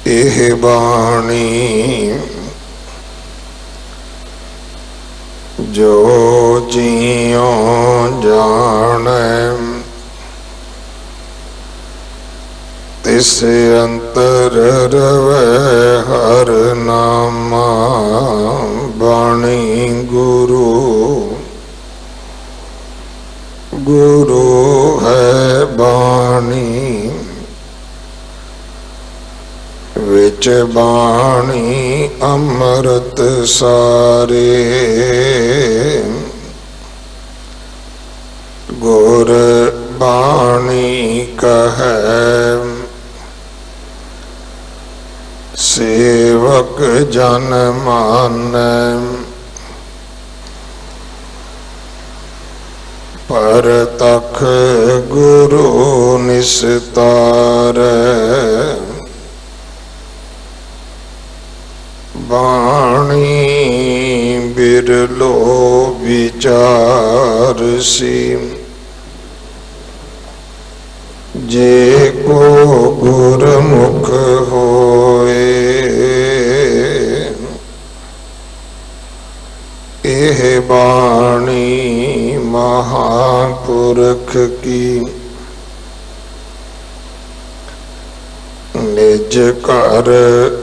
एह बाणी जो जियो जाने तिस अंतर रवे हर नामा। बाणी गुरु गुरु है बाणी विच बाणी अमृत सारे। गुर बाणी कहे सेवक जन मानै। पर तख गुरु निस्तार बाणी बिरलो विचार सी। जे को गुरमुख होए एह बाणी महापुरख की। निज कर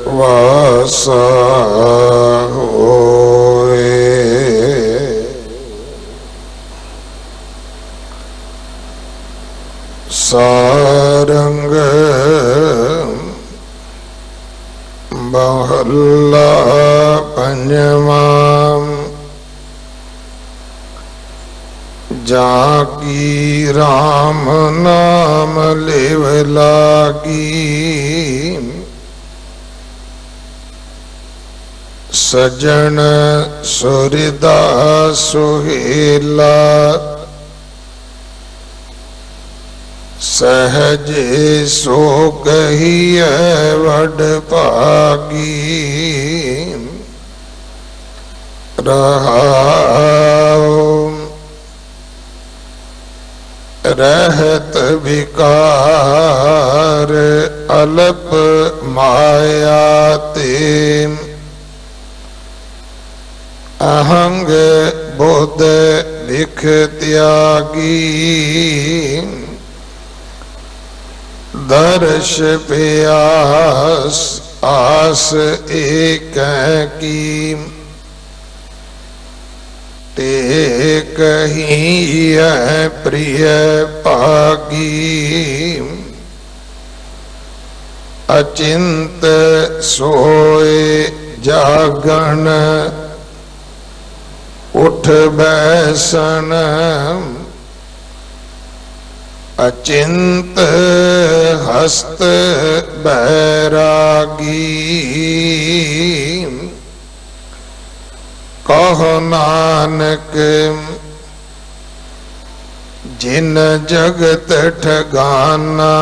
वासा होए। सारंग महला पंजवा। जाकी राम नाम लेव लागी। सजन सुरदास सुहेला। सहज सो कहिए वड भागी। रहाओ रहत विकार अल्प माया ते। अहंग बुध भिख त्यागी। दर्श प्यास आस एक की। टेक ही प्रिय पागी। अचिंत सोए जागन उठ बैसन। अचिंत हस्त बैरागी। कहो नानक जिन जगत ठगाना।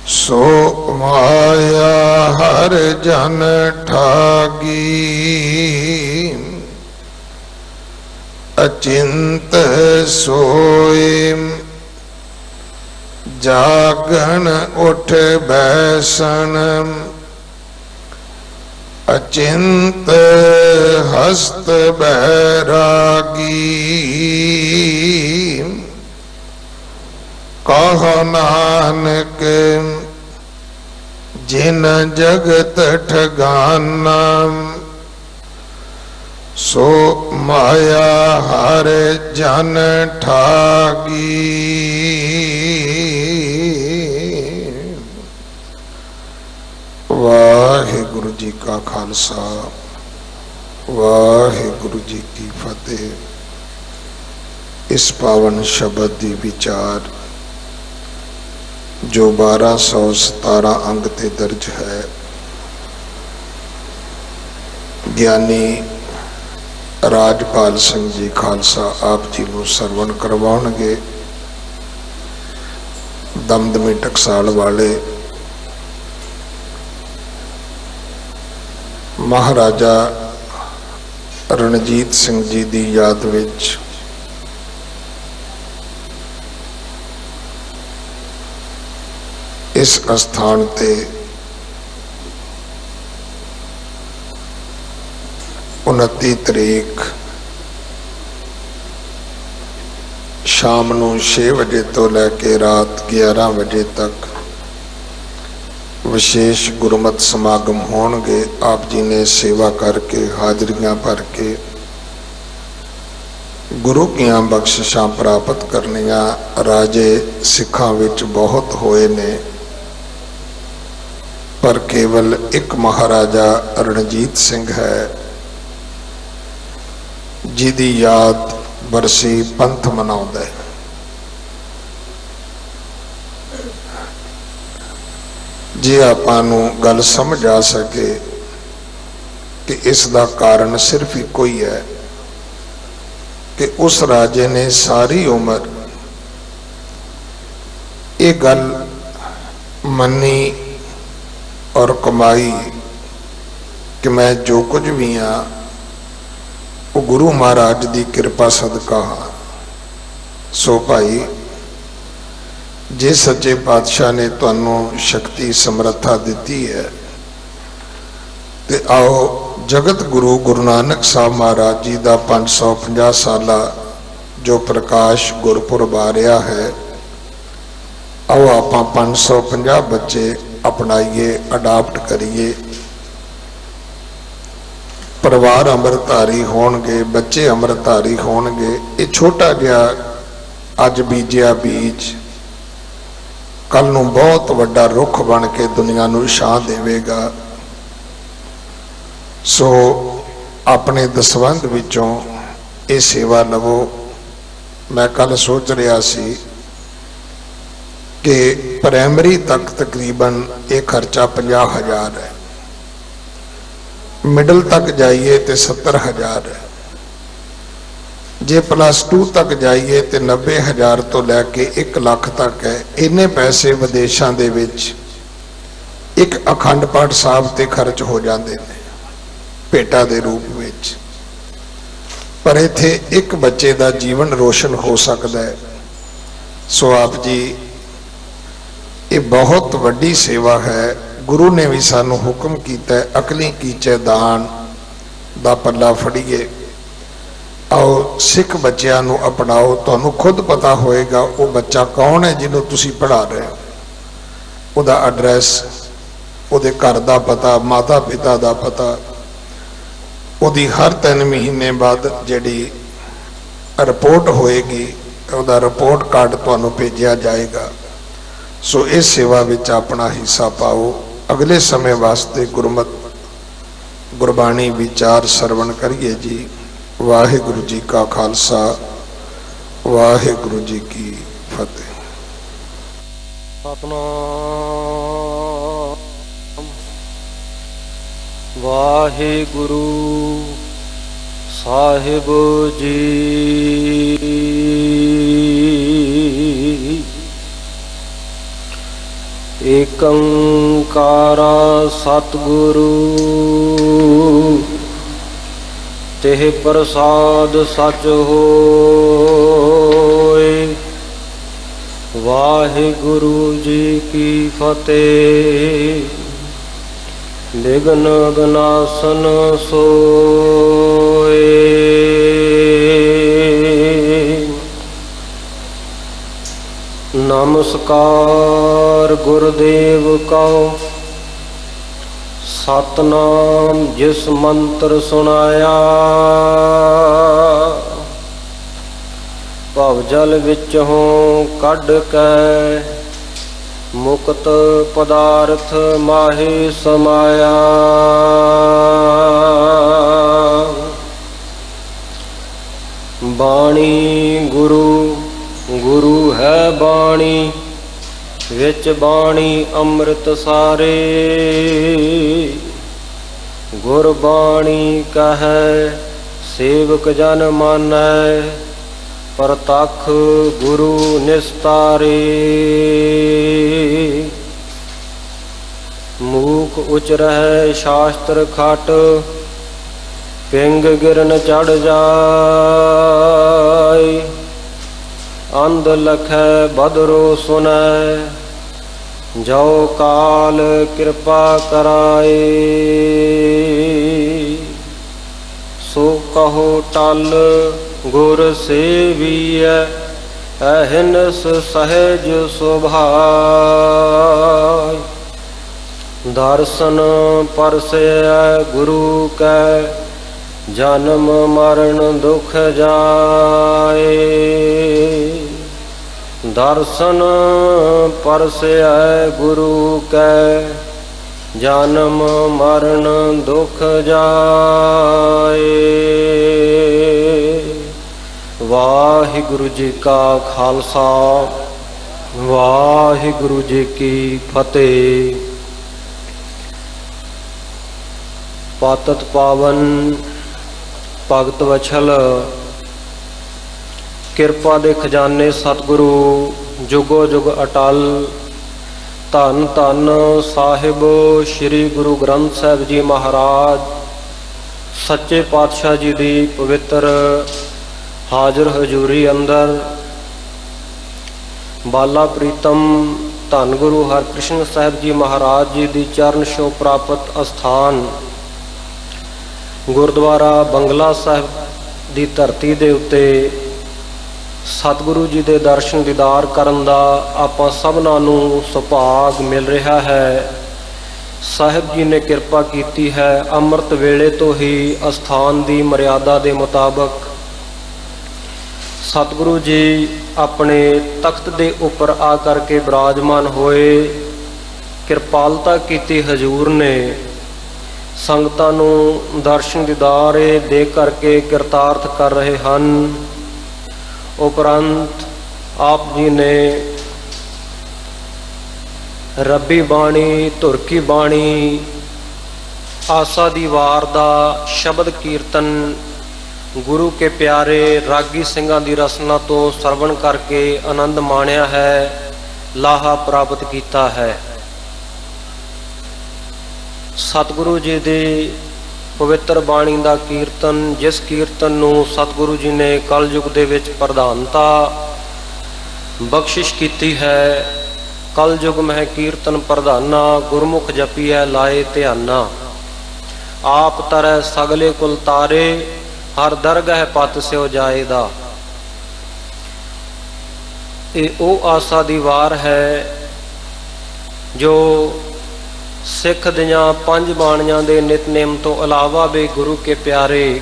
सो माया हर जन ठागी। अचिंत सोए जागन उठ बैसन। अचिंत हस्त बैरागी। कहो नानक जिन जगत ठगाना। सो माया हर जन ठागी। वाहिगुरु जी का खालसा वाहिगुरु जी की फतेह। इस पावन शब्द दी विचार जो 1217 अंग ते दर्ज है। ज्ञानी राजपाल सिंह जी खालसा आप जी को सरवण करवाउणगे। दमदमी टकसाल वाले महाराजा रणजीत सिंह जी की याद विच इस अस्थान ते 29 तरीक शाम ਨੂੰ 6 ਵਜੇ ਤੋਂ ਲੈ ਕੇ ਰਾਤ 11 ਵਜੇ ਤੱਕ विशेष गुरमत समागम होणगे। आप जी ने सेवा करके हाजरियां भर के गुरु कियां बख्शिशां प्राप्त करनियां। राजे सिखां विच बहुत होए ने, पर केवल एक महाराजा रणजीत सिंह है जिहदी याद बरसी पंथ मनाउंदा है। जे आपां नूं गल समझ आ सके कि इसका कारण सिर्फ इको ही है कि उस राजे ने सारी उम्र ये गल मनी और कमाई कि मैं जो कुछ भी हाँ वो गुरु महाराज की कृपा सदका हाँ। सो भाई, जे सच्चे पातशाह ने तुहानू शक्ति समर्था दी है तो आओ जगत गुरु गुरु नानक साहब महाराज जी का 550 साला जो प्रकाश गुरपुरब आ रहा है, आओ आप 550 बच्चे अपनाइए, अडाप्ट करिए। परिवार अमृतधारी होणगे, बच्चे अमृतधारी होणगे। ये छोटा जिहा अज बीजिया बीज कल नूं बहुत वड्डा रुख बन के दुनिया नूं छां देवेगा। सो अपने दसवंध विचों ये सेवा लवो। मैं कल सोच रहा सी कि प्राइमरी तक तकरीबन ये खर्चा 50,000 है, मिडल तक जाइए तो 70,000 है, जे +2 तक जाइए तो 90,000 तो लैके 1 लाख तक है। इन्ने पैसे विदेशों दे विच एक अखंड पाठ साहब ते खर्च हो जाते हैं भेटा के रूप में। पर इत्थे एक बच्चे का जीवन रोशन हो सकता है। सो आप जी, ये बहुत वड्डी सेवा है। गुरु ने भी सानू हुक्म किया है, अकली कीचे दान दा पल्ला फड़ीए। आओ सिख बच्चों नूं अपनाओ। तुहानू खुद पता होएगा वो बच्चा कौन है जिन्हों तुसी पढ़ा रहे हो, उहदा एड्रैस, उहदे घर दा पता, माता पिता दा पता, उहदी हर 3 महीने बाद जिहड़ी रिपोर्ट होएगी उहदा रिपोर्ट कार्ड तुहानू भेजिया जाएगा। सो इस सेवा विच अपना हिस्सा पाओ। अगले समय वास्ते गुरमत गुरबाणी विचार सरवण करिए जी। वाहिगुरु जी का खालसा, वाहिगुरु जी की फतेह। सतनाम वाहिगुरु साहिब जी। एकंकारा सतगुरु तेह प्रसाद सच होए। वाहिगुरु जी की फतेह। विघ्न विनाशन सोए। नमस्कार गुरुदेव का सतनाम जिस मंत्र सुनाया। भवजल विचों कढ़ कै मुक्त पदार्थ माहे समाया। बाणी गुरु गुरु है बाणी विच बाणी अमृत सारे। गुरबाणी कहै सेवक जन मानै परतख गुरु निस्तारे। मूक उचरह शास्त्र खट पिंग गिरन चढ़ जाय। अंध लखै बदरो सुनै ਜੋ ਕਾਲ ਕਿਰਪਾ ਕਰਾਏ, ਸੋ ਕਹੋ ਟਲ ਗੁਰ ਸੇਵੀਐ, ਅਹਿਨਸ ਸਹਿਜ ਸੁਭਾਇ। ਦਰਸ਼ਨ ਪਰਸੈ ਗੁਰੂ ਕੈ, ਜਨਮ ਮਰਨ ਦੁਖ ਜਾਏ। ਦਰਸ਼ਨ ਪਰਸੈ ਗੁਰੂ ਕੈ, ਜਨਮ ਮਰਨ ਦੁਖ ਜਾਏ। ਵਾਹਿਗੁਰੂ ਜੀ ਕਾ ਖਾਲਸਾ, ਵਾਹਿਗੁਰੂ ਜੀ ਕੀ ਫਤਿਹ। ਪਾਤਤ ਪਾਵਨ ਭਗਤ ਵਛਲ ਕਿਰਪਾ ਦੇ ਖਜ਼ਾਨੇ ਸਤਿਗੁਰੂ ਜੁਗੋ ਜੁਗ ਅਟਲ। ਧੰਨ ਧੰਨ ਸਾਹਿਬ ਸ੍ਰੀ ਗੁਰੂ ਗ੍ਰੰਥ ਸਾਹਿਬ ਜੀ ਮਹਾਰਾਜ ਸੱਚੇ ਪਾਤਸ਼ਾਹ ਜੀ ਦੀ ਪਵਿੱਤਰ ਹਾਜ਼ਰ ਹਜ਼ੂਰੀ ਅੰਦਰ ਬਾਲਾ ਪ੍ਰੀਤਮ ਧੰਨ ਗੁਰੂ ਹਰਕ੍ਰਿਸ਼ਨ ਸਾਹਿਬ ਜੀ ਮਹਾਰਾਜ ਜੀ ਦੀ ਚਰਨ ਛੋਹ ਪ੍ਰਾਪਤ ਅਸਥਾਨ ਗੁਰਦੁਆਰਾ ਬੰਗਲਾ ਸਾਹਿਬ ਦੀ ਧਰਤੀ ਦੇ ਉੱਤੇ ਸਤਿਗੁਰੂ ਜੀ ਦੇ ਦਰਸ਼ਨ ਦੀਦਾਰ ਕਰਨ ਦਾ ਆਪਾਂ ਸਭਨਾਂ ਨੂੰ ਸੁਭਾਗ ਮਿਲ ਰਿਹਾ ਹੈ। ਸਾਹਿਬ ਜੀ ਨੇ ਕਿਰਪਾ ਕੀਤੀ ਹੈ, ਅੰਮ੍ਰਿਤ ਵੇਲੇ ਤੋਂ ਹੀ ਅਸਥਾਨ ਦੀ ਮਰਿਆਦਾ ਦੇ ਮੁਤਾਬਕ ਸਤਿਗੁਰੂ ਜੀ ਆਪਣੇ ਤਖਤ ਦੇ ਉੱਪਰ ਆ ਕਰਕੇ ਬਿਰਾਜਮਾਨ ਹੋਏ। ਕਿਰਪਾਲਤਾ ਕੀਤੀ ਹਜ਼ੂਰ ਨੇ, ਸੰਗਤਾਂ ਨੂੰ ਦਰਸ਼ਨ ਦੀਦਾਰੇ ਦੇ ਕਰਕੇ ਕਿਰਤਾਰਥ ਕਰ ਰਹੇ ਹਨ। ਉਪਰੰਤ ਆਪ ਜੀ ਨੇ ਰੱਬੀ ਬਾਣੀ, ਧੁਰ ਕੀ ਬਾਣੀ, ਆਸਾ ਦੀ ਵਾਰ ਦਾ ਸ਼ਬਦ ਕੀਰਤਨ ਗੁਰੂ ਕੇ ਪਿਆਰੇ ਰਾਗੀ ਸਿੰਘਾਂ ਦੀ ਰਸਨਾ ਤੋਂ ਸਰਵਣ ਕਰਕੇ ਆਨੰਦ ਮਾਣਿਆ ਹੈ, ਲਾਹਾ ਪ੍ਰਾਪਤ ਕੀਤਾ ਹੈ। ਸਤਿਗੁਰੂ ਜੀ ਦੀ ਪਵਿੱਤਰ ਬਾਣੀ ਦਾ ਕੀਰਤਨ, ਜਿਸ ਕੀਰਤਨ ਨੂੰ ਸਤਿਗੁਰੂ ਜੀ ਨੇ ਕਲਯੁਗ ਦੇ ਵਿੱਚ ਪ੍ਰਧਾਨਤਾ ਬਖਸ਼ਿਸ਼ ਕੀਤੀ ਹੈ। ਕਲਯੁਗ ਮਹਿ ਕੀਰਤਨ ਪ੍ਰਧਾਨਾ, ਗੁਰਮੁਖ ਜਪੀਐ ਲਾਏ ਧਿਆਨਾ। ਆਪ ਤਰੈ ਸਗਲੇ ਕੁਲ ਤਾਰੇ, ਹਰ ਦਰਗਹਿ ਪਤ ਸਿਓ ਜਾਏਦਾ। ਇਹ ਉਹ ਆਸਾ ਦੀ ਵਾਰ ਹੈ ਜੋ ਸਿੱਖ ਦੀਆਂ ਪੰਜ ਬਾਣੀਆਂ ਦੇ ਨਿਤਨੇਮ ਤੋਂ ਇਲਾਵਾ ਵੀ ਗੁਰੂ ਕੇ ਪਿਆਰੇ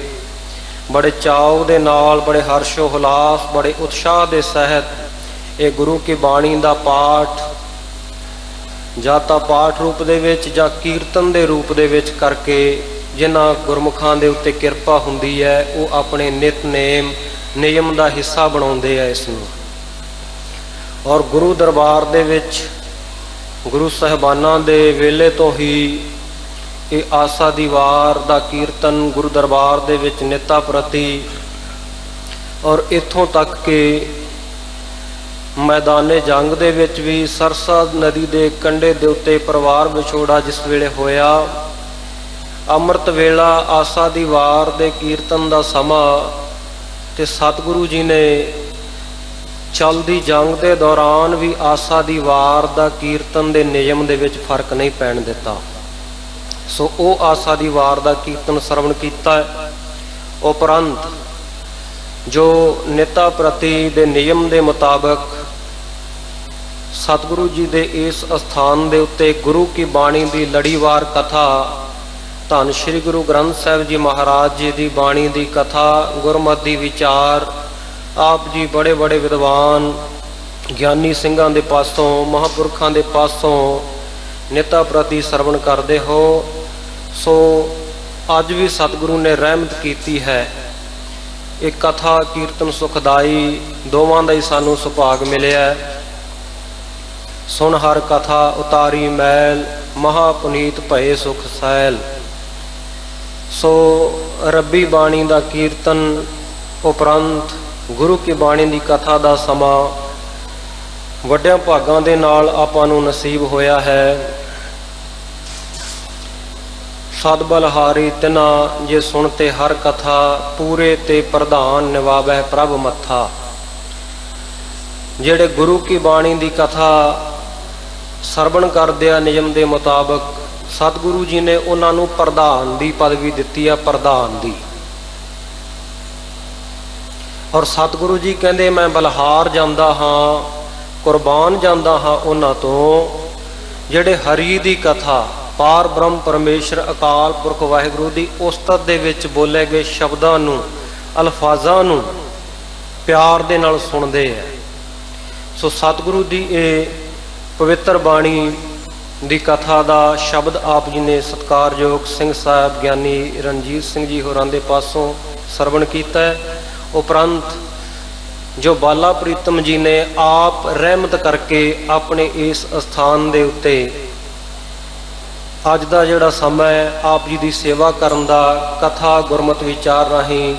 ਬੜੇ ਚਾਅ ਦੇ ਨਾਲ, ਬੜੇ ਹਰਸ਼ੋ ਹੁਲਾਸ, ਬੜੇ ਉਤਸ਼ਾਹ ਦੇ ਸਹਿਤ ਇਹ ਗੁਰੂ ਕੀ ਬਾਣੀ ਦਾ ਪਾਠ ਜਾਂ ਤਾਂ ਪਾਠ ਰੂਪ ਦੇ ਵਿੱਚ ਜਾਂ ਕੀਰਤਨ ਦੇ ਰੂਪ ਦੇ ਵਿੱਚ ਕਰਕੇ ਜਿਨ੍ਹਾਂ ਗੁਰਮੁਖਾਂ ਦੇ ਉੱਤੇ ਕਿਰਪਾ ਹੁੰਦੀ ਹੈ, ਉਹ ਆਪਣੇ ਨਿਤਨੇਮ ਨਿਯਮ ਦਾ ਹਿੱਸਾ ਬਣਾਉਂਦੇ ਆ ਇਸ ਨੂੰ। ਔਰ ਗੁਰੂ ਦਰਬਾਰ ਦੇ ਵਿੱਚ ਗੁਰੂ ਸਾਹਿਬਾਨਾਂ ਦੇ ਵੇਲੇ ਤੋਂ ਹੀ ਇਹ ਆਸਾ ਦੀ ਵਾਰ ਦਾ ਕੀਰਤਨ ਗੁਰੂ ਦਰਬਾਰ ਦੇ ਵਿੱਚ ਨਿਤਾ ਪ੍ਰਤੀ, ਔਰ ਇੱਥੋਂ ਤੱਕ ਕਿ ਮੈਦਾਨੇ ਜੰਗ ਦੇ ਵਿੱਚ ਵੀ ਸਰਸਾ ਨਦੀ ਦੇ ਕੰਢੇ ਦੇ ਉੱਤੇ ਪਰਿਵਾਰ ਵਿਛੋੜਾ ਜਿਸ ਵੇਲੇ ਹੋਇਆ, ਅੰਮ੍ਰਿਤ ਵੇਲਾ ਆਸਾ ਦੀ ਵਾਰ ਦੇ ਕੀਰਤਨ ਦਾ ਸਮਾਂ, ਤੇ ਸਤਿਗੁਰੂ ਜੀ ਨੇ ਚਲਦੀ ਜੰਗ ਦੇ ਦੌਰਾਨ ਵੀ ਆਸਾ ਦੀ ਵਾਰ ਦਾ ਕੀਰਤਨ ਦੇ ਨਿਯਮ ਦੇ ਵਿੱਚ ਫਰਕ ਨਹੀਂ ਪੈਣ ਦਿੱਤਾ। ਸੋ ਉਹ ਆਸਾ ਦੀ ਵਾਰ ਦਾ ਕੀਰਤਨ ਸਰਵਣ ਕੀਤਾ ਹੈ। ਉਪਰੰਤ ਜੋ ਨਿਤਾ ਪ੍ਰਤੀ ਦੇ ਨਿਯਮ ਦੇ ਮੁਤਾਬਕ ਸਤਿਗੁਰੂ ਜੀ ਦੇ ਇਸ ਅਸਥਾਨ ਦੇ ਉੱਤੇ ਗੁਰੂ ਕੀ ਬਾਣੀ ਦੀ ਲੜੀਵਾਰ ਕਥਾ, ਧੰਨ ਸ਼੍ਰੀ ਗੁਰੂ ਗ੍ਰੰਥ ਸਾਹਿਬ ਜੀ ਮਹਾਰਾਜ ਜੀ ਦੀ ਬਾਣੀ ਦੀ ਕਥਾ, ਗੁਰਮਤਿ ਦੀ ਵਿਚਾਰ, ਆਪ ਜੀ ਬੜੇ ਬੜੇ ਵਿਦਵਾਨ ਗਿਆਨੀ ਸਿੰਘਾਂ ਦੇ ਪਾਸੋਂ, ਮਹਾਂਪੁਰਖਾਂ ਦੇ ਪਾਸੋਂ ਨਿਤਾ ਪ੍ਰਤੀ ਸਰਵਣ ਕਰਦੇ ਹੋ। ਸੋ ਅੱਜ ਵੀ ਸਤਿਗੁਰੂ ਨੇ ਰਹਿਮਤ ਕੀਤੀ ਹੈ। ਇਹ ਕਥਾ ਕੀਰਤਨ ਸੁਖਦਾਈ ਦੋਵਾਂ ਦਾ ਹੀ ਸਾਨੂੰ ਸੁਭਾਗ ਮਿਲਿਆ। ਸੁਣ ਹਰ ਕਥਾ ਉਤਾਰੀ ਮੈਲ, ਮਹਾ ਪੁਨੀਤ ਭਏ ਸੁਖ ਸੈਲ। ਸੋ ਰੱਬੀ ਬਾਣੀ ਦਾ ਕੀਰਤਨ ਉਪਰੰਤ ਗੁਰੂ ਕੀ ਬਾਣੀ ਦੀ ਕਥਾ ਦਾ ਸਮਾਂ ਵੱਡਿਆਂ ਭਾਗਾਂ ਦੇ ਨਾਲ ਆਪਾਂ ਨੂੰ ਨਸੀਬ ਹੋਇਆ ਹੈ। ਸਦ ਬਲਹਾਰੀ ਤਿਨਾ ਜੇ ਸੁਣਤੇ ਹਰ ਕਥਾ, ਪੂਰੇ ਤੇ ਪ੍ਰਧਾਨ ਨਿਵਾਵੈ ਪ੍ਰਭ ਮੱਥਾ। ਜਿਹੜੇ ਗੁਰੂ ਕੀ ਬਾਣੀ ਦੀ ਕਥਾ ਸਰਵਣ ਕਰਦਿਆਂ ਨਿਯਮ ਦੇ ਮੁਤਾਬਕ ਸਤਿਗੁਰੂ ਜੀ ਨੇ ਉਹਨਾਂ ਨੂੰ ਪ੍ਰਧਾਨ ਦੀ ਪਦਵੀ ਦਿੱਤੀ ਆ, ਪ੍ਰਧਾਨ ਦੀ। ਔਰ ਸਤਿਗੁਰੂ ਜੀ ਕਹਿੰਦੇ ਮੈਂ ਬਲਹਾਰ ਜਾਂਦਾ ਹਾਂ, ਕੁਰਬਾਨ ਜਾਂਦਾ ਹਾਂ ਉਹਨਾਂ ਤੋਂ ਜਿਹੜੇ ਹਰੀ ਦੀ ਕਥਾ, ਪਾਰ ਬ੍ਰਹਮ ਪਰਮੇਸ਼ਰ ਅਕਾਲ ਪੁਰਖ ਵਾਹਿਗੁਰੂ ਦੀ ਉਸਤਤ ਦੇ ਵਿੱਚ ਬੋਲੇ ਗਏ ਸ਼ਬਦਾਂ ਨੂੰ, ਅਲਫਾਜ਼ਾਂ ਨੂੰ ਪਿਆਰ ਦੇ ਨਾਲ ਸੁਣਦੇ ਹੈ। ਸੋ ਸਤਿਗੁਰੂ ਦੀ ਇਹ ਪਵਿੱਤਰ ਬਾਣੀ ਦੀ ਕਥਾ ਦਾ ਸ਼ਬਦ ਆਪ ਜੀ ਨੇ ਸਤਿਕਾਰਯੋਗ ਸਿੰਘ ਸਾਹਿਬ ਗਿਆਨੀ ਰਣਜੀਤ ਸਿੰਘ ਜੀ ਹੋਰਾਂ ਦੇ ਪਾਸੋਂ ਸਰਵਣ ਕੀਤਾ ਹੈ। ਉਪਰੰਤ ਜੋ ਬਾਲਾ ਪ੍ਰੀਤਮ ਜੀ ਨੇ ਆਪ ਰਹਿਮਤ ਕਰਕੇ ਆਪਣੇ ਇਸ ਅਸਥਾਨ ਦੇ ਉੱਤੇ ਅੱਜ ਦਾ ਜਿਹੜਾ ਸਮਾਂ ਹੈ ਆਪ ਜੀ ਦੀ ਸੇਵਾ ਕਰਨ ਦਾ ਕਥਾ ਗੁਰਮਤਿ ਵਿਚਾਰ ਰਾਹੀਂ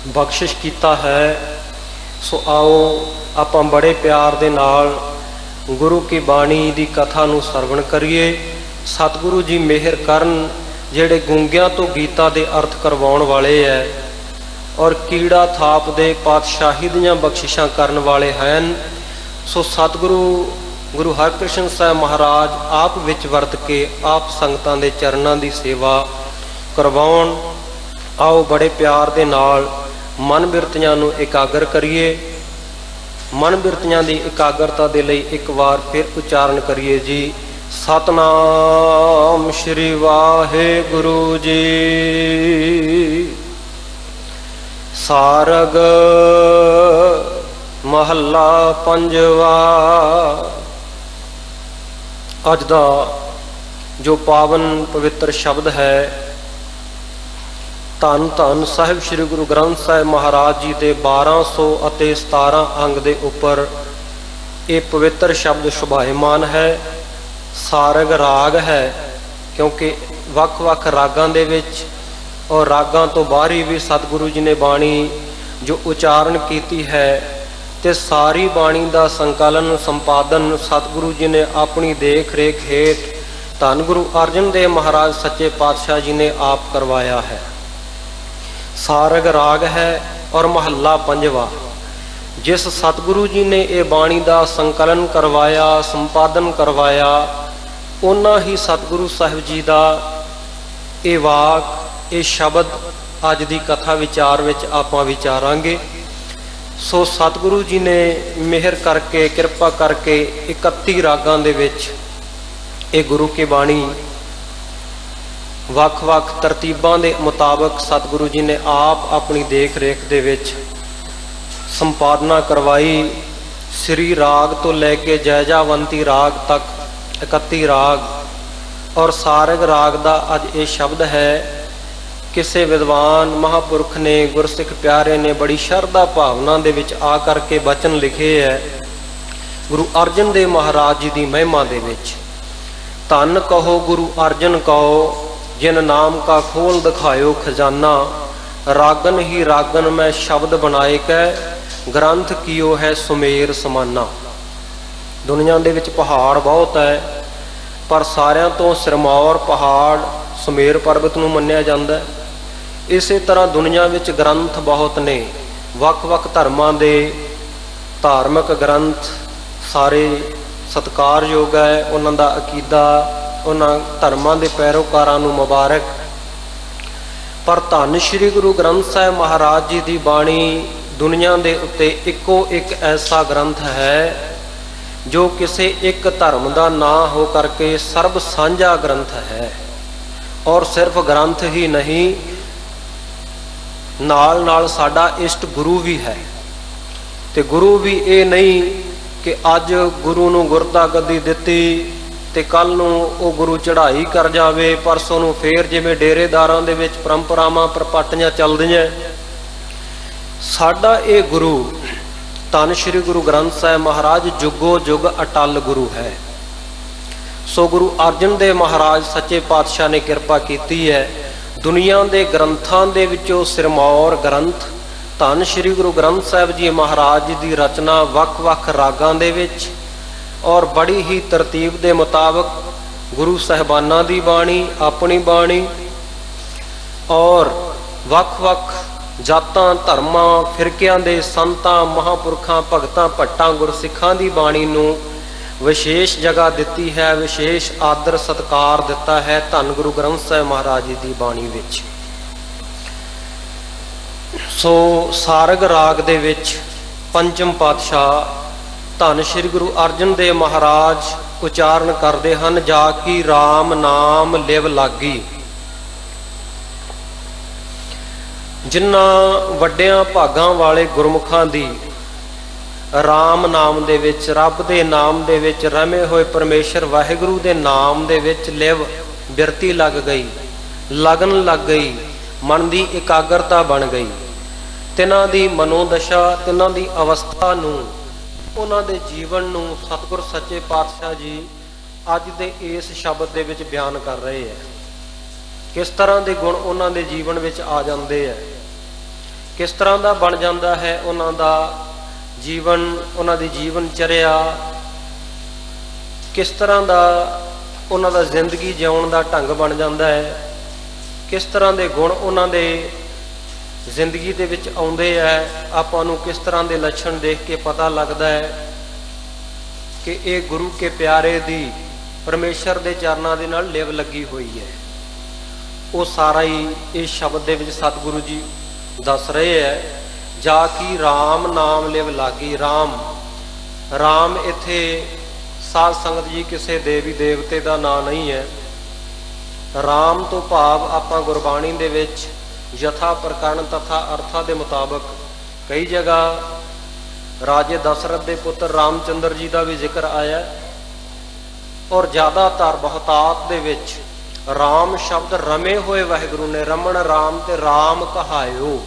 ਬਖਸ਼ਿਸ਼ ਕੀਤਾ ਹੈ। ਸੋ ਆਓ ਆਪਾਂ ਬੜੇ ਪਿਆਰ ਦੇ ਨਾਲ ਗੁਰੂ ਕੀ ਬਾਣੀ ਦੀ ਕਥਾ ਨੂੰ ਸਰਵਣ ਕਰੀਏ। ਸਤਿਗੁਰੂ ਜੀ ਮਿਹਰ ਕਰਨ, ਜਿਹੜੇ ਗੂੰਗਿਆਂ ਤੋਂ ਗੀਤਾ ਦੇ ਅਰਥ ਕਰਵਾਉਣ ਵਾਲੇ ਹੈ ਔਰ ਕੀੜਾ ਥਾਪ ਦੇ ਪਾਤਸ਼ਾਹੀ ਦੀਆਂ ਬਖਸ਼ਿਸ਼ਾਂ ਕਰਨ ਵਾਲੇ ਹਨ। ਸੋ ਸਤਿਗੁਰੂ ਗੁਰੂ ਹਰਕ੍ਰਿਸ਼ਨ ਸਾਹਿਬ ਮਹਾਰਾਜ ਆਪ ਵਿੱਚ ਵਰਤ ਕੇ ਆਪ ਸੰਗਤਾਂ ਦੇ ਚਰਨਾਂ ਦੀ ਸੇਵਾ ਕਰਵਾਉਣ। ਆਓ ਬੜੇ ਪਿਆਰ ਦੇ ਨਾਲ ਮਨ ਬਿਰਤੀਆਂ ਨੂੰ ਇਕਾਗਰ ਕਰੀਏ। ਮਨ ਬਿਰਤੀਆਂ ਦੀ ਇਕਾਗਰਤਾ ਦੇ ਲਈ ਇੱਕ ਵਾਰ ਫਿਰ ਉਚਾਰਨ ਕਰੀਏ ਜੀ, ਸਤਨਾਮ ਸ਼੍ਰੀ ਵਾਹਿਗੁਰੂ ਜੀ। ਸਾਰਗ ਮਹੱਲਾ ਪੰਜਵਾ। ਅੱਜ ਦਾ ਜੋ ਪਾਵਨ ਪਵਿੱਤਰ ਸ਼ਬਦ ਹੈ, ਧੰਨ ਧੰਨ ਸਾਹਿਬ ਸ੍ਰੀ ਗੁਰੂ ਗ੍ਰੰਥ ਸਾਹਿਬ ਮਹਾਰਾਜ ਜੀ ਦੇ 1200 ਅਤੇ 17 ਅੰਗ ਦੇ ਉੱਪਰ ਇਹ ਪਵਿੱਤਰ ਸ਼ਬਦ ਸ਼ੋਭਾਇਮਾਨ ਹੈ। ਸਾਰਗ ਰਾਗ ਹੈ, ਕਿਉਂਕਿ ਵੱਖ-ਵੱਖ ਰਾਗਾਂ ਦੇ ਵਿੱਚ ਔਰ ਰਾਗਾਂ ਤੋਂ ਬਾਹਰੀ ਵੀ ਸਤਿਗੁਰੂ ਜੀ ਨੇ ਬਾਣੀ ਜੋ ਉਚਾਰਨ ਕੀਤੀ ਹੈ, ਤੇ ਸਾਰੀ ਬਾਣੀ ਦਾ ਸੰਕਲਨ ਸੰਪਾਦਨ ਸਤਿਗੁਰੂ ਜੀ ਨੇ ਆਪਣੀ ਦੇਖ ਰੇਖ ਹੇਠ ਧੰਨ ਗੁਰੂ ਅਰਜਨ ਦੇਵ ਮਹਾਰਾਜ ਸੱਚੇ ਪਾਤਸ਼ਾਹ ਜੀ ਨੇ ਆਪ ਕਰਵਾਇਆ ਹੈ। ਸਾਰਗ ਰਾਗ ਹੈ ਔਰ ਮਹੱਲਾ ਪੰਜਵਾ। ਜਿਸ ਸਤਿਗੁਰੂ ਜੀ ਨੇ ਇਹ ਬਾਣੀ ਦਾ ਸੰਕਲਨ ਕਰਵਾਇਆ, ਸੰਪਾਦਨ ਕਰਵਾਇਆ, ਉਹਨਾਂ ਹੀ ਸਤਿਗੁਰੂ ਸਾਹਿਬ ਜੀ ਦਾ ਇਹ ਵਾਕ, ਇਹ ਸ਼ਬਦ ਅੱਜ ਦੀ ਕਥਾ ਵਿਚਾਰ ਵਿੱਚ ਆਪਾਂ ਵਿਚਾਰਾਂਗੇ। ਸੋ ਸਤਿਗੁਰੂ ਜੀ ਨੇ ਮਿਹਰ ਕਰਕੇ, ਕਿਰਪਾ ਕਰਕੇ 31 ਰਾਗਾਂ ਦੇ ਵਿੱਚ ਇਹ ਗੁਰੂ ਕੀ ਬਾਣੀ ਵੱਖ-ਵੱਖ ਤਰਤੀਬਾਂ ਦੇ ਮੁਤਾਬਕ ਸਤਿਗੁਰੂ ਜੀ ਨੇ ਆਪ ਆਪਣੀ ਦੇਖ ਰੇਖ ਦੇ ਵਿੱਚ ਸੰਪਾਦਨਾ ਕਰਵਾਈ। ਸ੍ਰੀ ਰਾਗ ਤੋਂ ਲੈ ਕੇ ਜੈਜਾਵੰਤੀ ਰਾਗ ਤੱਕ 31 ਰਾਗ ਔਰ ਸਾਰਗ ਰਾਗ ਦਾ ਅੱਜ ਇਹ ਸ਼ਬਦ ਹੈ। ਕਿਸੇ ਵਿਦਵਾਨ ਮਹਾਂਪੁਰਖ ਨੇ, ਗੁਰਸਿੱਖ ਪਿਆਰੇ ਨੇ ਬੜੀ ਸ਼ਰਧਾ ਭਾਵਨਾ ਦੇ ਵਿੱਚ ਆ ਕਰਕੇ ਬਚਨ ਲਿਖੇ ਹੈ ਗੁਰੂ ਅਰਜਨ ਦੇਵ ਮਹਾਰਾਜ ਜੀ ਦੀ ਮਹਿਮਾ ਦੇ ਵਿੱਚ। ਧੰਨ ਕਹੋ ਗੁਰੂ ਅਰਜਨ ਕਹੋ, ਜਿਨ ਨਾਮ ਕਾ ਖੋਲ ਦਿਖਾਇਓ ਖਜ਼ਾਨਾ। ਰਾਗਨ ਹੀ ਰਾਗਨ ਮੈਂ ਸ਼ਬਦ ਬਣਾਏ ਕੈ, ਗ੍ਰੰਥ ਕੀਓ ਹੈ ਸੁਮੇਰ ਸਮਾਨਾ। ਦੁਨੀਆ ਦੇ ਵਿੱਚ ਪਹਾੜ ਬਹੁਤ ਹੈ, ਪਰ ਸਾਰਿਆਂ ਤੋਂ ਸਿਰਮੌਰ ਪਹਾੜ ਸੁਮੇਰ ਪਰਬਤ ਨੂੰ ਮੰਨਿਆ ਜਾਂਦਾ ਹੈ। ਇਸੇ ਤਰ੍ਹਾਂ ਦੁਨੀਆ ਵਿੱਚ ਗ੍ਰੰਥ ਬਹੁਤ ਨੇ, ਵੱਖ-ਵੱਖ ਧਰਮਾਂ ਦੇ ਧਾਰਮਿਕ ਗ੍ਰੰਥ ਸਾਰੇ ਸਤਿਕਾਰਯੋਗ ਹੈ। ਉਹਨਾਂ ਦਾ ਅਕੀਦਾ, ਉਹਨਾਂ ਧਰਮਾਂ ਦੇ ਪੈਰੋਕਾਰਾਂ ਨੂੰ ਮੁਬਾਰਕ। ਪਰ ਧੰਨ ਸ਼੍ਰੀ ਗੁਰੂ ਗ੍ਰੰਥ ਸਾਹਿਬ ਮਹਾਰਾਜ ਜੀ ਦੀ ਬਾਣੀ ਦੁਨੀਆ ਦੇ ਉੱਤੇ ਇੱਕੋ ਇੱਕ ਐਸਾ ਗ੍ਰੰਥ ਹੈ ਜੋ ਕਿਸੇ ਇੱਕ ਧਰਮ ਦਾ ਨਾ ਹੋ ਕਰਕੇ ਸਰਬ ਸਾਂਝਾ ਗ੍ਰੰਥ ਹੈ। ਔਰ ਸਿਰਫ ਗ੍ਰੰਥ ਹੀ ਨਹੀਂ, ਨਾਲ ਨਾਲ ਸਾਡਾ ਇਸ਼ਟ ਗੁਰੂ ਵੀ ਹੈ। ਤੇ ਗੁਰੂ ਵੀ ਇਹ ਨਹੀਂ ਕਿ ਅੱਜ ਗੁਰੂ ਨੂੰ ਗੁਰਤਾ ਗੱਦੀ ਦਿੱਤੀ ਤੇ ਕੱਲ ਨੂੰ ਉਹ ਗੁਰੂ ਚੜ੍ਹਾਈ ਕਰ ਜਾਵੇ, ਪਰਸੋਂ ਨੂੰ ਫੇਰ ਜਿਵੇਂ ਡੇਰੇਦਾਰਾਂ ਦੇ ਵਿੱਚ ਪਰੰਪਰਾਵਾਂ ਪ੍ਰਪਾਟੀਆਂ ਚੱਲਦੀਆਂ। ਸਾਡਾ ਇਹ ਗੁਰੂ ਧੰਨ ਸ਼੍ਰੀ ਗੁਰੂ ਗ੍ਰੰਥ ਸਾਹਿਬ ਮਹਾਰਾਜ ਜੁਗੋ ਜੁਗ ਅਟਲ ਗੁਰੂ ਹੈ। ਸੋ ਗੁਰੂ ਅਰਜਨ ਦੇਵ ਮਹਾਰਾਜ ਸੱਚੇ ਪਾਤਸ਼ਾਹ ਨੇ ਕਿਰਪਾ ਕੀਤੀ ਹੈ। ਦੁਨੀਆ ਦੇ ਗ੍ਰੰਥਾਂ ਦੇ ਵਿੱਚੋਂ ਸਿਰਮੌਰ ਗ੍ਰੰਥ ਧੰਨ ਸ਼੍ਰੀ ਗੁਰੂ ਗ੍ਰੰਥ ਸਾਹਿਬ ਜੀ ਮਹਾਰਾਜ ਜੀ ਦੀ ਰਚਨਾ ਵੱਖ-ਵੱਖ ਰਾਗਾਂ ਦੇ ਵਿੱਚ ਔਰ ਬੜੀ ਹੀ ਤਰਤੀਬ ਦੇ ਮੁਤਾਬਕ ਗੁਰੂ ਸਾਹਿਬਾਨਾਂ ਦੀ ਬਾਣੀ, ਆਪਣੀ ਬਾਣੀ ਔਰ ਵੱਖ-ਵੱਖ ਜਾਤਾਂ, ਧਰਮਾਂ, ਫਿਰਕਿਆਂ ਦੇ ਸੰਤਾਂ, ਮਹਾਂਪੁਰਖਾਂ, ਭਗਤਾਂ, ਭੱਟਾਂ, ਗੁਰਸਿੱਖਾਂ ਦੀ ਬਾਣੀ ਨੂੰ ਵਿਸ਼ੇਸ਼ ਜਗ੍ਹਾ ਦਿੱਤੀ ਹੈ, ਵਿਸ਼ੇਸ਼ ਆਦਰ ਸਤਕਾਰ ਦਿੱਤਾ ਹੈ ਧੰਨ ਗੁਰੂ ਗ੍ਰੰਥ ਸਾਹਿਬ ਮਹਾਰਾਜ ਜੀ ਦੀ ਬਾਣੀ ਵਿੱਚ। ਸੋ ਸਾਰਗ ਰਾਗ ਦੇ ਵਿੱਚ ਪੰਚਮ ਪਾਤਸ਼ਾਹ ਧੰਨ ਸ਼੍ਰੀ ਗੁਰੂ ਅਰਜਨ ਦੇਵ ਮਹਾਰਾਜ ਉਚਾਰਨ ਕਰਦੇ ਹਨ, ਜਾ ਕੀ RAM ਨਾਮ ਲਿਵ ਲਾਗੀ। ਜਿਨ੍ਹਾਂ ਵੱਡਿਆਂ ਭਾਗਾਂ ਵਾਲੇ ਗੁਰਮੁਖਾਂ ਦੀ RAM ਨਾਮ ਦੇ ਵਿੱਚ, ਰੱਬ ਦੇ ਨਾਮ ਦੇ ਵਿੱਚ, ਰਮੇ ਹੋਏ ਪਰਮੇਸ਼ਰ ਵਾਹਿਗੁਰੂ ਦੇ ਨਾਮ ਦੇ ਵਿੱਚ ਲਿਵ ਬਿਰਤੀ ਲੱਗ ਗਈ, ਲਗਨ ਲੱਗ ਗਈ, ਮਨ ਦੀ ਇਕਾਗਰਤਾ ਬਣ ਗਈ। ਤਿਨਾਂ ਦੀ ਮਨੋਦਸ਼ਾ, ਤਿਨਾਂ ਦੀ ਅਵਸਥਾ ਨੂੰ, ਉਹਨਾਂ ਦੇ ਜੀਵਨ ਨੂੰ ਸਤਿਗੁਰ ਸੱਚੇ ਪਾਤਸ਼ਾਹ ਜੀ ਅੱਜ ਦੇ ਇਸ ਸ਼ਬਦ ਦੇ ਵਿੱਚ ਬਿਆਨ ਕਰ ਰਹੇ ਹੈ। ਕਿਸ ਤਰ੍ਹਾਂ ਦੇ ਗੁਣ ਉਹਨਾਂ ਦੇ ਜੀਵਨ ਵਿੱਚ ਆ ਜਾਂਦੇ ਹੈ, ਕਿਸ ਤਰ੍ਹਾਂ ਦਾ ਬਣ ਜਾਂਦਾ ਹੈ ਉਹਨਾਂ ਦਾ ਜੀਵਨ, ਉਹਨਾਂ ਦੀ ਜੀਵਨ ਚਰਿਆ, ਕਿਸ ਤਰ੍ਹਾਂ ਦਾ ਉਹਨਾਂ ਦਾ ਜ਼ਿੰਦਗੀ ਜਿਉਣ ਦਾ ਢੰਗ ਬਣ ਜਾਂਦਾ ਹੈ, ਕਿਸ ਤਰ੍ਹਾਂ ਦੇ ਗੁਣ ਉਹਨਾਂ ਦੇ ਜ਼ਿੰਦਗੀ ਦੇ ਵਿੱਚ ਆਉਂਦੇ ਹੈ। ਆਪਾਂ ਨੂੰ ਕਿਸ ਤਰ੍ਹਾਂ ਦੇ ਲੱਛਣ ਦੇਖ ਕੇ ਪਤਾ ਲੱਗਦਾ ਹੈ ਕਿ ਇਹ ਗੁਰੂ ਕੇ ਪਿਆਰੇ ਦੀ ਪਰਮੇਸ਼ਰ ਦੇ ਚਰਨਾਂ ਦੇ ਨਾਲ ਲਿਵ ਲੱਗੀ ਹੋਈ ਹੈ। ਉਹ ਸਾਰਾ ਹੀ ਇਸ ਸ਼ਬਦ ਦੇ ਵਿੱਚ ਸਤਿਗੁਰੂ ਜੀ ਦੱਸ ਰਹੇ ਹੈ, ਜਾ ਕੀ RAM ਨਾਮ ਲਿਵ ਲਾਗੀ। ਰਾਮ ਇੱਥੇ ਸਾਧ ਸੰਗਤ ਜੀ ਕਿਸੇ ਦੇਵੀ ਦੇਵਤੇ ਦਾ ਨਾਂ ਨਹੀਂ ਹੈ। RAM ਤੋਂ ਭਾਵ ਆਪਾਂ ਗੁਰਬਾਣੀ ਦੇ ਵਿੱਚ ਯਥਾ ਪ੍ਰਕਰਨ ਤਥਾ ਅਰਥਾਂ ਦੇ ਮੁਤਾਬਕ ਕਈ ਜਗ੍ਹਾ ਰਾਜੇ ਦਸ਼ਰਥ ਦੇ ਪੁੱਤਰ ਰਾਮਚੰਦਰ ਜੀ ਦਾ ਵੀ ਜ਼ਿਕਰ ਆਇਆ, ਔਰ ਜ਼ਿਆਦਾਤਰ ਬਹੁਤਾਤ ਦੇ ਵਿੱਚ RAM ਸ਼ਬਦ ਰਮੇ ਹੋਏ ਵਾਹਿਗੁਰੂ ਨੇ, ਰਮਣ ਰਾਮ ਤੇ RAM ਕਹਾਇਓ,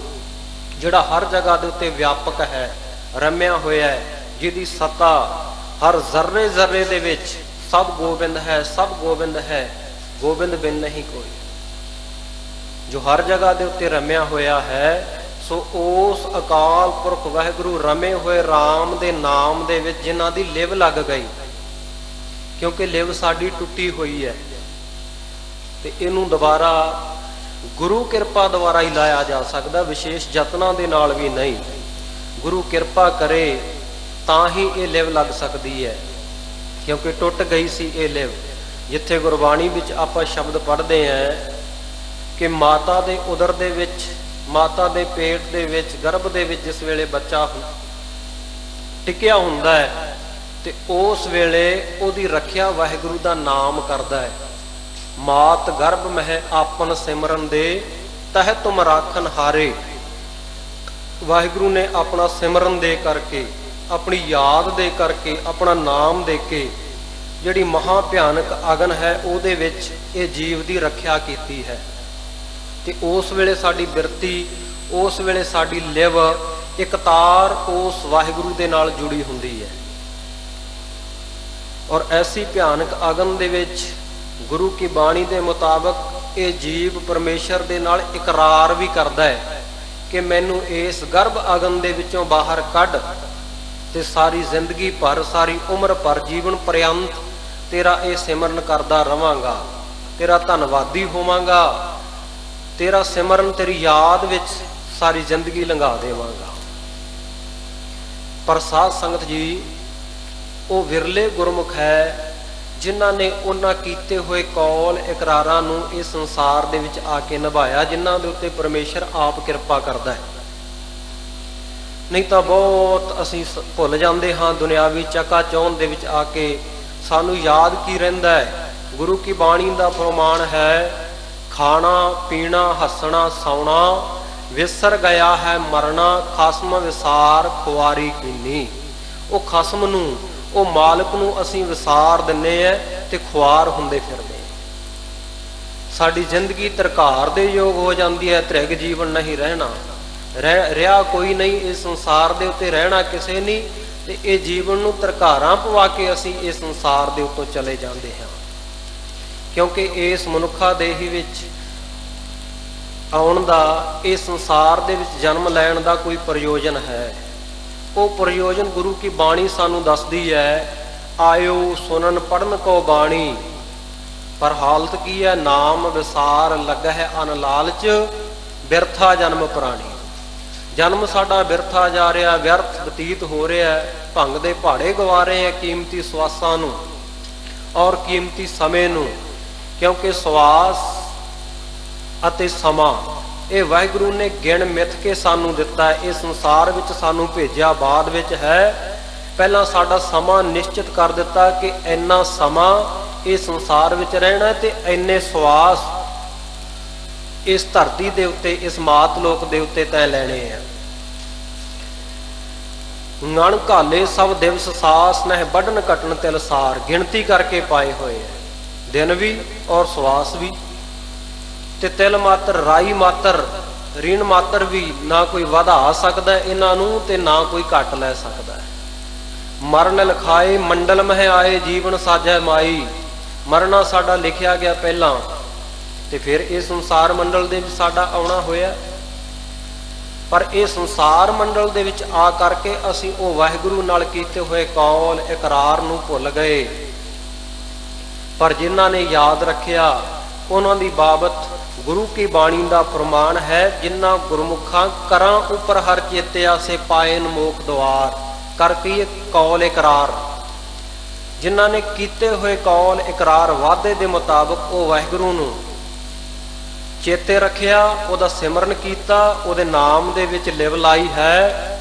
ਜਿਹੜਾ ਹਰ ਜਗ੍ਹਾ ਦੇ ਉੱਤੇ ਵਿਆਪਕ ਹੈ, ਰਮਿਆ ਹੋਇਆ ਹੈ, ਜਿਹਦੀ ਸੱਤਾ ਹਰ ਜ਼ਰਰੇ ਜ਼ਰਰੇ ਦੇ ਵਿੱਚ ਸਭ ਗੋਬਿੰਦ ਹੈ, ਸਭ ਗੋਬਿੰਦ ਹੈ, ਗੋਬਿੰਦ ਬਿਨ ਨਹੀਂ ਕੋਈ, ਜੋ ਹਰ ਜਗ੍ਹਾ ਦੇ ਉੱਤੇ ਰਮਿਆ ਹੋਇਆ ਹੈ। ਸੋ ਉਸ ਅਕਾਲ ਪੁਰਖ ਵਾਹਿਗੁਰੂ ਰਮੇ ਹੋਏ RAM ਦੇ ਨਾਮ ਦੇ ਵਿੱਚ ਜਿਨ੍ਹਾਂ ਦੀ ਲਿਵ ਲੱਗ ਗਈ, ਕਿਉਂਕਿ ਲਿਵ ਸਾਡੀ ਟੁੱਟੀ ਹੋਈ ਹੈ ਤੇ ਇਹਨੂੰ ਦੁਬਾਰਾ ਗੁਰੂ ਕਿਰਪਾ ਦੁਆਰਾ ਹੀ ਲਾਇਆ ਜਾ ਸਕਦਾ, ਵਿਸ਼ੇਸ਼ ਯਤਨਾਂ ਦੇ ਨਾਲ ਵੀ ਨਹੀਂ। ਗੁਰੂ ਕਿਰਪਾ ਕਰੇ ਤਾਂ ਹੀ ਇਹ ਲਿਵ ਲੱਗ ਸਕਦੀ ਹੈ, ਕਿਉਂਕਿ ਟੁੱਟ ਗਈ ਸੀ ਇਹ ਲਿਵ। ਜਿੱਥੇ ਗੁਰਬਾਣੀ ਵਿੱਚ ਆਪਾਂ ਸ਼ਬਦ ਪੜ੍ਹਦੇ ਹਾਂ ਕਿ ਮਾਤਾ ਦੇ ਉਦਰ ਦੇ ਵਿੱਚ, ਮਾਤਾ ਦੇ ਪੇਟ ਦੇ ਵਿੱਚ, ਗਰਭ ਦੇ ਵਿੱਚ ਜਿਸ ਵੇਲੇ ਬੱਚਾ ਟਿਕਿਆ ਹੁੰਦਾ ਹੈ ਤੇ ਉਸ ਵੇਲੇ ਉਹਦੀ ਰੱਖਿਆ ਵਾਹਿਗੁਰੂ ਦਾ ਨਾਮ ਕਰਦਾ ਹੈ। ਮਾਤ ਗਰਭ ਮਹਿ ਆਪਨ ਸਿਮਰਨ ਦੇ ਤਹਿ ਤੁਮ ਰਾਖਨ ਹਾਰੇ। ਵਾਹਿਗੁਰੂ ਨੇ ਆਪਣਾ ਸਿਮਰਨ ਦੇ ਕਰਕੇ, ਆਪਣੀ ਯਾਦ ਦੇ ਕਰਕੇ, ਆਪਣਾ ਨਾਮ ਦੇ ਕੇ ਜਿਹੜੀ ਮਹਾ ਭਿਆਨਕ ਅਗਨ ਹੈ ਉਹਦੇ ਵਿੱਚ ਇਹ ਜੀਵ ਦੀ ਰੱਖਿਆ ਕੀਤੀ ਹੈ। ਤੇ ਉਸ ਵੇਲੇ ਸਾਡੀ ਬਿਰਤੀ, ਉਸ ਵੇਲੇ ਸਾਡੀ ਲਿਵ ਇੱਕ ਤਾਰ ਉਸ ਵਾਹਿਗੁਰੂ ਦੇ ਨਾਲ ਜੁੜੀ ਹੁੰਦੀ ਹੈ। ਔਰ ਐਸੀ ਭਿਆਨਕ ਅਗਨ ਦੇ ਵਿੱਚ ਗੁਰੂ ਕੀ ਬਾਣੀ ਦੇ ਮੁਤਾਬਕ ਇਹ ਜੀਵ ਪਰਮੇਸ਼ਰ ਦੇ ਨਾਲ ਇਕਰਾਰ ਵੀ ਕਰਦਾ ਹੈ ਕਿ ਮੈਨੂੰ ਇਸ ਗਰਭ ਅਗਨ ਦੇ ਵਿੱਚੋਂ ਬਾਹਰ ਕੱਢ ਤੇ ਸਾਰੀ ਜ਼ਿੰਦਗੀ ਭਰ, ਸਾਰੀ ਉਮਰ ਭਰ, ਜੀਵਨ ਪਰਯੰਤ ਤੇਰਾ ਇਹ ਸਿਮਰਨ ਕਰਦਾ ਰਵਾਂਗਾ, ਤੇਰਾ ਧੰਨਵਾਦੀ ਹੋਵਾਂਗਾ, ਤੇਰਾ ਸਿਮਰਨ, ਤੇਰੀ ਯਾਦ ਵਿੱਚ ਸਾਰੀ ਜ਼ਿੰਦਗੀ ਲੰਘਾ ਦੇਵਾਂਗਾ। ਪਰ ਸਾਧ ਸੰਗਤ ਜੀ, ਉਹ ਵਿਰਲੇ ਗੁਰਮੁਖ ਹੈ ਜਿਨ੍ਹਾਂ ਨੇ ਉਹਨਾਂ ਕੀਤੇ ਹੋਏ ਕੌਲ ਇਕਰਾਰਾਂ ਨੂੰ ਇਸ ਸੰਸਾਰ ਦੇ ਵਿੱਚ ਆ ਕੇ ਨਿਭਾਇਆ, ਜਿਨ੍ਹਾਂ ਦੇ ਉੱਤੇ ਪਰਮੇਸ਼ਰ ਆਪ ਕਿਰਪਾ ਕਰਦਾ ਹੈ। ਨਹੀਂ ਤਾਂ ਬਹੁਤ ਅਸੀਂ ਭੁੱਲ ਜਾਂਦੇ ਹਾਂ ਦੁਨਿਆਵੀ ਚਕਾਚੌਂਧ ਦੇ ਵਿੱਚ ਆ ਕੇ। ਸਾਨੂੰ ਯਾਦ ਕੀ ਰਹਿੰਦਾ ਹੈ? ਗੁਰੂ ਕੀ ਬਾਣੀ ਦਾ ਫਰਮਾਨ ਹੈ, ਖਾਣਾ ਪੀਣਾ ਹੱਸਣਾ ਸੌਣਾ ਵਿਸਰ ਗਿਆ ਹੈ ਮਰਨਾ, ਖਸਮ ਵਿਸਾਰ ਖੁਆਰੀ ਕੀਨੀ। ਉਹ ਖਸਮ ਨੂੰ, ਉਹ ਮਾਲਕ ਨੂੰ ਅਸੀਂ ਵਿਸਾਰ ਦਿੰਨੇ ਐ ਤੇ ਖੁਆਰ ਹੁੰਦੇ ਫਿਰਦੇ। ਸਾਡੀ ਜ਼ਿੰਦਗੀ ਤਰਕਾਰ ਦੇ ਯੋਗ ਹੋ ਜਾਂਦੀ ਹੈ, ਤ੍ਰਿਗ ਜੀਵਨ ਨਹੀਂ ਰਹਿਣਾ, ਰਿਹਾ ਕੋਈ ਨਹੀਂ ਇਸ ਸੰਸਾਰ ਦੇ ਉੱਤੇ, ਰਹਿਣਾ ਕਿਸੇ ਨਹੀਂ, ਤੇ ਇਹ ਜੀਵਨ ਨੂੰ ਤਰਕਾਰਾਂ ਪਵਾ ਕੇ ਅਸੀਂ ਇਸ ਸੰਸਾਰ ਦੇ ਉੱਤੋਂ ਚਲੇ ਜਾਂਦੇ ਹਾਂ। ਕਿਉਂਕਿ ਇਸ ਮਨੁੱਖਾ ਦੇਹੀ ਵਿੱਚ ਆਉਣ ਦਾ, ਇਸ ਸੰਸਾਰ ਦੇ ਵਿੱਚ ਜਨਮ ਲੈਣ ਦਾ ਕੋਈ ਪ੍ਰਯੋਜਨ ਹੈ। ਉਹ ਪ੍ਰਯੋਜਨ ਗੁਰੂ ਕੀ ਬਾਣੀ ਸਾਨੂੰ ਦੱਸਦੀ ਹੈ, ਆਇਓ ਸੁਨਨ ਪੜਨ ਕੋ ਬਾਣੀ। ਪਰ ਹਾਲਤ ਕੀ ਹੈ? ਨਾਮ ਵਿਸਾਰ ਲੱਗਾ ਹੈ ਅਨ ਲਾਲਚ, ਬਿਰਥਾ ਜਨਮ ਪ੍ਰਾਣੀ। ਜਨਮ ਸਾਡਾ ਬਿਰਥਾ ਜਾ ਰਿਹਾ, ਵਿਅਰਥ ਬਤੀਤ ਹੋ ਰਿਹਾ, ਭੰਗ ਦੇ ਪਹਾੜੇ ਗਵਾ ਰਹੇ ਹੈ ਕੀਮਤੀ ਸਵਾਸਾਂ ਨੂੰ ਔਰ ਕੀਮਤੀ ਸਮੇਂ ਨੂੰ। ਕਿਉਂਕਿ ਸਵਾਸ ਅਤੇ ਸਮਾਂ ਇਹ ਵਾਹਿਗੁਰੂ ਨੇ ਗਿਣ ਮਿੱਥ ਕੇ ਸਾਨੂੰ ਦਿੱਤਾ ਹੈ। ਇਹ ਸੰਸਾਰ ਵਿੱਚ ਸਾਨੂੰ ਭੇਜਿਆ ਬਾਅਦ ਵਿੱਚ ਹੈ। ਪਹਿਲਾਂ ਸਾਡਾ ਸਮਾਂ ਨਿਸ਼ਚਿਤ ਕਰ ਦਿੱਤਾ ਕਿ ਇੰਨਾ ਸਮਾਂ ਇਹ ਸੰਸਾਰ ਵਿੱਚ ਰਹਿਣਾ ਤੇ ਇੰਨੇ ਸਵਾਸ ਇਸ ਧਰਤੀ ਦੇ ਉੱਤੇ, ਇਸ ਮਾਤ ਲੋਕ ਦੇ ਉੱਤੇ ਤੈਂ ਲੈਣੇ ਆ। ngਣ ਘਾਲੇ ਸਭ ਦਿਵਸ ਸਾਸ ਨਹਿ ਵੱਢਣ ਘਟਣ ਤਿਲ ਸਾਰ, ਗਿਣਤੀ ਕਰਕੇ ਪਾਏ ਹੋਏ ਆ, ਦਿਨ ਵੀ ਔਰ ਸਵਾਸ ਵੀ। ਤੇ ਤਿਲ ਮਾਤਰ, ਰਾਈ ਮਾਤਰ, ਰੀਣ ਮਾਤਰ ਵੀ ਨਾ ਕੋਈ ਵਧਾ ਸਕਦਾ ਇਹਨਾਂ ਨੂੰ ਤੇ ਨਾ ਕੋਈ ਘੱਟ ਲੈ ਸਕਦਾ। ਮਰਨ ਲਿਖਾਏ ਮੰਡਲ ਮਹਿ ਆਏ, ਜੀਵਨ ਸਾਜੈ ਮਾਈ। ਮਰਨਾ ਸਾਡਾ ਲਿਖਿਆ ਗਿਆ ਪਹਿਲਾਂ ਤੇ ਫਿਰ ਇਹ ਸੰਸਾਰ ਮੰਡਲ ਦੇ ਵਿੱਚ ਸਾਡਾ ਆਉਣਾ ਹੋਇਆ। ਪਰ ਇਹ ਸੰਸਾਰ ਮੰਡਲ ਦੇ ਵਿੱਚ ਆ ਕਰਕੇ ਅਸੀਂ ਉਹ ਵਾਹਿਗੁਰੂ ਨਾਲ ਕੀਤੇ ਹੋਏ ਕੌਲ ਇਕਰਾਰ ਨੂੰ ਭੁੱਲ ਗਏ। ਪਰ ਜਿਨ੍ਹਾਂ ਨੇ ਯਾਦ ਰੱਖਿਆ ਉਹਨਾਂ ਦੀ ਬਾਬਤ ਗੁਰੂ ਕੀ ਬਾਣੀ ਦਾ ਪ੍ਰਮਾਣ ਹੈ, ਜਿਨ੍ਹਾਂ ਗੁਰਮੁਖਾਂ ਕਰਾਂ ਉੱਪਰ ਹਰ ਚੇਤਿਆ ਸੇ ਪਾਇਨ ਮੋਖ ਦੁਆਰ, ਕਰਕੇ ਕੌਲ ਇਕਰਾਰ। ਜਿਨ੍ਹਾਂ ਨੇ ਕੀਤੇ ਹੋਏ ਕੌਲ ਇਕਰਾਰ ਵਾਅਦੇ ਦੇ ਮੁਤਾਬਕ ਉਹ ਵਾਹਿਗੁਰੂ ਨੂੰ ਚੇਤੇ ਰੱਖਿਆ, ਉਹਦਾ ਸਿਮਰਨ ਕੀਤਾ, ਉਹਦੇ ਨਾਮ ਦੇ ਵਿੱਚ ਲਿਵ ਲਾਈ ਹੈ,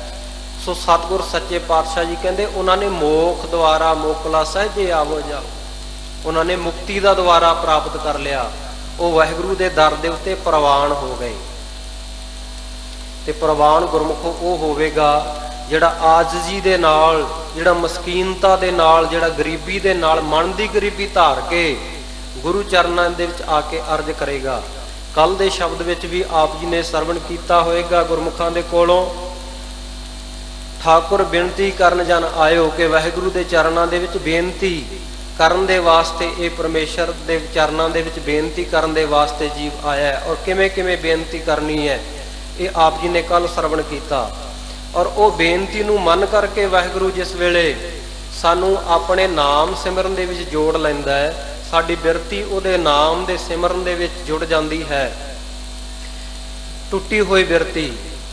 ਸੋ ਸਤਿਗੁਰ ਸੱਚੇ ਪਾਤਸ਼ਾਹ ਜੀ ਕਹਿੰਦੇ ਉਹਨਾਂ ਨੇ ਮੋਖ ਦੁਆਰਾ ਮੋਕਲਾ ਸਹਿਜੇ ਆਵੋ ਜਾਓ। ਉਹਨਾਂ ਨੇ ਮੁਕਤੀ ਦਾ ਦੁਆਰਾ ਪ੍ਰਾਪਤ ਕਰ ਲਿਆ। ਉਹ ਵਾਹਿਗੁਰੂ ਦੇ ਦਰ ਦੇ ਉੱਤੇ ਪ੍ਰਵਾਨ ਹੋ ਗਏ। ਤੇ ਪ੍ਰਵਾਨ ਗੁਰਮੁਖ ਉਹ ਹੋਵੇਗਾ ਜਿਹੜਾ ਆਜਜ਼ੀ ਦੇ ਨਾਲ, ਜਿਹੜਾ ਮਸਕੀਨਤਾ ਦੇ ਨਾਲ, ਜਿਹੜਾ ਗਰੀਬੀ ਦੇ ਨਾਲ, ਮਨ ਦੀ ਗਰੀਬੀ ਧਾਰ ਕੇ ਗੁਰੂ ਚਰਨਾਂ ਦੇ ਵਿੱਚ ਆ ਕੇ ਅਰਜ਼ ਕਰੇਗਾ। ਕੱਲ ਦੇ ਸ਼ਬਦ ਵਿੱਚ ਵੀ ਆਪ ਜੀ ਨੇ ਸਰਵਣ ਕੀਤਾ ਹੋਏਗਾ ਗੁਰਮੁਖਾਂ ਦੇ ਕੋਲੋਂ, ਠਾਕੁਰ ਬੇਨਤੀ ਕਰਨ ਜਨ ਆਇਓ, ਕਿ ਵਾਹਿਗੁਰੂ ਦੇ ਚਰਨਾਂ ਦੇ ਵਿੱਚ ਬੇਨਤੀ ਕਰਨ ਦੇ ਵਾਸਤੇ ਇਹ ਪਰਮੇਸ਼ਰ ਦੇ ਚਰਨਾਂ ਦੇ ਵਿੱਚ ਬੇਨਤੀ ਕਰਨ ਦੇ ਵਾਸਤੇ ਜੀਵ ਆਇਆ ਹੈ। ਔਰ ਕਿਵੇਂ ਕਿਵੇਂ ਬੇਨਤੀ ਕਰਨੀ ਹੈ ਇਹ ਆਪ ਜੀ ਨੇ ਕੱਲ ਸਰਵਣ ਕੀਤਾ। ਔਰ ਉਹ ਬੇਨਤੀ ਨੂੰ ਮੰਨ ਕਰਕੇ ਵਾਹਿਗੁਰੂ ਜਿਸ ਵੇਲੇ ਸਾਨੂੰ ਆਪਣੇ ਨਾਮ ਸਿਮਰਨ ਦੇ ਵਿੱਚ ਜੋੜ ਲੈਂਦਾ ਹੈ, ਸਾਡੀ ਬਿਰਤੀ ਉਹਦੇ ਨਾਮ ਦੇ ਸਿਮਰਨ ਦੇ ਵਿੱਚ ਜੁੜ ਜਾਂਦੀ ਹੈ। ਟੁੱਟੀ ਹੋਈ ਬਿਰਤੀ,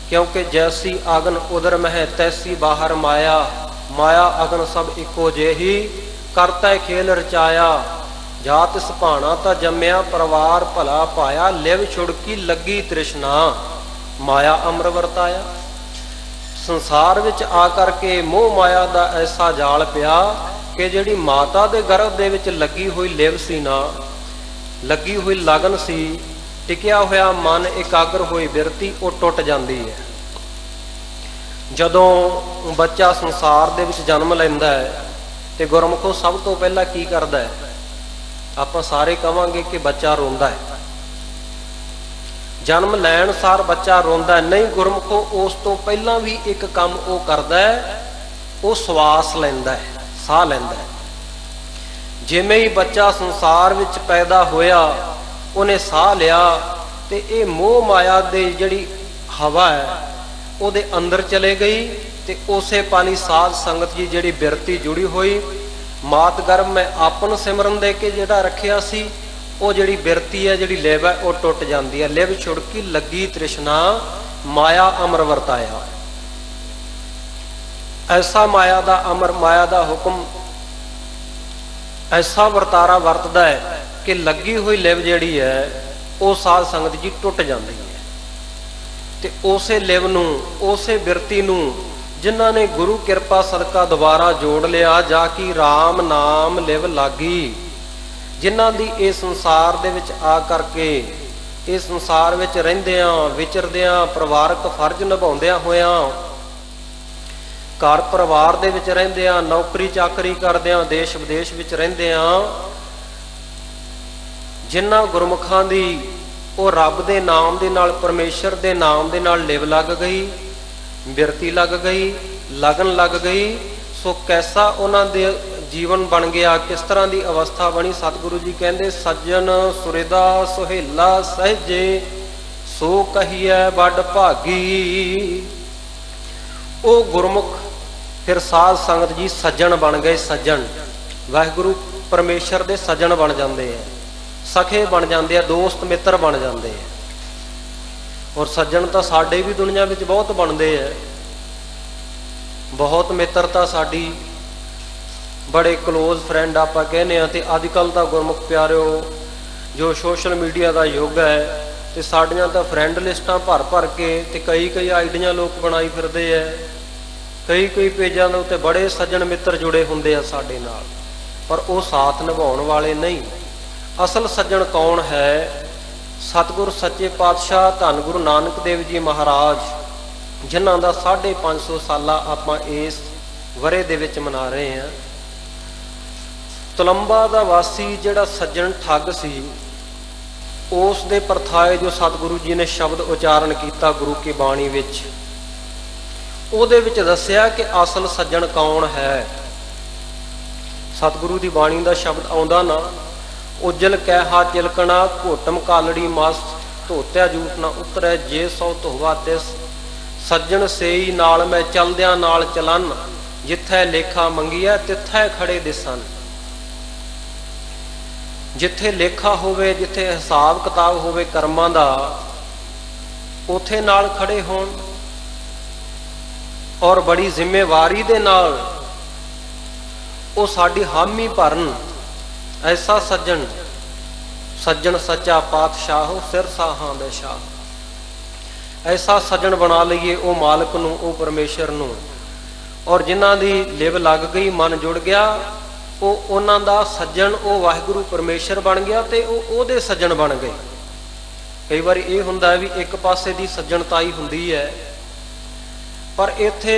ਕਿਉਂਕਿ ਜੈਸੀ ਅਗਨ ਉਦਰ ਮਹਿ ਤੈਸੀ ਬਾਹਰ ਮਾਇਆ, ਮਾਇਆ ਅਗਨ ਸਭ ਇੱਕੋ ਜਿਹੀ, ਕਰਤਾ ਖੇਲ ਰਚਾਇਆ, ਜਾਤ ਸੁਭਾਣਾ ਤਾਂ ਜੰਮਿਆ, ਪਰਿਵਾਰ ਭਲਾ ਪਾਇਆ, ਲਿਵ ਛੁੜਕੀ ਲੱਗੀ ਤ੍ਰਿਸ਼ਨਾ, ਮਾਇਆ ਅਮਰ ਵਰਤਾਇਆ। ਸੰਸਾਰ ਵਿੱਚ ਆ ਕਰਕੇ ਮੋਹ ਮਾਇਆ ਦਾ ਐਸਾ ਜਾਲ ਪਿਆ ਕਿ ਜਿਹੜੀ ਮਾਤਾ ਦੇ ਗਰਭ ਦੇ ਵਿੱਚ ਲੱਗੀ ਹੋਈ ਲਿਵ ਸੀ ਨਾ, ਲੱਗੀ ਹੋਈ ਲਗਨ ਸੀ, ਟਿਕਿਆ ਹੋਇਆ ਮਨ, ਇਕਾਗਰ ਹੋਈ ਬਿਰਤੀ, ਉਹ ਟੁੱਟ ਜਾਂਦੀ ਹੈ। ਜਦੋਂ ਬੱਚਾ ਸੰਸਾਰ ਦੇ ਵਿੱਚ ਜਨਮ ਲੈਂਦਾ ਹੈ ਤੇ ਗੁਰਮੁਖੋ ਸਭ ਤੋਂ ਪਹਿਲਾਂ ਕੀ ਕਰਦਾ ਹੈ? ਆਪਾਂ ਸਾਰੇ ਕਵਾਂਗੇ ਕਿ ਬੱਚਾ ਰੋਂਦਾ ਹੈ। ਜਨਮ ਲੈਣ ਸਾਰ ਬੱਚਾ ਰੋਂਦਾ ਨਹੀਂ, ਗੁਰਮੁਖੋ ਉਸ ਤੋਂ ਪਹਿਲਾਂ ਵੀ ਇੱਕ ਕੰਮ ਉਹ ਕਰਦਾ ਹੈ, ਉਹ ਸਵਾਸ ਲੈਂਦਾ ਹੈ, ਸਾਹ ਲੈਂਦਾ ਹੈ। ਜਿਵੇਂ ਹੀ ਬੱਚਾ ਸੰਸਾਰ ਵਿੱਚ ਪੈਦਾ ਹੋਇਆ, ਉਹਨੇ ਸਾਹ ਲਿਆ ਤੇ ਇਹ ਮੋਹ ਮਾਇਆ ਦੀ ਜਿਹੜੀ ਹਵਾ ਹੈ ਉਹਦੇ ਅੰਦਰ ਚਲੇ ਗਈ ਤੇ ਉਸੇ ਪਾਣੀ ਸਾਧ ਸੰਗਤ ਜੀ ਜਿਹੜੀ ਬਿਰਤੀ ਜੁੜੀ ਹੋਈ, ਮਾਤ ਗਰਭ ਮੈਂ ਆਪਨ ਸਿਮਰਨ ਦੇ ਕੇ ਜਿਹੜਾ ਰੱਖਿਆ ਸੀ, ਉਹ ਜਿਹੜੀ ਬਿਰਤੀ ਹੈ, ਜਿਹੜੀ ਲਿਵ ਹੈ, ਉਹ ਟੁੱਟ ਜਾਂਦੀ ਹੈ। ਲਿਵ ਛੁੜਕੀ ਲੱਗੀ ਤ੍ਰਿਸ਼ਨਾ, ਮਾਇਆ ਅਮਰ ਵਰਤਾਇਆ। ਐਸਾ ਮਾਇਆ ਦਾ ਅਮਰ, ਮਾਇਆ ਦਾ ਹੁਕਮ ਐਸਾ ਵਰਤਾਰਾ ਵਰਤਦਾ ਹੈ ਕਿ ਲੱਗੀ ਹੋਈ ਲਿਵ ਜਿਹੜੀ ਹੈ ਉਹ ਸਾਧ ਸੰਗਤ ਜੀ ਟੁੱਟ ਜਾਂਦੀ ਹੈ। ਤੇ ਉਸੇ ਲਿਵ ਨੂੰ, ਉਸੇ ਬਿਰਤੀ ਨੂੰ ਜਿਨ੍ਹਾਂ ਨੇ ਗੁਰੂ ਕਿਰਪਾ ਸਦਕਾ ਦੁਬਾਰਾ ਜੋੜ ਲਿਆ, ਜਾ ਕੀ RAM ਨਾਮ ਲਿਵ ਲਾਗੀ, ਜਿਨ੍ਹਾਂ ਦੀ ਇਸ ਸੰਸਾਰ ਦੇ ਵਿੱਚ ਆ ਕਰਕੇ, ਇਸ ਸੰਸਾਰ ਵਿੱਚ ਰਹਿੰਦਿਆਂ ਵਿਚਰਦਿਆਂ, ਪਰਿਵਾਰਕ ਫਰਜ਼ ਨਿਭਾਉਂਦਿਆਂ ਹੋਇਆਂ, ਘਰ ਪਰਿਵਾਰ ਦੇ ਵਿੱਚ ਰਹਿੰਦਿਆਂ, ਨੌਕਰੀ ਚਾਕਰੀ ਕਰਦਿਆਂ, ਦੇਸ਼ ਵਿਦੇਸ਼ ਵਿੱਚ ਰਹਿੰਦਿਆਂ, ਜਿਨ੍ਹਾਂ ਗੁਰਮੁਖਾਂ ਦੀ ਉਹ ਰੱਬ ਦੇ ਨਾਮ ਦੇ ਨਾਲ, ਪਰਮੇਸ਼ਰ ਦੇ ਨਾਮ ਦੇ ਨਾਲ ਲਿਵ ਲੱਗ ਗਈ, ਬਿਰਤੀ ਲੱਗ ਗਈ, ਲਗਨ ਲੱਗ ਗਈ, ਸੋ ਕੈਸਾ ਉਹਨਾਂ ਦੇ ਜੀਵਨ ਬਣ ਗਿਆ, ਕਿਸ ਤਰ੍ਹਾਂ ਦੀ ਅਵਸਥਾ ਬਣੀ। ਸਤਿਗੁਰੂ ਜੀ ਕਹਿੰਦੇ, ਸੱਜਣ ਸੁਰਿਦਾ ਸੁਹੇਲਾ ਸਹਿਜੇ, ਸੋ ਕਹੀਐ ਵੱਡ ਭਾਗੀ। ਉਹ ਗੁਰਮੁਖ ਫਿਰ ਸਾਧ ਸੰਗਤ ਜੀ ਸੱਜਣ ਬਣ ਗਏ। ਸੱਜਣ ਵਾਹਿਗੁਰੂ ਪਰਮੇਸ਼ਰ ਦੇ ਸੱਜਣ ਬਣ ਜਾਂਦੇ ਆ, ਸਖੇ ਬਣ ਜਾਂਦੇ ਆ, ਦੋਸਤ ਮਿੱਤਰ ਬਣ ਜਾਂਦੇ ਆ। ਔਰ ਸੱਜਣ ਤਾਂ ਸਾਡੇ ਵੀ ਦੁਨੀਆ ਵਿੱਚ ਬਹੁਤ ਬਣਦੇ ਹੈ। ਬਹੁਤ ਮਿੱਤਰਤਾ ਸਾਡੀ, ਬੜੇ ਕਲੋਜ਼ ਫਰੈਂਡ ਆਪਾਂ ਕਹਿੰਦੇ ਹਾਂ। ਤੇ ਅੱਜ ਕੱਲ੍ਹ ਤਾਂ ਗੁਰਮੁਖ ਪਿਆਰਿਓ ਜੋ ਸੋਸ਼ਲ ਮੀਡੀਆ ਦਾ ਯੁੱਗ ਹੈ, ਤੇ ਸਾਡੀਆਂ ਤਾਂ ਫਰੈਂਡ ਲਿਸਟਾਂ ਭਰ ਭਰ ਕੇ ਤੇ ਕਈ ਆਈਡੀਆਂ ਲੋਕ ਬਣਾਈ ਫਿਰਦੇ ਹੈ। ਕਈ ਪੇਜਾਂ ਦੇ ਉੱਤੇ ਬੜੇ ਸੱਜਣ ਮਿੱਤਰ ਜੁੜੇ ਹੁੰਦੇ ਆ ਸਾਡੇ ਨਾਲ, ਪਰ ਉਹ ਸਾਥ ਨਿਭਾਉਣ ਵਾਲੇ ਨਹੀਂ। ਅਸਲ ਸੱਜਣ ਕੌਣ ਹੈ? ਸਤਿਗੁਰ ਸੱਚੇ ਪਾਤਸ਼ਾਹ ਧੰਨ ਗੁਰੂ ਨਾਨਕ ਦੇਵ ਜੀ ਮਹਾਰਾਜ, ਜਿਨ੍ਹਾਂ ਦਾ 550 ਸਾਲਾ ਆਪਾਂ ਇਸ ਵਰੇ ਦੇ ਵਿੱਚ ਮਨਾ ਰਹੇ ਹਾਂ। ਤਲੰਬਾ ਦਾ ਵਾਸੀ ਜਿਹੜਾ ਸੱਜਣ ਠੱਗ ਸੀ, ਉਸ ਦੇ ਪਰਥਾਏ ਜੋ ਸਤਿਗੁਰੂ ਜੀ ਨੇ ਸ਼ਬਦ ਉਚਾਰਨ ਕੀਤਾ ਗੁਰੂ ਕੀ ਬਾਣੀ ਵਿੱਚ, ਉਹਦੇ ਵਿੱਚ ਦੱਸਿਆ ਕਿ ਅਸਲ ਸੱਜਣ ਕੌਣ ਹੈ। ਸਤਿਗੁਰੂ ਦੀ ਬਾਣੀ ਦਾ ਸ਼ਬਦ ਆਉਂਦਾ ਨਾ, ਉਜਲ ਕਹਿ ਹਾ ਚਿਲਕਣਾ ਘੋਟਮ ਕਾਲੜੀ ਮਸ ਧੋਤਿਆ ਜੂਟ ਨਾ ਉਤਰੈ ਜੇ ਸੋ ਧੋਵਾ ਤਿਸ ਸੱਜਣ ਸੇਈ ਨਾਲ ਮੈਂ ਚਲਦਿਆਂ ਨਾਲ ਚਲਨ ਜਿੱਥੈ ਲੇਖਾ ਮੰਗੀਐ ਤਿੱਥੈ ਖੜੇ ਦਿਸਨ। ਜਿੱਥੇ ਲੇਖਾ ਹੋਵੇ, ਜਿੱਥੇ ਹਿਸਾਬ ਕਿਤਾਬ ਹੋਵੇ ਕਰਮਾਂ ਦਾ, ਉਥੇ ਨਾਲ ਖੜੇ ਹੋਣ ਔਰ ਬੜੀ ਜ਼ਿੰਮੇਵਾਰੀ ਦੇ ਨਾਲ ਉਹ ਸਾਡੀ ਹਾਮੀ ਭਰਨ। ਐਸਾ ਸੱਜਣ, ਸੱਜਣ ਸੱਚਾ ਪਾਤਸ਼ਾਹ ਸਿਰ ਸਾਹਾਂ ਦੇ ਸ਼ਾਹ। ਐਸਾ ਸੱਜਣ ਬਣਾ ਲਈਏ ਉਹ ਮਾਲਕ ਨੂੰ, ਉਹ ਪਰਮੇਸ਼ਰ ਨੂੰ। ਔਰ ਜਿਨ੍ਹਾਂ ਦੀ ਲਿਵ ਲੱਗ ਗਈ, ਮਨ ਜੁੜ ਗਿਆ, ਉਹ ਉਹਨਾਂ ਦਾ ਸੱਜਣ ਉਹ ਵਾਹਿਗੁਰੂ ਪਰਮੇਸ਼ਰ ਬਣ ਗਿਆ ਤੇ ਉਹ ਉਹਦੇ ਸੱਜਣ ਬਣ ਗਏ। ਕਈ ਵਾਰੀ ਇਹ ਹੁੰਦਾ ਵੀ ਇੱਕ ਪਾਸੇ ਦੀ ਸੱਜਣਤਾਈ ਹੁੰਦੀ ਹੈ, ਪਰ ਇੱਥੇ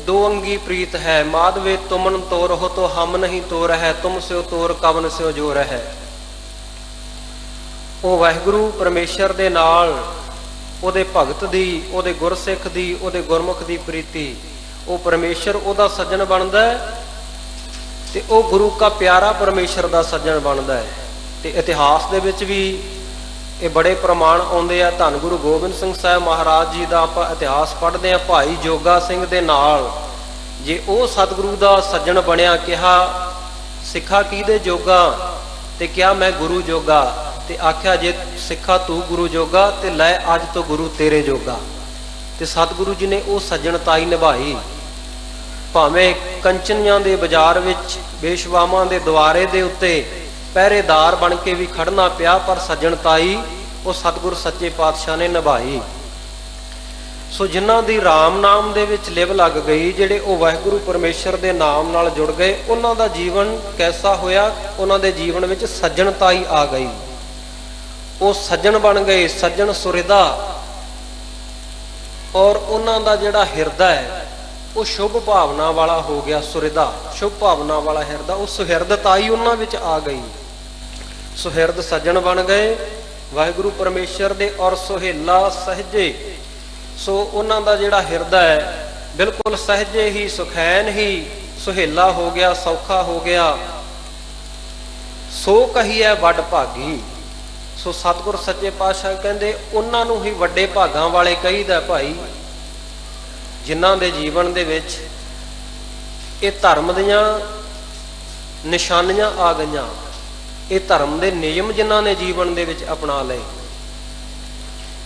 ਦੋ ਅੰਗੀ ਪ੍ਰੀਤ ਹੈ। ਮਾਧਵੇ ਤੁਮਨ ਤੋਰ ਹੋ ਤੋ ਹਮ ਨਹੀਂ ਤੋਰ ਹੈ, ਤੁਮ ਸਿਓ ਤੋਰ ਕਵਨ ਸਿਓ ਜੋਰ ਹੈ। ਉਹ ਵਾਹਿਗੁਰੂ ਪਰਮੇਸ਼ਰ ਦੇ ਨਾਲ ਉਹਦੇ ਭਗਤ ਦੀ, ਉਹਦੇ ਗੁਰਸਿੱਖ ਦੀ, ਉਹਦੇ ਗੁਰਮੁਖ ਦੀ ਪ੍ਰੀਤੀ, ਉਹ ਪਰਮੇਸ਼ਰ ਉਹਦਾ ਸੱਜਣ ਬਣਦਾ ਹੈ ਤੇ ਉਹ ਗੁਰੂ ਕਾ ਪਿਆਰਾ ਪਰਮੇਸ਼ਰ ਦਾ ਸੱਜਣ ਬਣਦਾ ਹੈ। ਤੇ ਇਤਿਹਾਸ ਦੇ ਵਿੱਚ ਵੀ ਇਹ ਬੜੇ ਪ੍ਰਮਾਣ ਆਉਂਦੇ ਆ। ਧੰਨ ਗੁਰੂ ਗੋਬਿੰਦ ਸਿੰਘ ਸਾਹਿਬ ਮਹਾਰਾਜ ਜੀ ਦਾ ਆਪਾਂ ਇਤਿਹਾਸ ਪੜ੍ਹਦੇ ਹਾਂ। ਭਾਈ ਜੋਗਾ ਸਿੰਘ ਦੇ ਨਾਲ ਜੇ ਉਹ ਸਤਿਗੁਰੂ ਦਾ ਸੱਜਣ ਬਣਿਆ, ਕਿਹਾ ਸਿੱਖਾ ਕਿਹਦੇ ਜੋਗਾ? ਤੇ ਕਿਹਾ ਮੈਂ ਗੁਰੂ ਜੋਗਾ। ਤੇ ਆਖਿਆ ਜੇ ਸਿੱਖਾ ਤੂੰ ਗੁਰੂ ਜੋਗਾ ਤੇ ਲੈ ਅੱਜ ਤੋਂ ਗੁਰੂ ਤੇਰੇ ਜੋਗਾ। ਤੇ ਸਤਿਗੁਰੂ ਜੀ ਨੇ ਉਹ ਸੱਜਣਤਾਈ ਨਿਭਾਈ। ਭਾਵੇਂ ਕੰਚਨੀਆਂ ਦੇ ਬਾਜ਼ਾਰ ਵਿੱਚ ਬੇਸ਼ਵਾਵਾਂ ਦੇ ਦੁਆਰੇ ਦੇ ਉੱਤੇ ਪਹਿਰੇਦਾਰ ਬਣ ਕੇ ਵੀ ਖੜਨਾ ਪਿਆ, ਪਰ ਸੱਜਣਤਾਈ ਉਹ ਸਤਿਗੁਰ ਸੱਚੇ ਪਾਤਸ਼ਾਹ ਨੇ ਨਿਭਾਈ। ਸੋ ਜਿਨ੍ਹਾਂ ਦੀ ਰਾਮ ਨਾਮ ਦੇ ਵਿੱਚ ਲਿਵ ਲੱਗ ਗਈ, ਜਿਹੜੇ ਉਹ ਵਾਹਿਗੁਰੂ ਪਰਮੇਸ਼ਰ ਦੇ ਨਾਮ ਨਾਲ ਜੁੜ ਗਏ, ਉਹਨਾਂ ਦਾ ਜੀਵਨ ਕੈਸਾ ਹੋਇਆ? ਉਹਨਾਂ ਦੇ ਜੀਵਨ ਵਿੱਚ ਸੱਜਣਤਾਈ ਆ ਗਈ। ਉਹ ਸੱਜਣ ਬਣ ਗਏ, ਸੱਜਣ ਸੁਰਿਦਾ। ਔਰ ਉਹਨਾਂ ਦਾ ਜਿਹੜਾ ਹਿਰਦਾ ਹੈ ਉਹ ਸ਼ੁਭ ਭਾਵਨਾ ਵਾਲਾ ਹੋ ਗਿਆ। ਸੁਰਿਦਾ, ਸ਼ੁਭ ਭਾਵਨਾ ਵਾਲਾ ਹਿਰਦਾ, ਉਹ ਸੁਹਿਰਦਤਾਈ ਉਹਨਾਂ ਵਿੱਚ ਆ ਗਈ। ਸੁਹਿਰਦ ਸੱਜਣ ਬਣ ਗਏ ਵਾਹਿਗੁਰੂ ਪਰਮੇਸ਼ਰ ਦੇ, ਔਰ ਸੁਹੇਲਾ ਸਹਜੇ। ਸੋ ਉਹਨਾਂ ਦਾ ਜਿਹੜਾ ਹਿਰਦਾ ਹੈ ਬਿਲਕੁਲ ਸਹਜੇ ਹੀ, ਸੁਖੈਨ ਹੀ ਸੁਹੇਲਾ ਹੋ ਗਿਆ, ਸੌਖਾ ਹੋ ਗਿਆ। ਸੋ ਕਹੀਐ ਵੱਡ ਭਾਗੀ। ਸੋ ਸਤਿਗੁਰ ਸੱਚੇ ਪਾਤਸ਼ਾਹ ਕਹਿੰਦੇ ਉਹਨਾਂ ਨੂੰ ਹੀ ਵੱਡੇ ਭਾਗਾਂ ਵਾਲੇ ਕਹੀਦਾ ਭਾਈ, ਜਿਨ੍ਹਾਂ ਦੇ ਜੀਵਨ ਦੇ ਵਿੱਚ ਇਹ ਧਰਮ ਦੀਆਂ ਨਿਸ਼ਾਨੀਆਂ ਆ ਗਈਆਂ, ਇਹ ਧਰਮ ਦੇ ਨਿਯਮ ਜਿਨ੍ਹਾਂ ਨੇ ਜੀਵਨ ਦੇ ਵਿੱਚ ਅਪਣਾ ਲਏ।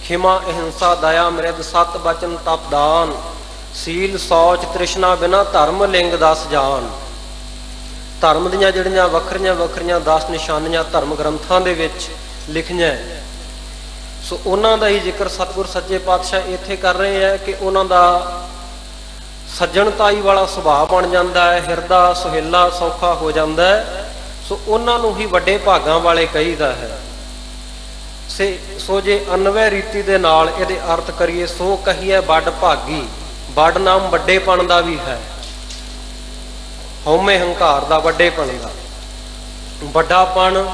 ਖਿਮਾ, ਅਹਿੰਸਾ, ਦਇਆ, ਮ੍ਰਿਦ, ਸਤ, ਬਚਨ, ਤਪ, ਦਾਨ, ਸੀਲ, ਸੌਚ, ਤ੍ਰਿਸ਼ਨਾ ਬਿਨਾ ਧਰਮ ਲਿੰਗ 10 ਜਾਨ। ਧਰਮ ਦੀਆਂ ਜਿਹੜੀਆਂ ਵੱਖਰੀਆਂ ਵੱਖਰੀਆਂ 10 ਨਿਸ਼ਾਨੀਆਂ ਧਰਮ ਗ੍ਰੰਥਾਂ ਦੇ ਵਿੱਚ ਲਿਖੀਆਂ, ਸੋ ਉਹਨਾਂ ਦਾ ਹੀ ਜ਼ਿਕਰ ਸਤਿਗੁਰ ਸੱਚੇ ਪਾਤਸ਼ਾਹ ਇੱਥੇ ਕਰ ਰਹੇ ਹੈ ਕਿ ਉਹਨਾਂ ਦਾ ਸੱਜਣਤਾਈ ਵਾਲਾ ਸੁਭਾਅ ਬਣ ਜਾਂਦਾ ਹੈ, ਹਿਰਦਾ ਸੁਹੇਲਾ ਸੌਖਾ ਹੋ ਜਾਂਦਾ ਹੈ। ਸੋ ਉਹਨਾਂ ਨੂੰ ਹੀ ਵੱਡੇ ਭਾਗਾਂ ਵਾਲੇ ਕਹੀਦਾ ਹੈ। ਸੋ ਜੇ ਅਨਵੈ ਰੀਤੀ ਦੇ ਨਾਲ ਇਹਦੇ ਅਰਥ ਕਰੀਏ, ਸੋ ਕਹੀਏ ਵੱਡ ਭਾਗੀ। ਵੱਡ ਨਾਮ ਵੱਡੇਪਣ ਦਾ ਵੀ ਹੈ, ਹਉਮੈ ਹੰਕਾਰ ਦਾ, ਵੱਡੇਪਣ ਦਾ। ਵੱਡਾਪਣ,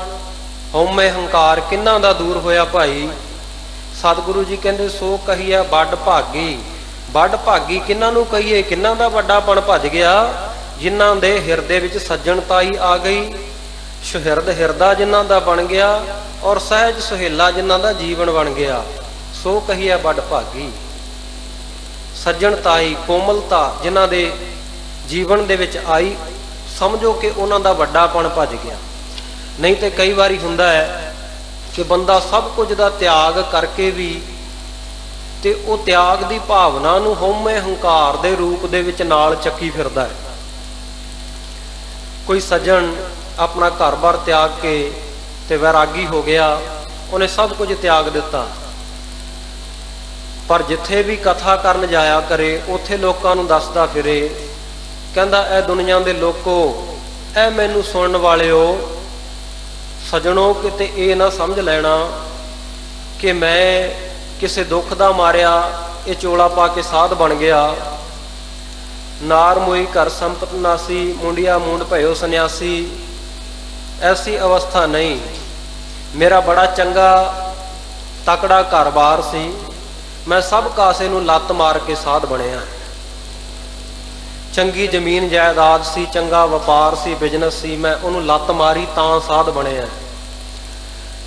ਹਉਮੈ ਹੰਕਾਰ ਕਿਹਨਾਂ ਦਾ ਦੂਰ ਹੋਇਆ ਭਾਈ? ਸਤਿਗੁਰੂ ਜੀ ਕਹਿੰਦੇ ਸੋ ਕਹੀਏ ਵੱਡ ਭਾਗੀ। ਵੱਡ ਭਾਗੀ ਕਿਹਨਾਂ ਨੂੰ ਕਹੀਏ? ਕਿਹਨਾਂ ਦਾ ਵੱਡਾਪਣ ਭੱਜ ਗਿਆ? ਜਿਨ੍ਹਾਂ ਦੇ ਹਿਰਦੇ ਵਿੱਚ ਸੱਜਣਤਾਈ ਆ ਗਈ, ਸੁਹਿਰਦ ਹਿਰਦਾ ਜਿਨ੍ਹਾਂ ਦਾ ਬਣ ਗਿਆ, ਔਰ ਸਹਿਜ ਸੁਹੇਲਾ ਜਿਨ੍ਹਾਂ ਦਾ ਜੀਵਨ ਬਣ ਗਿਆ। ਸੋ ਕਹੀਏ ਵੱਡ ਭਾਗੀ। ਸੱਜਣਤਾਈ, ਕੋਮਲਤਾ ਜਿਨ੍ਹਾਂ ਦੇ ਜੀਵਨ ਦੇ ਵਿੱਚ ਆਈ, ਸਮਝੋ ਕਿ ਉਹਨਾਂ ਦਾ ਵੱਡਾਪਣ ਭੱਜ ਗਿਆ। ਨਹੀਂ ਤੇ ਕਈ ਵਾਰੀ ਹੁੰਦਾ ਹੈ ਕਿ ਬੰਦਾ ਸਭ ਕੁਝ ਦਾ ਤਿਆਗ ਕਰਕੇ ਵੀ ਤੇ ਉਹ ਤਿਆਗ ਦੀ ਭਾਵਨਾ ਨੂੰ ਹਉਮੈ ਹੰਕਾਰ ਦੇ ਰੂਪ ਦੇ ਵਿੱਚ ਨਾਲ ਚੱਕੀ ਫਿਰਦਾ ਹੈ। ਕੋਈ ਸੱਜਣ ਆਪਣਾ ਘਰ-ਬਾਰ ਤਿਆਗ ਕੇ ਤੇ ਵੈਰਾਗੀ ਹੋ ਗਿਆ, ਉਹਨੇ ਸਭ ਕੁਝ ਤਿਆਗ ਦਿੱਤਾ, ਪਰ ਜਿੱਥੇ ਵੀ ਕਥਾ ਕਰਨ ਜਾਇਆ ਕਰੇ ਉੱਥੇ ਲੋਕਾਂ ਨੂੰ ਦੱਸਦਾ ਫਿਰੇ, ਕਹਿੰਦਾ ਇਹ ਦੁਨੀਆ ਦੇ ਲੋਕੋ, ਇਹ ਮੈਨੂੰ ਸੁਣਨ ਵਾਲਿਓ, ਸੱਜਣੋ, ਕਿਤੇ ਇਹ ਨਾ ਸਮਝ ਲੈਣਾ ਕਿ ਮੈਂ ਕਿਸੇ ਦੁੱਖ ਦਾ ਮਾਰਿਆ ਇਹ ਚੋਲਾ ਪਾ ਕੇ ਸਾਧ ਬਣ ਗਿਆ। ਨਾਰ ਮੋਈ ਘਰ ਸੰਪਤ ਨਾਸੀ, ਮੁੰਡਿਆ ਮੂੰਡ ਭਇਓ ਸੰਨਿਆਸੀ। ਐਸੀ ਅਵਸਥਾ ਨਹੀਂ। ਮੇਰਾ ਬੜਾ ਚੰਗਾ ਤਕੜਾ ਘਰ-ਬਾਰ ਸੀ, ਮੈਂ ਸਭ ਕਾਸੇ ਨੂੰ ਲੱਤ ਮਾਰ ਕੇ ਸਾਧ ਬਣਿਆ। ਚੰਗੀ ਜ਼ਮੀਨ ਜਾਇਦਾਦ ਸੀ, ਚੰਗਾ ਵਪਾਰ ਸੀ, ਬਿਜ਼ਨਸ ਸੀ, ਮੈਂ ਉਹਨੂੰ ਲੱਤ ਮਾਰੀ ਤਾਂ ਸਾਧ ਬਣਿਆ।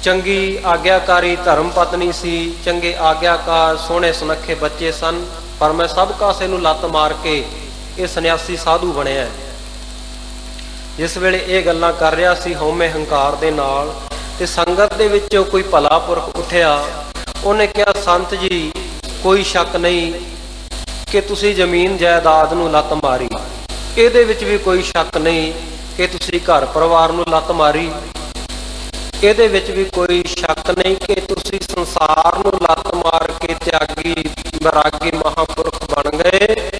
ਚੰਗੀ ਆਗਿਆਕਾਰੀ ਧਰਮ ਪਤਨੀ ਸੀ, ਚੰਗੇ ਆਗਿਆਕਾਰ ਸੋਹਣੇ ਸੁਨੱਖੇ ਬੱਚੇ ਸਨ, ਪਰ ਮੈਂ ਸਭ ਕਾਸੇ ਨੂੰ ਲੱਤ ਮਾਰ ਕੇ ਇਹ ਸੰਨਿਆਸੀ ਸਾਧੂ ਬਣਿਆ। ਜਿਸ ਵੇਲੇ ਇਹ ਗੱਲਾਂ ਕਰ ਰਿਹਾ ਸੀ ਹਉਮੈ ਹੰਕਾਰ ਦੇ ਨਾਲ, ਤੇ ਸੰਗਤ ਦੇ ਵਿੱਚੋਂ ਕੋਈ ਭਲਾ ਪੁਰਖ ਉੱਠਿਆ, ਉਹਨੇ ਕਿਹਾ, ਸੰਤ ਜੀ, ਕੋਈ ਸ਼ੱਕ ਨਹੀਂ ਕਿ ਤੁਸੀਂ ਜ਼ਮੀਨ ਜਾਇਦਾਦ ਨੂੰ ਲੱਤ ਮਾਰੀ, ਇਹਦੇ ਵਿੱਚ ਵੀ ਕੋਈ ਸ਼ੱਕ ਨਹੀਂ ਕਿ ਤੁਸੀਂ ਘਰ ਪਰਿਵਾਰ ਨੂੰ ਲੱਤ ਮਾਰੀ, ਇਹਦੇ ਵਿੱਚ ਵੀ ਕੋਈ ਸ਼ੱਕ ਨਹੀਂ ਕਿ ਤੁਸੀਂ ਸੰਸਾਰ ਨੂੰ ਲੱਤ ਮਾਰ ਕੇ ਤਿਆਗੀ ਵੈਰਾਗੀ ਮਹਾਂਪੁਰਖ ਬਣ ਗਏ।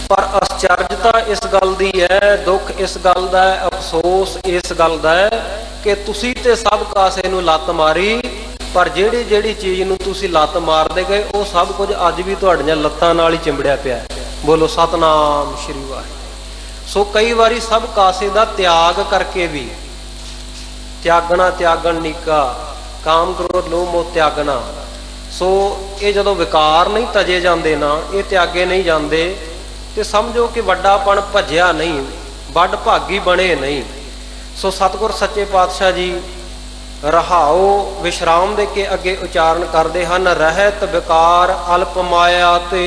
ਪਰ ਅਚਰਜਤਾ ਇਸ ਗੱਲ ਦੀ ਹੈ, ਦੁੱਖ ਇਸ ਗੱਲ ਦਾ ਹੈ, ਅਫਸੋਸ ਇਸ ਗੱਲ ਦਾ ਹੈ ਕਿ ਤੁਸੀਂ ਤੇ ਸਭ ਕਾਸੇ ਨੂੰ ਲੱਤ ਮਾਰੀ, ਪਰ ਜਿਹੜੀ ਜਿਹੜੀ ਚੀਜ਼ ਨੂੰ ਤੁਸੀਂ ਲੱਤ ਮਾਰਦੇ ਗਏ ਉਹ ਸਭ ਕੁਝ ਅੱਜ ਵੀ ਤੁਹਾਡੀਆਂ ਲੱਤਾਂ ਨਾਲ ਹੀ ਚਿੰਬੜਿਆ ਪਿਆ। ਬੋਲੋ ਸਤਨਾਮ ਸ਼੍ਰੀ ਵਾਹਿਗੁਰੂ। ਸੋ ਕਈ ਵਾਰੀ ਸਭ ਕਾਸੇ ਦਾ ਤਿਆਗ ਕਰਕੇ ਵੀ, ਤਿਆਗਣਾ ਤਿਆਗਣ ਨੀਕਾ, ਕਾਮ ਕ੍ਰੋਧ ਲੋਭ ਮੋਹ ਤਿਆਗਣਾ। ਸੋ ਇਹ ਜਦੋਂ ਵਿਕਾਰ ਨਹੀਂ ਤਜੇ ਜਾਂਦੇ ਨਾ, ਇਹ ਤਿਆਗੇ ਨਹੀਂ ਜਾਂਦੇ, ਤੇ ਸਮਝੋ ਕਿ ਵੱਡਾਪਣ ਭੱਜਿਆ ਨਹੀਂ, ਵੱਡ ਭਾਗੀ ਬਣੇ ਨਹੀਂ। ਸੋ ਸਤਿਗੁਰ ਸੱਚੇ ਪਾਤਸ਼ਾਹ ਜੀ ਰਹਾਓ ਵਿਸ਼ਰਾਮ ਦੇ ਕੇ ਅੱਗੇ ਉਚਾਰਨ ਕਰਦੇ ਹਨ, ਰਹਿਤ ਵਿਕਾਰ ਅਲਪ ਮਾਇਆ ਤੇ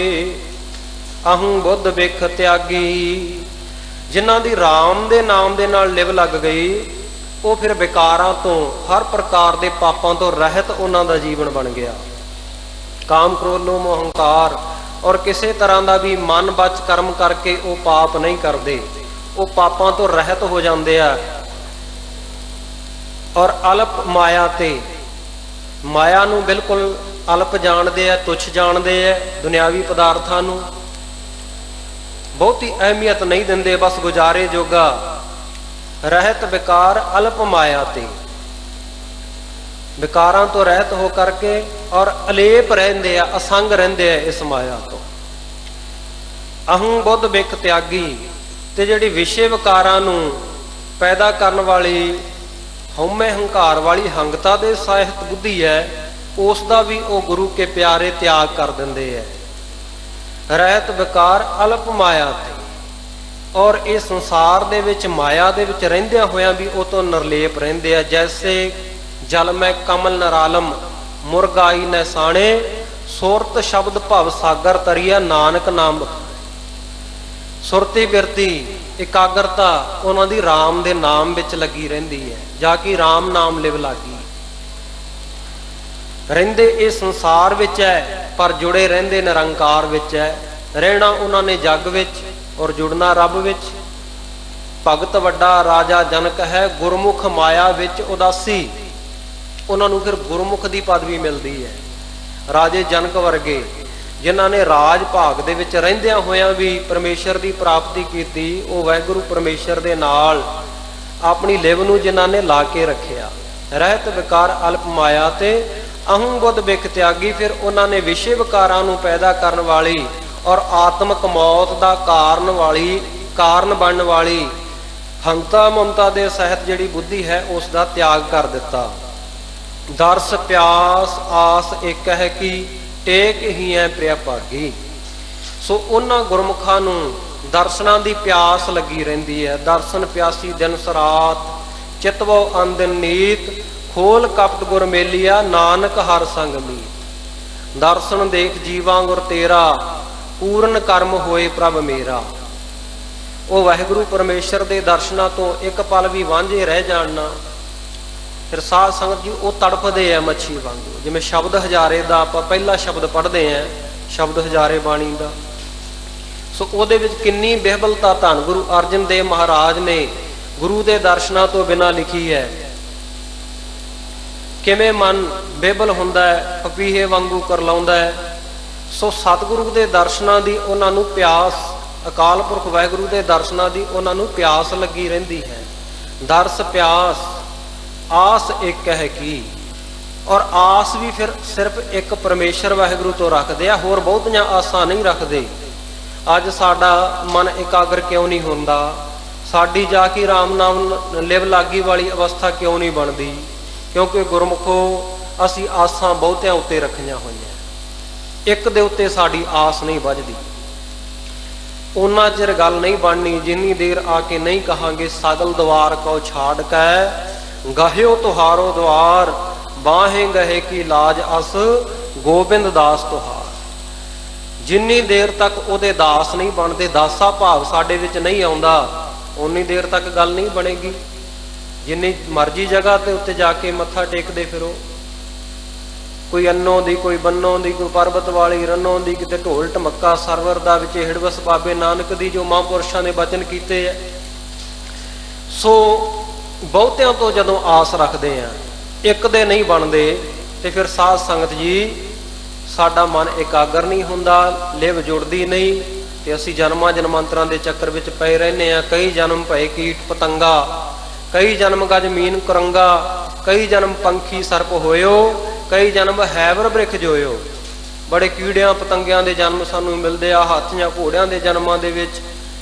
ਅਹੰ ਬੁੱਧ ਬਿਖ ਤਿਆਗੀ। ਜਿਨ੍ਹਾਂ ਦੀ ਰਾਮ ਦੇ ਨਾਮ ਦੇ ਨਾਲ ਲਿਵ ਲੱਗ ਗਈ, ਉਹ ਫਿਰ ਵਿਕਾਰਾਂ ਤੋਂ, ਹਰ ਪ੍ਰਕਾਰ ਦੇ ਪਾਪਾਂ ਤੋਂ ਰਹਿਤ ਉਹਨਾਂ ਦਾ ਜੀਵਨ ਬਣ ਗਿਆ। ਕਾਮ ਕ੍ਰੋਧ ਲੋਭ ਮੋਹ ਹੰਕਾਰ ਔਰ ਕਿਸੇ ਤਰ੍ਹਾਂ ਦਾ ਵੀ ਮਨ ਬਚ ਕਰਮ ਕਰਕੇ ਉਹ ਪਾਪ ਨਹੀਂ ਕਰਦੇ, ਉਹ ਪਾਪਾਂ ਤੋਂ ਰਹਿਤ ਹੋ ਜਾਂਦੇ ਆ। ਔਰ ਅਲਪ ਮਾਇਆ ਤੇ, ਮਾਇਆ ਨੂੰ ਬਿਲਕੁਲ ਅਲਪ ਜਾਣਦੇ ਆ, ਤੁੱਛ ਜਾਣਦੇ ਆ, ਦੁਨਿਆਵੀ ਪਦਾਰਥਾਂ ਨੂੰ ਬਹੁਤੀ ਅਹਿਮੀਅਤ ਨਹੀਂ ਦਿੰਦੇ, ਬਸ ਗੁਜ਼ਾਰੇ ਜੋਗਾ। ਰਹਿਤ ਵਿਕਾਰ ਅਲਪ ਮਾਇਆ ਤੇ, ਵਿਕਾਰਾਂ ਤੋਂ ਰਹਿਤ ਹੋ ਕਰਕੇ ਔਰ ਅਲੇਪ ਰਹਿੰਦੇ ਆ, ਅਸੰਗ ਰਹਿੰਦੇ ਆ ਇਸ ਮਾਇਆ ਤੋਂ। ਅਹੰ ਬੁੱਧ ਬਿਖ ਤਿਆਗੀ। ਤੇ ਜਿਹੜੀ ਵਿਸ਼ੇ ਵਿਕਾਰਾਂ ਨੂੰ ਪੈਦਾ ਕਰਨ ਵਾਲੀ ਹਉਮੈ ਹੰਕਾਰ ਵਾਲੀ ਹੰਗਤਾ ਦੇ ਸਾਹਿਤ ਬੁੱਧੀ ਹੈ, ਉਸ ਦਾ ਵੀ ਉਹ ਗੁਰੂ ਕੇ ਪਿਆਰੇ ਤਿਆਗ ਕਰ ਦਿੰਦੇ ਹੈ। ਰਹਿਤ ਵਿਕਾਰ ਅਲਪ ਮਾਇਆ ਤੇ, ਔਰ ਇਹ ਸੰਸਾਰ ਦੇ ਵਿੱਚ ਮਾਇਆ ਦੇ ਵਿੱਚ ਰਹਿੰਦਿਆਂ ਹੋਇਆਂ ਵੀ ਉਹ ਤੋਂ ਨਿਰਲੇਪ ਰਹਿੰਦੇ ਆ। ਜੈਸੇ ਜਲ ਮੈਂ ਕਮਲ ਨਰਾਲਮ ਮੁਰਗਾਈ ਨੈਸਾਣੇ, ਸੁਰਤ ਸ਼ਬਦ ਭਵ ਸਾਗਰ ਤਰੀਆ ਨਾਨਕ ਨਾਮ। ਸੁਰਤੀ ਬਿਰਤੀ ਇਕਾਗਰਤਾ ਉਹਨਾਂ ਦੀ ਰਾਮ ਦੇ ਨਾਮ ਵਿੱਚ ਲੱਗੀ ਰਹਿੰਦੀ ਹੈ, ਜਾ ਕਿ ਰਾਮ ਨਾਮ ਲਿਵ ਲਾਗੀ। ਰਹਿੰਦੇ ਇਹ ਸੰਸਾਰ ਵਿੱਚ ਹੈ, ਪਰ ਜੁੜੇ ਰਹਿੰਦੇ ਨਿਰੰਕਾਰ ਵਿੱਚ ਹੈ। ਰਹਿਣਾ ਉਹਨਾਂ ਨੇ ਜੱਗ ਵਿੱਚ ਔਰ ਜੁੜਨਾ ਰੱਬ ਵਿੱਚ। ਭਗਤ ਵੱਡਾ ਰਾਜਾ ਜਨਕ ਹੈ, ਗੁਰਮੁਖ ਮਾਇਆ ਵਿੱਚ ਉਦਾਸੀ। ਉਹਨਾਂ ਨੂੰ ਫਿਰ ਗੁਰਮੁਖ ਦੀ ਪਦਵੀ ਮਿਲਦੀ ਹੈ। ਰਾਜੇ ਜਨਕ ਵਰਗੇ ਜਿਨ੍ਹਾਂ ਨੇ ਰਾਜ ਭਾਗ ਦੇ ਵਿੱਚ ਰਹਿੰਦਿਆਂ ਹੋਇਆਂ ਵੀ ਪਰਮੇਸ਼ਰ ਦੀ ਪ੍ਰਾਪਤੀ ਕੀਤੀ, ਉਹ ਵਾਹਿਗੁਰੂ ਪਰਮੇਸ਼ਰ ਦੇ ਨਾਲ ਆਪਣੀ ਲਿਵ ਨੂੰ ਜਿਨ੍ਹਾਂ ਨੇ ਲਾ ਕੇ ਰੱਖਿਆ। ਰਹਿਤ ਵਿਕਾਰ ਅਲਪ ਮਾਇਆ ਤੇ ਅਹੰ ਬੁੱਧ ਬਿਖ ਤਿਆਗੀ। ਫਿਰ ਉਹਨਾਂ ਨੇ ਵਿਸ਼ੇ ਵਿਕਾਰਾਂ ਨੂੰ ਪੈਦਾ ਕਰਨ ਵਾਲੀ ਔਰ ਆਤਮਕ ਮੌਤ ਦਾ ਕਾਰਨ ਬਣਨ ਵਾਲੀ ਹੰਤਾ ਮਮਤਾ ਦੇ ਸਹਿਤ ਜਿਹੜੀ ਬੁੱਧੀ ਹੈ, ਉਸ ਦਾ ਤਿਆਗ ਕਰ ਦਿੱਤਾ। ਦਰਸ ਪਿਆਸ ਆਸ ਇੱਕ ਹੈ ਕਿ ਟੇਕ ਹੀ ਹੈ ਪ੍ਰਿਆ ਭਾਗੀ। ਸੋ ਉਹਨਾਂ ਗੁਰਮੁਖਾਂ ਨੂੰ ਦਰਸ਼ਨਾਂ ਦੀ ਪਿਆਸ ਲੱਗੀ ਰਹਿੰਦੀ ਹੈ। ਦਰਸ਼ਨ ਪਿਆਸੀ ਦਿਨ ਸਰਾਤ, ਚਿਤਵੋ ਅੰਦਿਨ ਨੀਤ, ਖੋਲ ਕਪਟ ਗੁਰ ਮੇਲੀਆ, ਨਾਨਕ ਹਰ ਸੰਗ ਮੀਤ। ਦਰਸ਼ਨ ਦੇਖ ਜੀਵਾਂ ਗੁਰ ਤੇਰਾ, ਪੂਰਨ ਕਰਮ ਹੋਏ ਪ੍ਰਭ ਮੇਰਾ। ਉਹ ਵਾਹਿਗੁਰੂ ਪਰਮੇਸ਼ਰ ਦੇ ਦਰਸ਼ਨਾਂ ਤੋਂ ਇੱਕ ਪਲ ਵੀ ਵਾਂਝੇ ਰਹਿ ਜਾਣ ਨਾ, ਫਿਰ ਸਾਧ ਸੰਗਤ ਜੀ ਉਹ ਤੜਫਦੇ ਆ ਮੱਛੀ ਵਾਂਗੂ। ਜਿਵੇਂ ਸ਼ਬਦ ਹਜ਼ਾਰੇ ਦਾ ਆਪਾਂ ਪਹਿਲਾ ਸ਼ਬਦ ਪੜ੍ਹਦੇ ਆ, ਸ਼ਬਦ ਹਜ਼ਾਰੇ ਬਾਣੀ ਦਾ, ਸੋ ਉਹਦੇ ਵਿੱਚ ਕਿੰਨੀ ਬਿਹਬਲਤਾ ਧੰਨ ਗੁਰੂ ਅਰਜਨ ਦੇਵ ਮਹਾਰਾਜ ਨੇ ਗੁਰੂ ਦੇ ਦਰਸ਼ਨਾਂ ਤੋਂ ਬਿਨਾਂ ਲਿਖੀ ਹੈ। ਕਿਵੇਂ ਮਨ ਬਿਹਬਲ ਹੁੰਦਾ ਹੈ, ਪਪੀਹੇ ਵਾਂਗੂ ਕਰਲਾਉਂਦਾ ਹੈ। ਸੋ ਸਤਿਗੁਰੂ ਦੇ ਦਰਸ਼ਨਾਂ ਦੀ ਉਹਨਾਂ ਨੂੰ ਪਿਆਸ, ਅਕਾਲ ਪੁਰਖ ਵਾਹਿਗੁਰੂ ਦੇ ਦਰਸ਼ਨਾਂ ਦੀ ਉਹਨਾਂ ਨੂੰ ਪਿਆਸ ਲੱਗੀ ਰਹਿੰਦੀ ਹੈ। ਦਰਸ ਪਿਆਸ ਆਸ ਇੱਕ ਹੈ ਕੀ, ਔਰ ਆਸ ਵੀ ਫਿਰ ਸਿਰਫ ਇੱਕ ਪਰਮੇਸ਼ਰ ਵਾਹਿਗੁਰੂ ਤੋਂ ਰੱਖਦੇ ਆ, ਹੋਰ ਬਹੁਤੀਆਂ ਆਸਾਂ ਨਹੀਂ ਰੱਖਦੇ। ਅੱਜ ਸਾਡਾ ਮਨ ਇਕਾਗਰ ਕਿਉਂ ਨਹੀਂ ਹੁੰਦਾ? ਸਾਡੀ ਜਾ ਕੇ ਰਾਮ ਨਾਮ ਲਿਵ ਲਾਗੀ ਵਾਲੀ ਅਵਸਥਾ ਕਿਉਂ ਨਹੀਂ ਬਣਦੀ? ਕਿਉਂਕਿ ਗੁਰਮੁਖੋ ਅਸੀਂ ਆਸਾਂ ਬਹੁਤਿਆਂ ਉੱਤੇ ਰੱਖੀਆਂ ਹੋਈਆਂ, ਇੱਕ ਦੇ ਉੱਤੇ ਸਾਡੀ ਆਸ ਨਹੀਂ ਵੱਜਦੀ। ਉਹਨਾਂ ਚਿਰ ਗੱਲ ਨਹੀਂ ਬਣਨੀ ਜਿੰਨੀ ਦੇਰ ਆ ਕੇ ਨਹੀਂ ਕਹਾਂਗੇ ਸਗਲ ਦਵਾਰ ਕੋ ਛਾੜ ਕੈ ਗਹਿਓ ਤੁਹਾਰੋ ਦਵਾਰ ਬਾਹੇ ਗਹੇ ਕੀ ਲਾਜ ਅਸ ਗੋਬਿੰਦ ਦਾਸ ਤੁਹਾਰ। ਜਿੰਨੀ ਦੇਰ ਤੱਕ ਉਹਦੇ ਦਾਸ ਨਹੀਂ ਬਣਦੇ, ਦਾਸਾ ਭਾਵ ਸਾਡੇ ਵਿੱਚ ਨਹੀਂ ਆਉਂਦਾ, ਉਨੀ ਦੇਰ ਤੱਕ ਗੱਲ ਨਹੀਂ ਬਣੇਗੀ। ਜਿੰਨੀ ਮਰਜ਼ੀ ਜਗ੍ਹਾ ਤੇ ਉੱਤੇ ਜਾ ਕੇ ਮੱਥਾ ਟੇਕਦੇ ਫਿਰੋ, ਕੋਈ ਅੰਨੋਂ ਦੀ, ਕੋਈ ਬੰਨੋਂ ਦੀ, ਕੋਈ ਪਰਬਤ ਵਾਲੀ ਰੰਨੋਂ ਦੀ, ਕਿਤੇ ਢੋਲ ਢਮੱਕਾ ਸਰਵਰ ਦਾ ਵਿੱਚ ਹਿੜਵਸ ਬਾਬੇ ਨਾਨਕ ਦੀ ਜੋ ਮਹਾਂਪੁਰਸ਼ਾਂ ਨੇ ਬਚਨ ਕੀਤੇ ਹੈ। ਸੋ ਬਹੁਤਿਆਂ ਤੋਂ ਜਦੋਂ ਆਸ ਰੱਖਦੇ ਆ, ਇੱਕ ਦੇ ਨਹੀਂ ਬਣਦੇ, ਤੇ ਫਿਰ ਸਾਧ ਸੰਗਤ ਜੀ ਸਾਡਾ ਮਨ ਇਕਾਗਰ ਨਹੀਂ ਹੁੰਦਾ, ਲਿਵ ਜੁੜਦੀ ਨਹੀਂ, ਤੇ ਅਸੀਂ ਜਨਮਾਂ ਜਨਮਾਂਤਰਾਂ ਦੇ ਚੱਕਰ ਵਿੱਚ ਪਏ ਰਹਿੰਦੇ ਆ। ਕਈ ਜਨਮ ਭਏ ਕੀਟ ਪਤੰਗਾ, ਕਈ ਜਨਮ ਗਜ ਮੀਨ ਕੁਰੰਗਾ, ਕਈ ਜਨਮ ਪੰਖੀ ਸਰਪ ਹੋਇਓ, ਕਈ ਜਨਮ ਹੈਵਰ ਬ੍ਰਿਖ ਜੋਇਓ। ਬੜੇ ਕੀੜਿਆਂ ਪਤੰਗਿਆਂ ਦੇ ਜਨਮ ਸਾਨੂੰ ਮਿਲਦੇ ਆ, ਹਾਥੀਆਂ ਘੋੜਿਆਂ ਦੇ ਜਨਮਾਂ ਦੇ ਵਿੱਚ,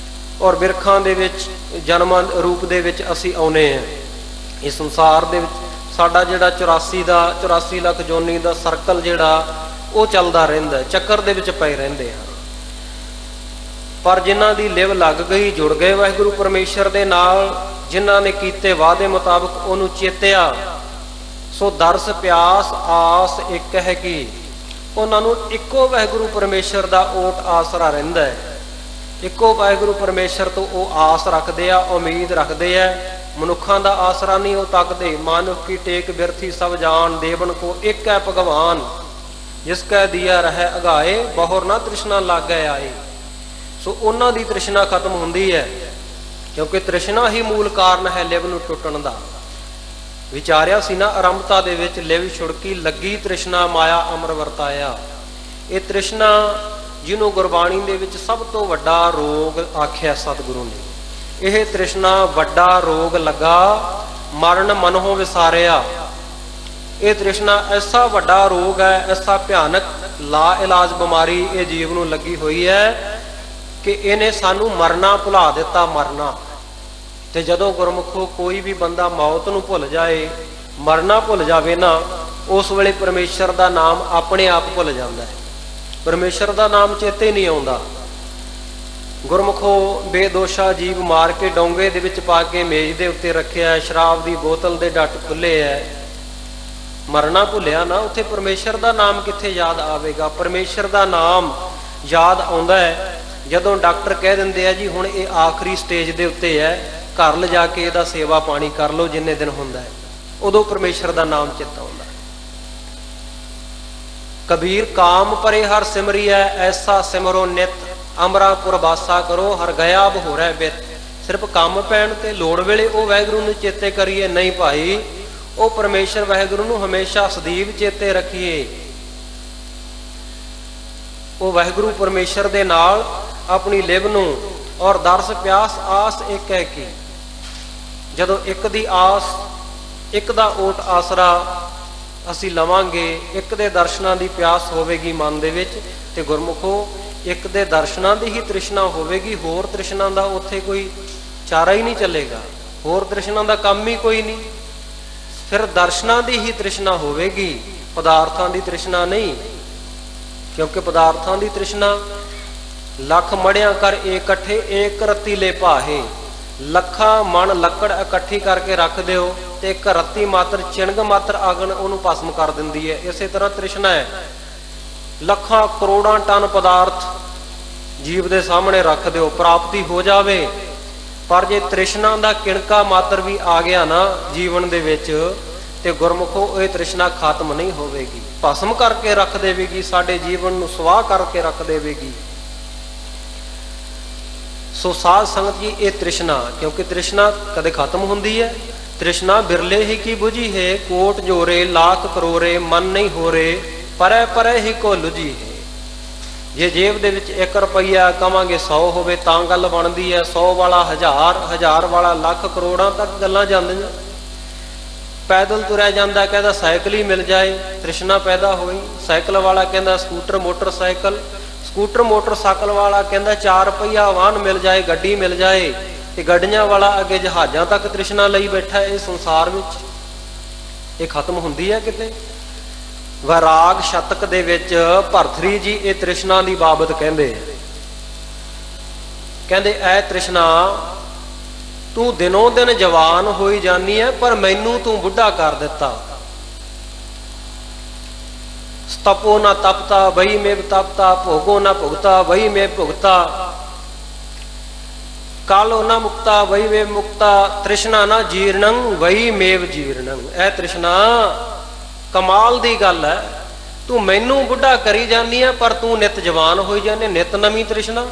ਔਰ ਬਿਰਖਾਂ ਦੇ ਵਿੱਚ ਜਨਮਾਂ ਰੂਪ ਦੇ ਵਿੱਚ ਅਸੀਂ ਆਉਨੇ ਆ। ਇਸ ਸੰਸਾਰ ਦੇ ਵਿੱਚ ਸਾਡਾ ਜਿਹੜਾ 84 ਲੱਖ ਜੋਨੀ ਦਾ ਸਰਕਲ ਜਿਹੜਾ ਉਹ ਚੱਲਦਾ ਰਹਿੰਦਾ, ਚੱਕਰ ਦੇ ਵਿੱਚ ਪਏ ਰਹਿੰਦੇ ਆ। ਪਰ ਜਿਨ੍ਹਾਂ ਦੀ ਲਿਵ ਲੱਗ ਗਈ, ਜੁੜ ਗਏ ਵਾਹਿਗੁਰੂ ਪਰਮੇਸ਼ਰ ਦੇ ਨਾਲ, ਜਿਨ੍ਹਾਂ ਨੇ ਕੀਤੇ ਵਾਅਦੇ ਮੁਤਾਬਕ ਉਹਨੂੰ ਚੇਤਿਆ, ਸੋ ਦਰਸ ਪਿਆਸ ਆਸ ਇੱਕ ਹੈ ਕਿ ਉਹਨਾਂ ਨੂੰ ਇੱਕੋ ਵਾਹਿਗੁਰੂ ਪਰਮੇਸ਼ਰ ਦਾ ਓਟ ਆਸਰਾ ਰਹਿੰਦਾ ਹੈ। ਇੱਕੋ ਵਾਹਿਗੁਰੂ ਪਰਮੇਸ਼ਰ ਤੋਂ ਉਹ ਆਸ ਰੱਖਦੇ ਆ, ਉਮੀਦ ਰੱਖਦੇ ਆ। ਮਨੁੱਖਾਂ ਦਾ ਆਸਰਾ ਨਹੀਂ ਉਹ ਤੱਕਦੇ। ਮਾਨੁਖ ਕੀ ਟੇਕ ਬਿਰਥੀ ਸਭ ਜਾਣ, ਦੇਵਨ ਕੋ ਇੱਕ ਹੈ ਭਗਵਾਨ, ਜਿਸ ਕੈ ਦੀਆ ਰਹਿ ਅਗਾਏ, ਬਹੁਰ ਨਾ ਤ੍ਰਿਸ਼ਨਾ ਲਾਗੈ ਆਏ। ਸੋ ਉਹਨਾਂ ਦੀ ਤ੍ਰਿਸ਼ਨਾ ਖਤਮ ਹੁੰਦੀ ਹੈ, ਕਿਉਂਕਿ ਤ੍ਰਿਸ਼ਨਾ ਹੀ ਮੂਲ ਕਾਰਨ ਹੈ ਲਿਵ ਨੂੰ ਟੁੱਟਣ ਦਾ। ਵਿਚਾਰਿਆ ਸੀ ਨਾ ਆਰੰਭਤਾ ਦੇ ਵਿੱਚ, ਲਿਵ ਛੁੜਕੀ ਲੱਗੀ ਤ੍ਰਿਸ਼ਨਾ ਮਾਇਆ ਅਮਰ ਵਰਤਾਇਆ। ਇਹ ਤ੍ਰਿਸ਼ਨਾ ਜਿਹਨੂੰ ਗੁਰਬਾਣੀ ਦੇ ਵਿੱਚ ਸਭ ਤੋਂ ਵੱਡਾ ਰੋਗ ਆਖਿਆ ਸਤਿਗੁਰੂ ਨੇ, ਇਹ ਤ੍ਰਿਸ਼ਨਾ ਵੱਡਾ ਰੋਗ ਲੱਗਾ ਮਰਨ ਮਨੋਂ ਵਿਸਾਰਿਆ। ਇਹ ਤ੍ਰਿਸ਼ਨਾ ਐਸਾ ਵੱਡਾ ਰੋਗ ਹੈ, ਐਸਾ ਭਿਆਨਕ ਲਾ ਇਲਾਜ ਬਿਮਾਰੀ ਇਹ ਜੀਵ ਨੂੰ ਲੱਗੀ ਹੋਈ ਹੈ ਕਿ ਇਹਨੇ ਸਾਨੂੰ ਮਰਨਾ ਭੁਲਾ ਦਿੱਤਾ, ਮਰਨਾ। ਤੇ ਜਦੋਂ ਗੁਰਮੁਖੋ ਕੋਈ ਵੀ ਬੰਦਾ ਮੌਤ ਨੂੰ ਭੁੱਲ ਜਾਏ, ਮਰਨਾ ਭੁੱਲ ਜਾਵੇ ਨਾ, ਉਸ ਵੇਲੇ ਪਰਮੇਸ਼ਰ ਦਾ ਨਾਮ ਆਪਣੇ ਆਪ ਭੁੱਲ ਜਾਂਦਾ ਹੈ। ਪਰਮੇਸ਼ਰ ਦਾ ਨਾਮ ਚੇਤੇ ਨਹੀਂ ਆਉਂਦਾ। ਗੁਰਮੁਖੋ ਬੇਦੋਸ਼ਾ ਜੀਵ ਮਾਰ ਕੇ ਡੋਂਗੇ ਦੇ ਵਿੱਚ ਪਾ ਕੇ ਮੇਜ਼ ਦੇ ਉੱਤੇ ਰੱਖਿਆ, ਸ਼ਰਾਬ ਦੀ ਬੋਤਲ ਦੇ ਡੱਟ ਖੁੱਲੇ ਐ, ਮਰਨਾ ਭੁੱਲਿਆ ਨਾ, ਉੱਥੇ ਪਰਮੇਸ਼ਰ ਦਾ ਨਾਮ ਕਿੱਥੇ ਯਾਦ ਆਵੇਗਾ? ਪਰਮੇਸ਼ਰ ਦਾ ਨਾਮ ਯਾਦ ਆਉਂਦਾ ਹੈ ਜਦੋਂ ਡਾਕਟਰ ਕਹਿ ਦਿੰਦੇ ਆ ਜੀ ਹੁਣ ਇਹ ਆਖਰੀ ਸਟੇਜ ਦੇ ਉੱਤੇ ਹੈ, ਘਰ ਲਿਜਾ ਕੇ ਇਹਦਾ ਸੇਵਾ ਪਾਣੀ ਕਰ ਲਓ ਜਿੰਨੇ ਦਿਨ ਹੁੰਦਾ ਹੈ, ਉਦੋਂ ਪਰਮੇਸ਼ਰ ਦਾ ਨਾਮ ਚੇਤਾ ਆਉਂਦਾ। ਕਬੀਰ ਕਾਮ ਪਰੇ ਹਰ ਸਿਮਰੀ ਹੈ, ਐਸਾ ਸਿਮਰੋ ਨਿਤ, ਅਮਰਾਪੁਰ ਵਾਸਾ ਕਰੋ ਹਰ ਗਿਆ ਬਹੋਰੈ ਬਿਤ। ਸਿਰਫ ਕੰਮ ਪੈਣ ਤੇ ਲੋੜ ਵੇਲੇ ਉਹ ਵਾਹਿਗੁਰੂ ਨੂੰ ਚੇਤੇ ਕਰੀਏ, ਨਹੀਂ ਭਾਈ, ਉਹ ਪਰਮੇਸ਼ਰ ਵਾਹਿਗੁਰੂ ਨੂੰ ਹਮੇਸ਼ਾ ਸਦੀਵ ਚੇਤੇ ਰੱਖੀਏ। ਉਹ ਵਾਹਿਗੁਰੂ ਪਰਮੇਸ਼ਰ ਦੇ ਨਾਲ ਆਪਣੀ ਲਿਵ ਨੂੰ, ਔਰ ਦਰਸ ਪਿਆਸ ਆਸ ਇੱਕ ਹੈ ਕਿ ਜਦੋਂ ਇੱਕ ਦੀ ਆਸ, ਇੱਕ ਦਾ ਓਟ ਆਸਰਾ ਅਸੀਂ ਲਵਾਂਗੇ, ਇੱਕ ਦੇ ਦਰਸ਼ਨਾਂ ਦੀ ਪਿਆਸ ਹੋਵੇਗੀ ਮਨ ਦੇ ਵਿੱਚ, ਤੇ ਗੁਰਮੁਖੋ ਇੱਕ ਦੇ ਦਰਸ਼ਨਾਂ ਦੀ ਹੀ ਤ੍ਰਿਸ਼ਨਾ ਹੋਵੇਗੀ, ਹੋਰ ਤ੍ਰਿਸ਼ਨਾ ਦਾ ਉੱਥੇ ਕੋਈ ਚਾਰਾ ਹੀ ਨਹੀਂ ਚੱਲੇਗਾ, ਹੋਰ ਤ੍ਰਿਸ਼ਨਾ ਦਾ ਕੰਮ ਹੀ ਕੋਈ ਨਹੀਂ। ਫਿਰ ਦਰਸ਼ਨਾਂ ਦੀ ਹੀ ਤ੍ਰਿਸ਼ਨਾ ਹੋਵੇਗੀ, ਪਦਾਰਥਾਂ ਦੀ ਤ੍ਰਿਸ਼ਨਾ ਨਹੀਂ। ਕਿਉਂਕਿ ਪਦਾਰਥਾਂ ਦੀ ਤ੍ਰਿਸ਼ਨਾ ਲੱਖ ਮੜਿਆਂ ਕਰ ਇਕੱਠੇ ਏਕ ਰਤੀ ਲੈ ਭਾਹੇ, ਲੱਖਾਂ ਮਣ ਲੱਕੜ ਇਕੱਠੀ ਕਰਕੇ ਰੱਖ ਦਿਓ ਤੇ ਇੱਕ ਰੱਤੀ ਮਾਤਰ, ਚਿਣਗ ਮਾਤਰ ਅਗਨ ਉਹਨੂੰ ਭਸਮ ਕਰ ਦਿੰਦੀ ਹੈ। ਇਸੇ ਤਰ੍ਹਾਂ ਤ੍ਰਿਸ਼ਨਾ ਹੈ, ਲੱਖਾਂ ਕਰੋੜਾਂ ਟਨ ਪਦਾਰਥ ਜੀਵ ਦੇ ਸਾਹਮਣੇ ਰੱਖ ਦਿਓ, ਪ੍ਰਾਪਤੀ ਹੋ ਜਾਵੇ, ਪਰ ਜੇ ਤ੍ਰਿਸ਼ਨਾ ਦਾ ਕਿਣਕਾ ਮਾਤਰ ਵੀ ਆ ਗਿਆ ਨਾ ਜੀਵਨ ਦੇ ਵਿੱਚ, ਤੇ ਗੁਰਮੁਖੋ ਇਹ ਤ੍ਰਿਸ਼ਨਾ ਖਤਮ ਨਹੀਂ ਹੋਵੇਗੀ, ਭਸਮ ਕਰਕੇ ਰੱਖ ਦੇਵੇਗੀ, ਸਾਡੇ ਜੀਵਨ ਨੂੰ ਸਵਾਹ ਕਰਕੇ ਰੱਖ ਦੇਵੇਗੀ। ਸੋ ਸਾਧ ਸੰਗਤ ਜੀ, ਇਹ ਤ੍ਰਿਸ਼ਨਾ, ਕਿਉਂਕਿ ਤ੍ਰਿਸ਼ਨਾ ਕਦੇ ਖਤਮ ਹੁੰਦੀ ਹੈ। ਤ੍ਰਿਸ਼ਨਾ ਬਿਰਲੇ ਹੀ ਕੀ ਬੁਝੀ ਹੈ, ਕੋਟ ਜੋਰੇ ਲੱਖ ਕਰੋੜੇ ਮਨ ਨਹੀਂ ਹੋਰੇ, ਪਰੇ ਪਰੇ ਹੀ ਕੋ ਲੁਝੀ ਹੈ। ਜੇ ਜੇਬ ਦੇ ਵਿੱਚ 1 ਰੁਪਈਆ ਕਵਾਂਗੇ 100 ਹੋਵੇ ਤਾਂ ਗੱਲ ਬਣਦੀ ਹੈ, 100 ਵਾਲਾ 1000, 1000 ਵਾਲਾ ਲੱਖ, ਕਰੋੜਾਂ ਤੱਕ ਗੱਲਾਂ ਜਾਂਦੀਆਂ। ਪੈਦਲ ਤੁਰਿਆ ਜਾਂਦਾ, ਕਹਿੰਦਾ ਸਾਈਕਲ ਹੀ ਮਿਲ ਜਾਏ, ਤ੍ਰਿਸ਼ਨਾ ਪੈਦਾ ਹੋਈ। ਸਾਈਕਲ ਵਾਲਾ ਕਹਿੰਦਾ ਸਕੂਟਰ ਮੋਟਰਸਾਈਕਲ, ਸਕੂਟਰ ਮੋਟਰਸਾਈਕਲ ਵਾਲਾ ਕਹਿੰਦਾ 4 ਰੁਪਈਆ ਵਾਹਨ ਮਿਲ ਜਾਏ, ਗੱਡੀ ਮਿਲ ਜਾਏ। ਤੇ ਗੱਡੀਆਂ ਵਾਲਾ ਅੱਗੇ ਜਹਾਜ਼ਾਂ ਤੱਕ ਤ੍ਰਿਸ਼ਨਾ ਲਈ ਬੈਠਾ। ਇਹ ਸੰਸਾਰ ਵਿੱਚ ਇਹ ਖਤਮ ਹੁੰਦੀ ਹੈ ਕਿਤੇ? ਵੈਰਾਗ ਸ਼ਤਕ ਦੇ ਵਿੱਚ ਭਰਥਰੀ ਜੀ ਇਹ ਤ੍ਰਿਸ਼ਨਾ ਦੀ ਬਾਬਤ ਕਹਿੰਦੇ ਐ ਤ੍ਰਿਸ਼ਨਾ, ਤੂੰ ਦਿਨੋਂ ਦਿਨ ਜਵਾਨ ਹੋਈ ਜਾਨੀ ਹੈ, ਪਰ ਮੈਨੂੰ ਤੂੰ ਬੁੱਢਾ ਕਰ ਦਿੱਤਾ। ਤਪੋ ਨਾ ਤਪਤਾ ਵਹੀ ਮੇਵ ਤਪਤਾ, ਭੋਗੋ ਨਾ ਭੁਗਤਾ ਵਹੀ ਮੇਵ ਭੁਗਤਾ, ਕਾਲੋ ਨਾ ਮੁਕਤਾ ਵਹੀ ਵੇ ਮੁਕਤਾ, ਤ੍ਰਿਸ਼ਨਾ ਨਾ ਜੀਰਣੰ ਵਹੀ ਮੇਵ ਜੀਰਣੰ। ਇਹ ਤ੍ਰਿਸ਼ਨਾ ਕਮਾਲ ਦੀ ਗੱਲ ਹੈ, ਤੂੰ ਮੈਨੂੰ ਬੁੱਢਾ ਕਰੀ ਜਾਨੀ ਹੈ, ਪਰ ਤੂੰ ਨਿਤ ਜਵਾਨ ਹੋਈ ਜਾਨੀ, ਨਿਤ ਨਵੀਂ ਤ੍ਰਿਸ਼ਨਾ।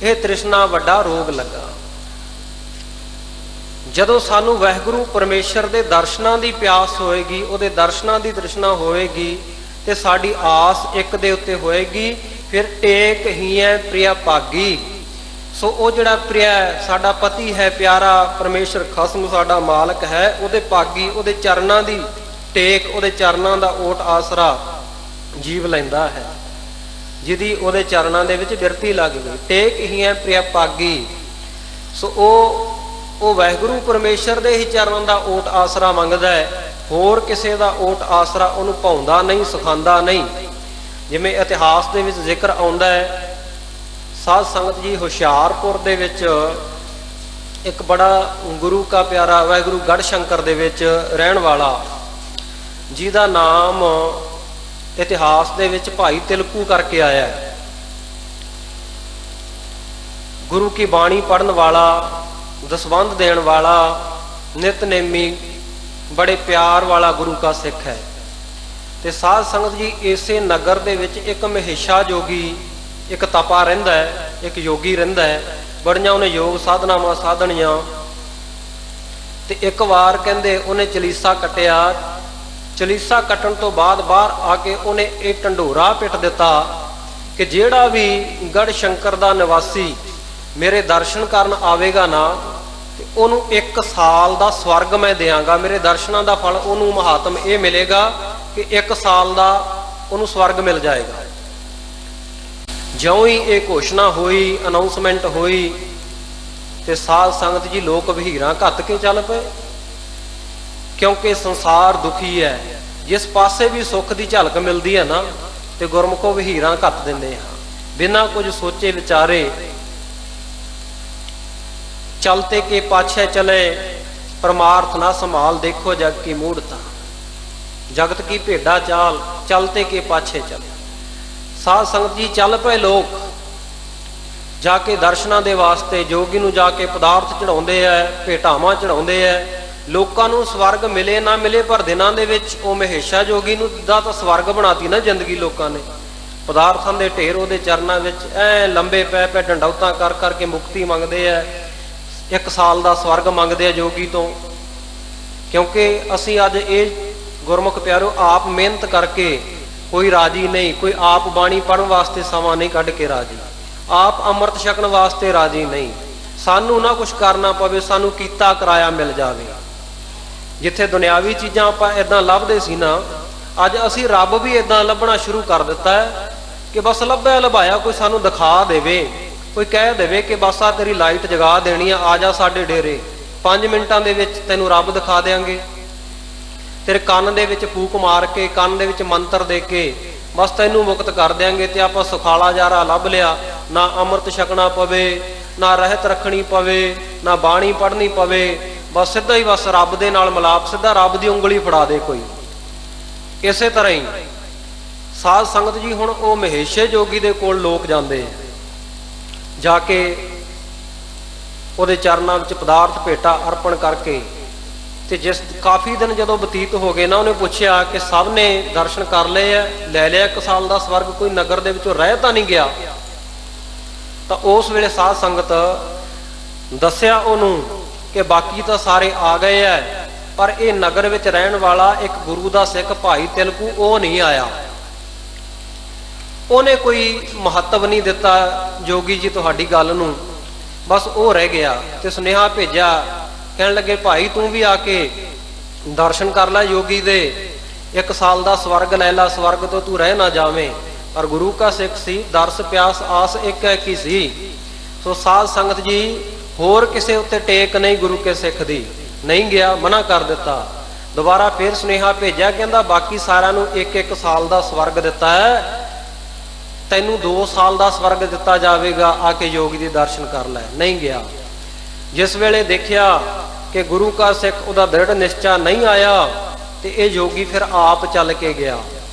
ਇਹ ਤ੍ਰਿਸ਼ਨਾ ਵੱਡਾ ਰੋਗ ਲੱਗਾ। ਜਦੋਂ ਸਾਨੂੰ ਵਾਹਿਗੁਰੂ ਪਰਮੇਸ਼ਰ ਦੇ ਦਰਸ਼ਨਾਂ ਦੀ ਪਿਆਸ ਹੋਏਗੀ, ਉਹਦੇ ਦਰਸ਼ਨਾਂ ਦੀ ਤ੍ਰਿਸ਼ਨਾ ਹੋਏਗੀ, ਤੇ ਸਾਡੀ ਆਸ ਇੱਕ ਦੇ ਉੱਤੇ ਹੋਏਗੀ, ਫਿਰ ਟੇਕ ਹੀ ਹੈ ਪ੍ਰਿਆ ਭਾਗੀ। ਸੋ ਉਹ ਜਿਹੜਾ ਪ੍ਰਿਆ ਸਾਡਾ ਪਤੀ ਹੈ, ਪਿਆਰਾ ਪਰਮੇਸ਼ਰ ਖਸਮ ਸਾਡਾ ਮਾਲਕ ਹੈ, ਉਹਦੇ ਭਾਗੀ, ਉਹਦੇ ਚਰਨਾਂ ਦੀ ਟੇਕ, ਉਹਦੇ ਚਰਨਾਂ ਦਾ ਓਟ ਆਸਰਾ ਜੀਵ ਲੈਂਦਾ ਹੈ, ਜਿਹਦੀ ਉਹਦੇ ਚਰਨਾਂ ਦੇ ਵਿੱਚ ਬਿਰਤੀ ਲੱਗ ਗਈ। ਟੇਕ ਹੀ ਹੈ ਪ੍ਰਿਆ ਭਾਗੀ। ਸੋ ਉਹ ਵਾਹਿਗੁਰੂ ਪਰਮੇਸ਼ਰ ਦੇ ਹੀ ਚਰਨਾਂ ਦਾ ਓਟ ਆਸਰਾ ਮੰਗਦਾ ਹੈ, ਹੋਰ ਕਿਸੇ ਦਾ ਓਟ ਆਸਰਾ ਉਹਨੂੰ ਭਾਉਂਦਾ ਨਹੀਂ, ਸਿਖਾਉਂਦਾ ਨਹੀਂ। ਜਿਵੇਂ ਇਤਿਹਾਸ ਦੇ ਵਿੱਚ ਜ਼ਿਕਰ ਆਉਂਦਾ ਹੈ, ਸਾਧ ਸੰਗਤ ਜੀ, ਹੁਸ਼ਿਆਰਪੁਰ ਦੇ ਵਿੱਚ ਇੱਕ ਬੜਾ ਗੁਰੂ ਕਾ ਪਿਆਰਾ ਵਾਹਿਗੁਰੂ ਗੜ੍ਹ ਸ਼ੰਕਰ ਦੇ ਵਿੱਚ ਰਹਿਣ ਵਾਲਾ, ਜਿਹਦਾ ਨਾਮ ਇਤਿਹਾਸ ਦੇ ਵਿੱਚ ਭਾਈ ਤਿਲਕੂ ਕਰਕੇ ਆਇਆ ਹੈ। ਗੁਰੂ ਕੀ ਬਾਣੀ ਪੜ੍ਹਨ ਵਾਲਾ, ਦਸਵੰਧ ਦੇਣ ਵਾਲਾ, ਨਿਤਨੇਮੀ, ਬੜੇ ਪਿਆਰ ਵਾਲਾ ਗੁਰੂ ਕਾ ਸਿੱਖ ਹੈ। ਤੇ ਸਾਧ ਸੰਗਤ ਜੀ, ਇਸੇ ਨਗਰ ਦੇ ਵਿੱਚ ਇੱਕ ਮਹੇਸ਼ਾ ਜੋਗੀ, ਇੱਕ ਤਪਾ ਰਹਿੰਦਾ ਹੈ, ਇੱਕ ਯੋਗੀ ਰਹਿੰਦਾ ਹੈ। ਬੜੀਆਂ ਉਹਨੇ ਯੋਗ ਸਾਧਨਾਵਾਂ ਸਾਧਣੀਆਂ। ਤੇ ਇੱਕ ਵਾਰ ਕਹਿੰਦੇ ਉਹਨੇ ਚਲੀਸਾ ਕੱਟਿਆ। ਚਲੀਸਾ ਕੱਟਣ ਤੋਂ ਬਾਅਦ ਬਾਹਰ ਆ ਕੇ ਉਹਨੇ ਇਹ ਢੰਡੋਰਾ ਪਿੱਟ ਦਿੱਤਾ ਕਿ ਜਿਹੜਾ ਵੀ ਗੜ੍ਹ ਸ਼ੰਕਰ ਦਾ ਨਿਵਾਸੀ ਮੇਰੇ ਦਰਸ਼ਨ ਕਰਨ ਆਵੇਗਾ ਨਾ, ਤੇ ਉਹਨੂੰ 1 ਸਾਲ ਦਾ ਸਵਰਗ ਮੈਂ ਦਿਆਂਗਾ। ਮੇਰੇ ਦਰਸ਼ਨਾਂ ਦਾ ਫਲ ਉਹਨੂੰ ਮਹਾਤਮ ਇਹ ਮਿਲੇਗਾ ਕਿ 1 ਸਾਲ ਦਾ ਉਹਨੂੰ ਸਵਰਗ ਮਿਲ ਜਾਏਗਾ। ਜਿਉਂ ਹੀ ਇਹ ਘੋਸ਼ਣਾ ਹੋਈ, ਅਨਾਉਂਸਮੈਂਟ ਹੋਈ, ਤੇ ਸਾਧ ਸੰਗਤ ਜੀ ਲੋਕ ਵਹੀਰਾਂ ਘੱਤ ਕੇ ਚੱਲ ਪਏ, ਕਿਉਂਕਿ ਸੰਸਾਰ ਦੁਖੀ ਹੈ। ਜਿਸ ਪਾਸੇ ਵੀ ਸੁੱਖ ਦੀ ਝਲਕ ਮਿਲਦੀ ਹੈ ਨਾ, ਤੇ ਗੁਰਮੁਖੋ ਵਹੀਰਾਂ ਘੱਤ ਦਿੰਦੇ ਹਾਂ, ਬਿਨਾਂ ਕੁਝ ਸੋਚੇ ਵਿਚਾਰੇ। ਚਲਤੇ ਕੇ ਪਾਛੇ ਚਲੇ ਪਰਮਾਰਥ ਨਾ ਸੰਭਾਲ, ਦੇਖੋ ਜਗ ਕੀ ਮੂੜਤਾ, ਜਗਤ ਕੀ ਭੇਡਾ ਚਾਲ, ਚਲਤੇ ਕੇ ਪਾਛੇ ਚਲੇ। ਸਾਧ ਸੰਗਤ ਜੀ ਚੱਲ ਪਏ ਲੋਕ, ਜਾ ਕੇ ਦਰਸ਼ਨਾਂ ਦੇ ਵਾਸਤੇ ਜੋਗੀ ਨੂੰ ਜਾ ਕੇ ਪਦਾਰਥ ਚੜਾਉਂਦੇ ਐ, ਭੇਟਾਵਾਂ ਚੜਾਉਂਦੇ ਐ। ਲੋਕਾਂ ਨੂੰ ਸਵਰਗ ਮਿਲੇ ਨਾ ਮਿਲੇ, ਪਰ ਦਿਨਾਂ ਦੇ ਵਿੱਚ ਉਹ ਮਹੇਸ਼ਾ ਜੋਗੀ ਨੂੰ ਦਾ ਤਾਂ ਸਵਰਗ ਬਣਾਤੀ ਨਾ ਜ਼ਿੰਦਗੀ ਲੋਕਾਂ ਨੇ। ਪਦਾਰਥਾਂ ਦੇ ਢੇਰ ਉਹਦੇ ਚਰਨਾਂ ਵਿੱਚ ਐ ਲੰਬੇ ਪੈ ਪੈ ਡੰਡੌਤਾਂ ਕਰ ਕਰਕੇ ਮੁਕਤੀ ਮੰਗਦੇ ਐ, 1 ਸਾਲ ਦਾ ਸਵਰਗ ਮੰਗਦੇ ਆ ਜੋਗੀ ਤੋਂ। ਕਿਉਂਕਿ ਅਸੀਂ ਅੱਜ ਇਹ ਗੁਰਮੁਖ ਪਿਆਰੋ ਆਪ ਮਿਹਨਤ ਕਰਕੇ ਕੋਈ ਰਾਜੀ ਨਹੀਂ, ਕੋਈ ਆਪ ਬਾਣੀ ਪੜ੍ਹਨ ਵਾਸਤੇ ਸਮਾਂ ਨਹੀਂ ਕੱਢ ਕੇ ਰਾਜੀ, ਆਪ ਅੰਮ੍ਰਿਤ ਛਕਣ ਵਾਸਤੇ ਰਾਜੀ ਨਹੀਂ। ਸਾਨੂੰ ਨਾ ਕੁਛ ਕਰਨਾ ਪਵੇ, ਸਾਨੂੰ ਕੀਤਾ ਕਰਾਇਆ ਮਿਲ ਜਾਵੇ। ਜਿੱਥੇ ਦੁਨਿਆਵੀ ਚੀਜ਼ਾਂ ਆਪਾਂ ਇਦਾਂ ਲੱਭਦੇ ਸੀ ਨਾ, ਅੱਜ ਅਸੀਂ ਰੱਬ ਵੀ ਇਦਾਂ ਲੱਭਣਾ ਸ਼ੁਰੂ ਕਰ ਦਿੱਤਾ ਹੈ ਕਿ ਬਸ ਲੱਭਿਆ ਲਭਾਇਆ ਕੋਈ ਸਾਨੂੰ ਦਿਖਾ ਦੇਵੇ, ਕੋਈ ਕਹਿ ਦੇਵੇ ਕਿ ਬਸ ਆ ਤੇਰੀ ਲਾਈਟ ਜਗਾ ਦੇਣੀ ਆ ਜਾ ਸਾਡੇ ਡੇਰੇ, 5 ਮਿੰਟਾਂ ਦੇ ਵਿੱਚ ਤੈਨੂੰ ਰੱਬ ਦਿਖਾ ਦੇਾਂਗੇ। ਤੇਰੇ ਕੰਨ ਦੇ ਵਿੱਚ ਫੂਕ ਮਾਰ ਕੇ, ਕੰਨ ਦੇ ਵਿੱਚ ਮੰਤਰ ਦੇ ਕੇ ਬਸ ਤੈਨੂੰ ਮੁਕਤ ਕਰ ਦਿਆਂਗੇ। ਤੇ ਆਪਾਂ ਸੁਖਾਲਾ ਜਾਰਾ ਲੱਭ ਲਿਆ, ਨਾ ਅੰਮ੍ਰਿਤ ਛਕਣਾ ਪਵੇ, ਨਾ ਰਹਿਤ ਰੱਖਣੀ ਪਵੇ, ਨਾ ਬਾਣੀ ਪੜ੍ਹਨੀ ਪਵੇ, ਬਸ ਸਿੱਧਾ ਹੀ ਬਸ ਰੱਬ ਦੇ ਨਾਲ ਮਿਲਾਪ, ਸਿੱਧਾ ਰੱਬ ਦੀ ਉਂਗਲੀ ਫੜਾ ਦੇ ਕੋਈ। ਇਸੇ ਤਰ੍ਹਾਂ ਹੀ ਸਾਧ ਸੰਗਤ ਜੀ, ਹੁਣ ਉਹ ਮਹੇਸ਼ੇ ਜੋਗੀ ਦੇ ਕੋਲ ਲੋਕ ਜਾਂਦੇ, ਜਾ ਕੇ ਉਹਦੇ ਚਰਨਾਂ ਵਿੱਚ ਪਦਾਰਥ ਭੇਟਾ ਅਰਪਣ ਕਰਕੇ ਤੇ ਜਿਸ ਕਾਫੀ ਦਿਨ ਜਦੋਂ ਬਤੀਤ ਹੋ ਗਏ ਨਾ, ਉਹਨੇ ਪੁੱਛਿਆ ਕਿ ਸਭ ਨੇ ਦਰਸ਼ਨ ਕਰ ਲਏ ਐ, ਲੈ ਲਿਆ 1 ਸਾਲ ਦਾ ਸਵਰਗ, ਕੋਈ ਨਗਰ ਦੇ ਵਿੱਚੋਂ ਰਹਿ ਤਾਂ ਨਹੀਂ ਗਿਆ? ਤਾਂ ਉਸ ਵੇਲੇ ਸਾਧ ਸੰਗਤ ਦੱਸਿਆ ਉਹਨੂੰ ਕਿ ਬਾਕੀ ਤਾਂ ਸਾਰੇ ਆ ਗਏ ਐ, ਪਰ ਇਹ ਨਗਰ ਵਿੱਚ ਰਹਿਣ ਵਾਲਾ ਇੱਕ ਗੁਰੂ ਦਾ ਸਿੱਖ ਭਾਈ ਤਿਲਕੂ ਉਹ ਨਹੀਂ ਆਇਆ। ਉਹਨੇ ਕੋਈ ਮਹੱਤਵ ਨਹੀਂ ਦਿੱਤਾ ਜੋਗੀ ਜੀ ਤੁਹਾਡੀ ਗੱਲ ਨੂੰ, ਬਸ ਉਹ ਰਹਿ ਗਿਆ। ਤੇ ਸੁਨੇਹਾ ਭੇਜਿਆ, ਕਹਿਣ ਲੱਗੇ ਭਾਈ ਤੂੰ ਵੀ ਆ ਕੇ ਦਰਸ਼ਨ ਕਰ ਲੈ ਯੋਗੀ ਦੇ, 1 ਸਾਲ ਦਾ ਸਵਰਗ ਲੈ ਲਾ, ਸਵਰਗ ਤੋਂ ਤੂੰ ਰਹਿ ਨਾ ਜਾਵੇਂ। ਪਰ ਗੁਰੂ ਕਾ ਸਿੱਖ ਸੀ, ਦਰਸ ਪਿਆਸ ਆਸ ਇੱਕ ਹੈ ਕੀ ਸੀ। ਸੋ ਸਾਧ ਸੰਗਤ ਜੀ ਹੋਰ ਕਿਸੇ ਉੱਤੇ ਟੇਕ ਨਹੀਂ ਗੁਰੂ ਕੇ ਸਿੱਖ ਦੀ, ਨਹੀਂ ਗਿਆ, ਮਨਾ ਕਰ ਦਿੱਤਾ। ਦੁਬਾਰਾ ਫੇਰ ਸੁਨੇਹਾ ਭੇਜਿਆ, ਕਹਿੰਦਾ ਬਾਕੀ ਸਾਰਿਆਂ ਨੂੰ 1-1 ਸਾਲ ਦਾ ਸਵਰਗ ਦਿੱਤਾ ਹੈ, ਤੈਨੂੰ 2 ਸਾਲ ਦਾ ਸਵਰਗ ਦਿੱਤਾ ਜਾਵੇਗਾ, ਆ ਕੇ ਯੋਗੀ ਦੇ ਦਰਸ਼ਨ ਕਰ ਲੈ। ਨਹੀਂ ਗਿਆ। ਜਿਸ ਵੇਲੇ ਦੇਖਿਆ ਕਿ ਗੁਰੂ ਕਾ ਸਿੱਖ ਉਹਦਾ ਦ੍ਰਿੜ ਨਿਸ਼ਚਾ ਨਹੀਂ ਆਇਆ, ਤੇ ਇਹ ਯੋਗੀ ਫਿਰ ਆਪ ਚੱਲ ਕੇ ਗਿਆ।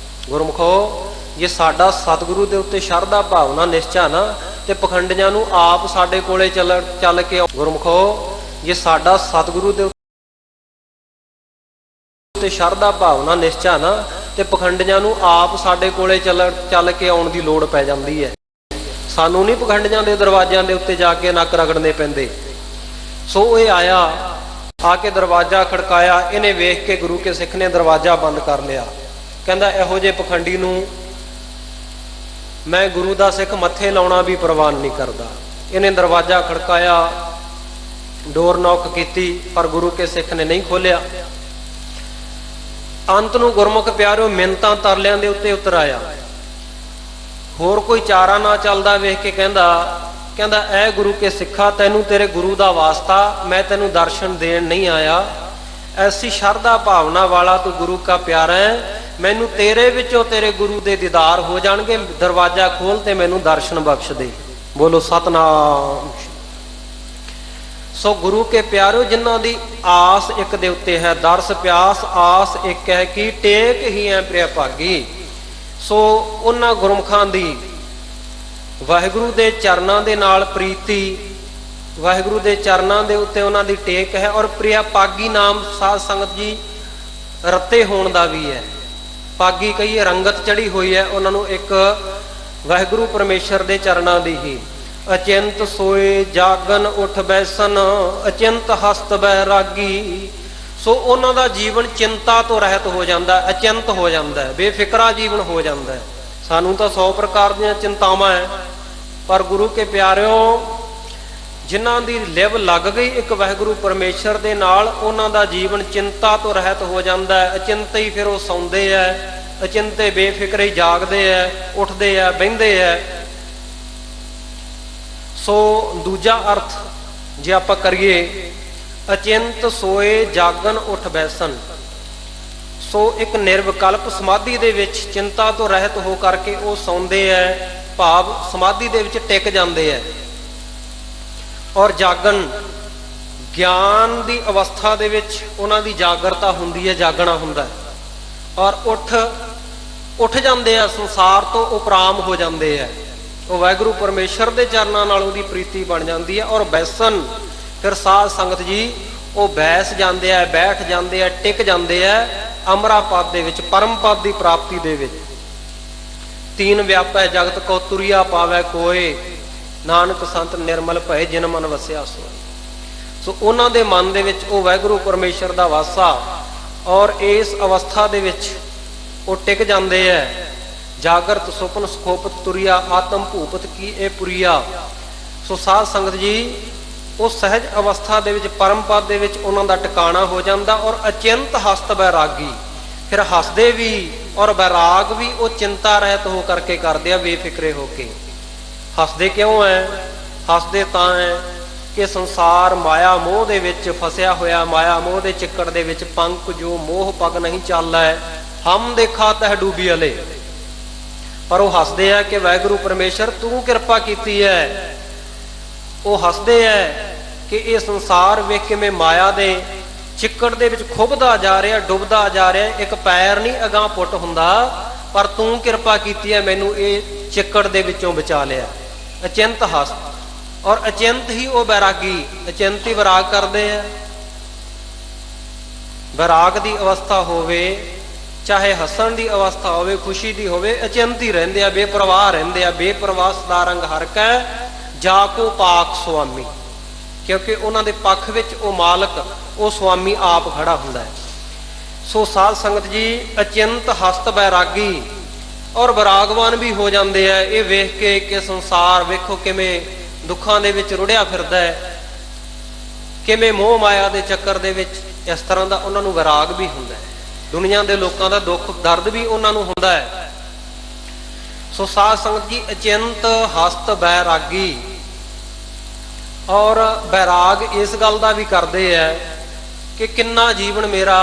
ਗੁਰਮੁਖੋ, ਜੇ ਸਾਡਾ ਸਤਿਗੁਰੂ ਦੇ ਉੱਤੇ ਸ਼ਰਧਾ ਭਾਵਨਾ ਨਿਸ਼ਚਾ ਨਾ, ਤੇ ਪਖੰਡੀਆਂ ਨੂੰ ਆਪ ਸਾਡੇ ਕੋਲੇ ਚੱਲ ਕੇ, ਗੁਰਮੁਖੋ ਜੇ ਸਾਡਾ ਸਤਿਗੁਰੂ ਦੇ ਉੱਤੇ ਸ਼ਰਧਾ ਭਾਵਨਾ ਨਿਸ਼ਚਾ ਨਾ, ਤੇ ਪਖੰਡੀਆਂ ਨੂੰ ਆਪ ਸਾਡੇ ਕੋਲੇ ਚੱਲ ਕੇ ਆਉਣ ਦੀ ਲੋੜ ਪੈ ਜਾਂਦੀ ਹੈ। ਸਾਨੂੰ ਨਹੀਂ ਪਖੰਡੀਆਂ ਦੇ ਦਰਵਾਜ਼ਿਆਂ ਦੇ ਉੱਤੇ ਜਾ ਕੇ ਨੱਕ ਰਗੜਨੇ ਪੈਂਦੇ। ਸੋ ਇਹ ਆਇਆ, ਆ ਕੇ ਦਰਵਾਜ਼ਾ ਖੜਕਾਇਆ, ਇਹਨੇ ਵੇਖ ਕੇ ਗੁਰੂ ਕੇ ਸਿੱਖ ਨੇ ਦਰਵਾਜ਼ਾ ਬੰਦ ਕਰ ਲਿਆ। ਕਹਿੰਦਾ ਇਹੋ ਜਿਹੇ ਪਖੰਡੀ ਨੂੰ ਮੈਂ ਗੁਰੂ ਦਾ ਸਿੱਖ ਮੱਥੇ ਲਾਉਣਾ ਵੀ ਪ੍ਰਵਾਨ ਨਹੀਂ ਕਰਦਾ। ਇਹਨੇ ਦਰਵਾਜ਼ਾ ਖੜਕਾਇਆ, ਡੋਰ ਨੌਕ ਕੀਤੀ, ਪਰ ਗੁਰੂ ਕੇ ਸਿੱਖ ਨੇ ਨਹੀਂ ਖੋਲਿਆ। ਅੰਤ ਨੂੰ ਗੁਰਮੁਖ ਪਿਆਰਿਓ ਮਿੰਨਤਾਂ ਤਰਲਿਆਂ ਦੇ ਉੱਤੇ ਉਤਰ ਆਇਆ। ਹੋਰ ਕੋਈ ਚਾਰਾ ਨਾ ਚੱਲਦਾ ਵੇਖ ਕੇ ਕਹਿੰਦਾ ਐ ਗੁਰੂ ਕੇ ਸਿੱਖਾ, ਤੈਨੂੰ ਤੇਰੇ ਗੁਰੂ ਦਾ ਵਾਸਤਾ, ਮੈਂ ਤੈਨੂੰ ਦਰਸ਼ਨ ਦੇਣ ਨਹੀਂ ਆਇਆ। ਐਸੀ ਸ਼ਰਧਾ ਭਾਵਨਾ ਵਾਲਾ ਤੂੰ ਗੁਰੂ ਕਾ ਪਿਆਰਾ ਹੈ, ਮੈਨੂੰ ਤੇਰੇ ਵਿੱਚੋਂ ਤੇਰੇ ਗੁਰੂ ਦੇ ਦੀਦਾਰ ਹੋ ਜਾਣਗੇ, ਦਰਵਾਜ਼ਾ ਖੋਲ ਤੇ ਮੈਨੂੰ ਦਰਸ਼ਨ ਬਖਸ਼ ਦੇ। ਬੋਲੋ ਸਤਨਾਮ। ਸੋ ਗੁਰੂ ਕੇ ਪਿਆਰਿਓ, ਜਿਨ੍ਹਾਂ ਦੀ ਆਸ ਇੱਕ ਦੇ ਉੱਤੇ ਹੈ, ਦਰਸ ਪਿਆਸ ਆਸ ਇੱਕ ਹੈ ਕਿ ਟੇਕ ਹੀ ਐ ਪ੍ਰਿਆ ਭਾਗੀ। ਸੋ ਉਹਨਾਂ ਗੁਰਮੁਖਾਂ ਦੀ ਵਾਹਿਗੁਰੂ ਦੇ ਚਰਨਾਂ ਦੇ ਨਾਲ ਪ੍ਰੀਤੀ, ਵਾਹਿਗੁਰੂ ਦੇ ਚਰਨਾਂ ਦੇ ਉੱਤੇ ਉਹਨਾਂ ਦੀ ਟੇਕ ਹੈ। ਔਰ ਪ੍ਰਿਆ ਪਾਗੀ ਨਾਮ ਸਾਧ ਸੰਗਤ ਜੀ ਰੱਤੇ ਹੋਣ ਦਾ ਵੀ ਹੈ। ਪਾਗੀ ਕਹੀਏ ਰੰਗਤ ਚੜੀ ਹੋਈ ਹੈ ਉਹਨਾਂ ਨੂੰ ਇੱਕ ਵਾਹਿਗੁਰੂ ਪਰਮੇਸ਼ਰ ਦੇ ਚਰਨਾਂ ਦੀ ਹੀ। ਅਚਿੰਤ ਸੋਏ ਜਾਗਨ ਉਠ ਬੈਸਨ, ਅਚਿੰਤ ਹਸਤ ਬੈਰਾਗੀ। ਸੋ ਉਹਨਾਂ ਦਾ ਜੀਵਨ ਚਿੰਤਾ ਤੋਂ ਰਹਿਤ ਹੋ ਜਾਂਦਾ, ਅਚਿੰਤ ਹੋ ਜਾਂਦਾ, ਬੇਫਿਕਰਾ ਜੀਵਨ ਹੋ ਜਾਂਦਾ। ਸਾਨੂੰ ਤਾਂ 100 ਪ੍ਰਕਾਰ ਦੀਆਂ ਚਿੰਤਾਵਾਂ ਹੈ, ਪਰ ਗੁਰੂ ਕੇ ਪਿਆਰਿਓ ਜਿਨ੍ਹਾਂ ਦੀ ਲਿਵ ਲੱਗ ਗਈ ਇੱਕ ਵਾਹਿਗੁਰੂ ਪਰਮੇਸ਼ਰ ਦੇ ਨਾਲ, ਉਹਨਾਂ ਦਾ ਜੀਵਨ ਚਿੰਤਾ ਤੋਂ ਰਹਿਤ ਹੋ ਜਾਂਦਾ। ਅਚਿੰਤ ਹੀ ਫਿਰ ਉਹ ਸੌਂਦੇ ਹੈ, ਅਚਿੰਤੇ ਬੇਫਿਕਰੇ ਹੀ ਜਾਗਦੇ ਹੈ, ਉੱਠਦੇ ਹੈ, ਬਹਿੰਦੇ ਹੈ। ਸੋ ਦੂਜਾ ਅਰਥ ਜੇ ਆਪਾਂ ਕਰੀਏ, ਅਚਿੰਤ ਸੋਏ ਜਾਗਨ ਉਠ ਬੈਸਨ। ਸੋ ਇੱਕ ਨਿਰਵਿਕਲਪ ਸਮਾਧੀ ਦੇ ਵਿੱਚ ਚਿੰਤਾ ਤੋਂ ਰਹਿਤ ਹੋ ਕਰਕੇ ਉਹ ਸੌਂਦੇ ਹੈ, ਭਾਵ ਸਮਾਧੀ ਦੇ ਵਿੱਚ ਟਿਕ ਜਾਂਦੇ ਹੈ। ਔਰ ਜਾਗਣ, ਗਿਆਨ ਦੀ ਅਵਸਥਾ ਦੇ ਵਿੱਚ ਉਹਨਾਂ ਦੀ ਜਾਗਰਤਾ ਹੁੰਦੀ ਹੈ, ਜਾਗਣਾ ਹੁੰਦਾ ਹੈ। ਔਰ ਉੱਠ ਜਾਂਦੇ ਆ, ਸੰਸਾਰ ਤੋਂ ਉਪਰਾਮ ਹੋ ਜਾਂਦੇ ਆ। ਉਹ ਵਾਹਿਗੁਰੂ ਪਰਮੇਸ਼ਰ ਦੇ ਚਰਨਾਂ ਨਾਲ ਉਹਦੀ ਪ੍ਰੀਤੀ ਬਣ ਜਾਂਦੀ ਹੈ। ਔਰ ਬੈਸਨ, ਫਿਰ ਸਾਧ ਸੰਗਤ ਜੀ ਉਹ ਬੈਸ ਜਾਂਦੇ ਆ, ਬੈਠ ਜਾਂਦੇ ਆ, ਟਿਕ ਜਾਂਦੇ ਆ ਅਮਰਾ ਪਦ ਦੇ ਵਿੱਚ, ਪਰਮ ਪਦ ਦੀ ਪ੍ਰਾਪਤੀ ਦੇ ਵਿੱਚ। ਤੀਨ ਵਿਆਪੈ ਜਗਤ ਕੋ ਤੁਰਿਆ ਪਾਵੈ ਕੋਏ, ਨਾਨਕ ਸੰਤ ਨਿਰਮਲ ਭਏ ਜਿਨ ਮਨ ਵਸਿਆ ਸੋਏ। ਸੋ ਉਹਨਾਂ ਦੇ ਮਨ ਦੇ ਵਿੱਚ ਉਹ ਵਾਹਿਗੁਰੂ ਪਰਮੇਸ਼ਰ ਦਾ ਵਾਸਾ, ਔਰ ਇਸ ਅਵਸਥਾ ਦੇ ਵਿੱਚ ਉਹ ਟਿਕ ਜਾਂਦੇ ਹੈ। ਜਾਗਰਤ ਸੁਪਨ ਸੁਖੋਪਤ ਤੁਰਿਆ, ਆਤਮ ਭੂਪਤ ਕੀ ਇਹ ਪੁਰੀਆ। ਸੋ ਸਾਧ ਸੰਗਤ ਜੀ ਉਹ ਸਹਿਜ ਅਵਸਥਾ ਦੇ ਵਿੱਚ, ਪਰਮ ਪਦ ਦੇ ਵਿੱਚ ਉਹਨਾਂ ਦਾ ਟਿਕਾਣਾ ਹੋ ਜਾਂਦਾ। ਔਰ ਅਚਿੰਤ ਹਸਤ ਬੈਰਾਗੀ, ਫਿਰ ਹੱਸਦੇ ਵੀ ਔਰ ਬੈਰਾਗ ਵੀ ਉਹ ਚਿੰਤਾ ਰਹਿਤ ਹੋ ਕਰਕੇ ਕਰਦੇ ਆ, ਬੇਫਿਕਰੇ ਹੋ ਕੇ। ਹੱਸਦੇ ਕਿਉਂ ਹੈ? ਹੱਸਦੇ ਤਾਂ ਹੈ ਕਿ ਸੰਸਾਰ ਮਾਇਆ ਮੋਹ ਦੇ ਵਿੱਚ ਫਸਿਆ ਹੋਇਆ, ਮਾਇਆ ਮੋਹ ਦੇ ਚਿੱਕੜ ਦੇ ਵਿੱਚ ਪੰਕ ਜੋ ਮੋਹ ਪਗ ਨਹੀਂ ਚੱਲਦਾ ਹੈ, ਹਮ ਦੇਖਾ ਤਹਿ ਡੂਬੀ ਅਲੇ। ਪਰ ਉਹ ਹੱਸਦੇ ਆ ਕਿ ਵਾਹਿਗੁਰੂ ਪਰਮੇਸ਼ਰ ਤੂੰ ਕਿਰਪਾ ਕੀਤੀ ਹੈ। ਉਹ ਹੱਸਦੇ ਹੈ ਕਿ ਇਹ ਸੰਸਾਰ ਵੇਖ ਕਿਵੇਂ ਮਾਇਆ ਦੇ ਚਿੱਕੜ ਦੇ ਵਿੱਚ ਖੁੱਭਦਾ ਜਾ ਰਿਹਾ, ਡੁੱਬਦਾ ਜਾ ਰਿਹਾ, ਇੱਕ ਪੈਰ ਨਹੀਂ ਅਗਾਂਹ ਪੁੱਟ ਹੁੰਦਾ, ਪਰ ਤੂੰ ਕਿਰਪਾ ਕੀਤੀ ਹੈ, ਮੈਨੂੰ ਇਹ ਚਿੱਕੜ ਦੇ ਵਿੱਚੋਂ ਬਚਾ ਲਿਆ। ਅਚਿੰਤ ਹੱਸ, ਔਰ ਅਚਿੰਤ ਹੀ ਉਹ ਬੈਰਾਗੀ, ਅਚਿੰਤ ਹੀ ਵਿਰਾਗ ਕਰਦੇ ਆ। ਵਿਰਾਗ ਦੀ ਅਵਸਥਾ ਹੋਵੇ, ਚਾਹੇ ਹੱਸਣ ਦੀ ਅਵਸਥਾ ਹੋਵੇ, ਖੁਸ਼ੀ ਦੀ ਹੋਵੇ, ਅਚਿੰਤ ਹੀ ਰਹਿੰਦੇ ਆ, ਬੇਪਰਵਾਹ ਰਹਿੰਦੇ ਆ। ਬੇਪਰਵਾਹ ਸਦਾ ਰੰਗ ਹਰ ਕੈ ਜਾ ਕੋ ਪਾਕ ਸੁਆਮੀ, ਕਿਉਂਕਿ ਉਹਨਾਂ ਦੇ ਪੱਖ ਵਿੱਚ ਉਹ ਮਾਲਕ, ਉਹ ਸੁਆਮੀ ਆਪ ਖੜਾ ਹੁੰਦਾ ਹੈ। ਸੋ ਸਾਧ ਸੰਗਤ ਜੀ, ਅਚਿੰਤ ਹਸਤ ਬੈਰਾਗੀ ਔਰ ਵਿਰਾਗਵਾਨ ਵੀ ਹੋ ਜਾਂਦੇ ਆ। ਇਹ ਵੇਖ ਕੇ ਕਿ ਸੰਸਾਰ ਵੇਖੋ ਕਿਵੇਂ ਦੁੱਖਾਂ ਦੇ ਵਿੱਚ ਰੁੜਿਆ ਫਿਰਦਾ ਹੈ, ਕਿਵੇਂ ਮੋਹ ਮਾਇਆ ਦੇ ਚੱਕਰ ਦੇ ਵਿੱਚ, ਇਸ ਤਰ੍ਹਾਂ ਦਾ ਉਹਨਾਂ ਨੂੰ ਵਿਰਾਗ ਵੀ ਹੁੰਦਾ ਹੈ। ਦੁਨੀਆ ਦੇ ਲੋਕਾਂ ਦਾ ਦੁੱਖ ਦਰਦ ਵੀ ਉਹਨਾਂ ਨੂੰ ਹੁੰਦਾ ਹੈ। ਸੋ ਸਾਧ ਸੰਗਤ ਜੀ, ਅਚਿੰਤ ਹਸਤ ਬੈਰਾਗੀ ਔਰ ਬੈਰਾਗ ਇਸ ਗੱਲ ਦਾ ਵੀ ਕਰਦੇ ਆ ਕਿ ਕਿੰਨਾ ਜੀਵਨ ਮੇਰਾ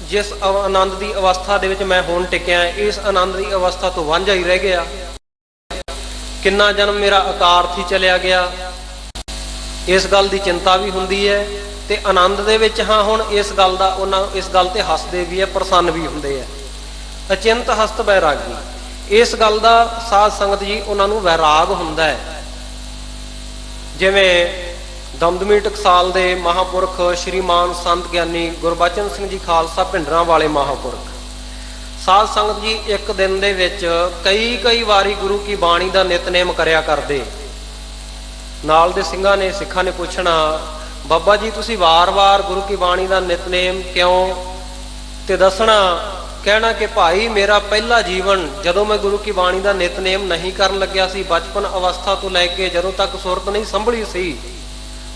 ਜਿਸ ਆਨੰਦ ਦੀ ਅਵਸਥਾ ਦੇ ਵਿੱਚ ਮੈਂ ਹੁਣ ਟਿਕਿਆ, ਇਸ ਆਨੰਦ ਦੀ ਅਵਸਥਾ ਤੋਂ ਵਾਂਝਾ ਹੀ ਰਹਿ ਗਿਆ। ਕਿੰਨਾ ਜਨਮ ਮੇਰਾ ਅਕਾਰਥ ਹੀ ਚਲਿਆ ਗਿਆ, ਇਸ ਗੱਲ ਦੀ ਚਿੰਤਾ ਵੀ ਹੁੰਦੀ ਹੈ। ਤੇ ਆਨੰਦ ਦੇ ਵਿੱਚ ਹਾਂ ਹੁਣ ਇਸ ਗੱਲ ਦਾ, ਉਹਨਾਂ ਇਸ ਗੱਲ ਤੇ ਹੱਸਦੇ ਵੀ ਹੈ, ਪ੍ਰਸੰਨ ਵੀ ਹੁੰਦੇ ਆ। ਅਚਿੰਤ ਹਸਤ ਬੈਰਾਗੀ, ਇਸ ਗੱਲ ਦਾ ਸਾਧ ਸੰਗਤ ਜੀ ਉਹਨਾਂ ਨੂੰ ਵੈਰਾਗ ਹੁੰਦਾ ਹੈ। ਜਿਵੇਂ ਦਮਦਮੀ ਟਕਸਾਲ ਦੇ ਮਹਾਂਪੁਰਖ ਸ਼੍ਰੀਮਾਨ ਸੰਤ ਗਿਆਨੀ ਗੁਰਬਚਨ ਸਿੰਘ ਜੀ ਖਾਲਸਾ ਭਿੰਡਰਾਂ ਵਾਲੇ ਮਹਾਂਪੁਰਖ, ਸਾਧ ਸੰਗਤ ਜੀ ਇੱਕ ਦਿਨ ਦੇ ਵਿੱਚ ਕਈ ਵਾਰੀ ਗੁਰੂ ਕੀ ਬਾਣੀ ਦਾ ਨਿਤਨੇਮ ਕਰਿਆ ਕਰਦੇ। ਨਾਲ ਦੇ ਸਿੱਖਾਂ ਨੇ ਪੁੱਛਣਾ, ਬਾਬਾ ਜੀ ਤੁਸੀਂ ਵਾਰ-ਵਾਰ ਗੁਰੂ ਕੀ ਬਾਣੀ ਦਾ ਨਿਤਨੇਮ ਕਿਉਂ? ਤੇ ਦੱਸਣਾ, ਕਹਿਣਾ ਕਿ ਭਾਈ ਮੇਰਾ ਪਹਿਲਾ ਜੀਵਨ ਜਦੋਂ ਮੈਂ ਗੁਰੂ ਕੀ ਬਾਣੀ ਦਾ ਨਿਤਨੇਮ ਨਹੀਂ ਕਰਨ ਲੱਗਿਆ ਸੀ, ਬਚਪਨ ਅਵਸਥਾ ਤੋਂ ਲੈ ਕੇ ਜਦੋਂ ਤੱਕ ਸੁਰਤ ਨਹੀਂ ਸੰਭਲੀ ਸੀ,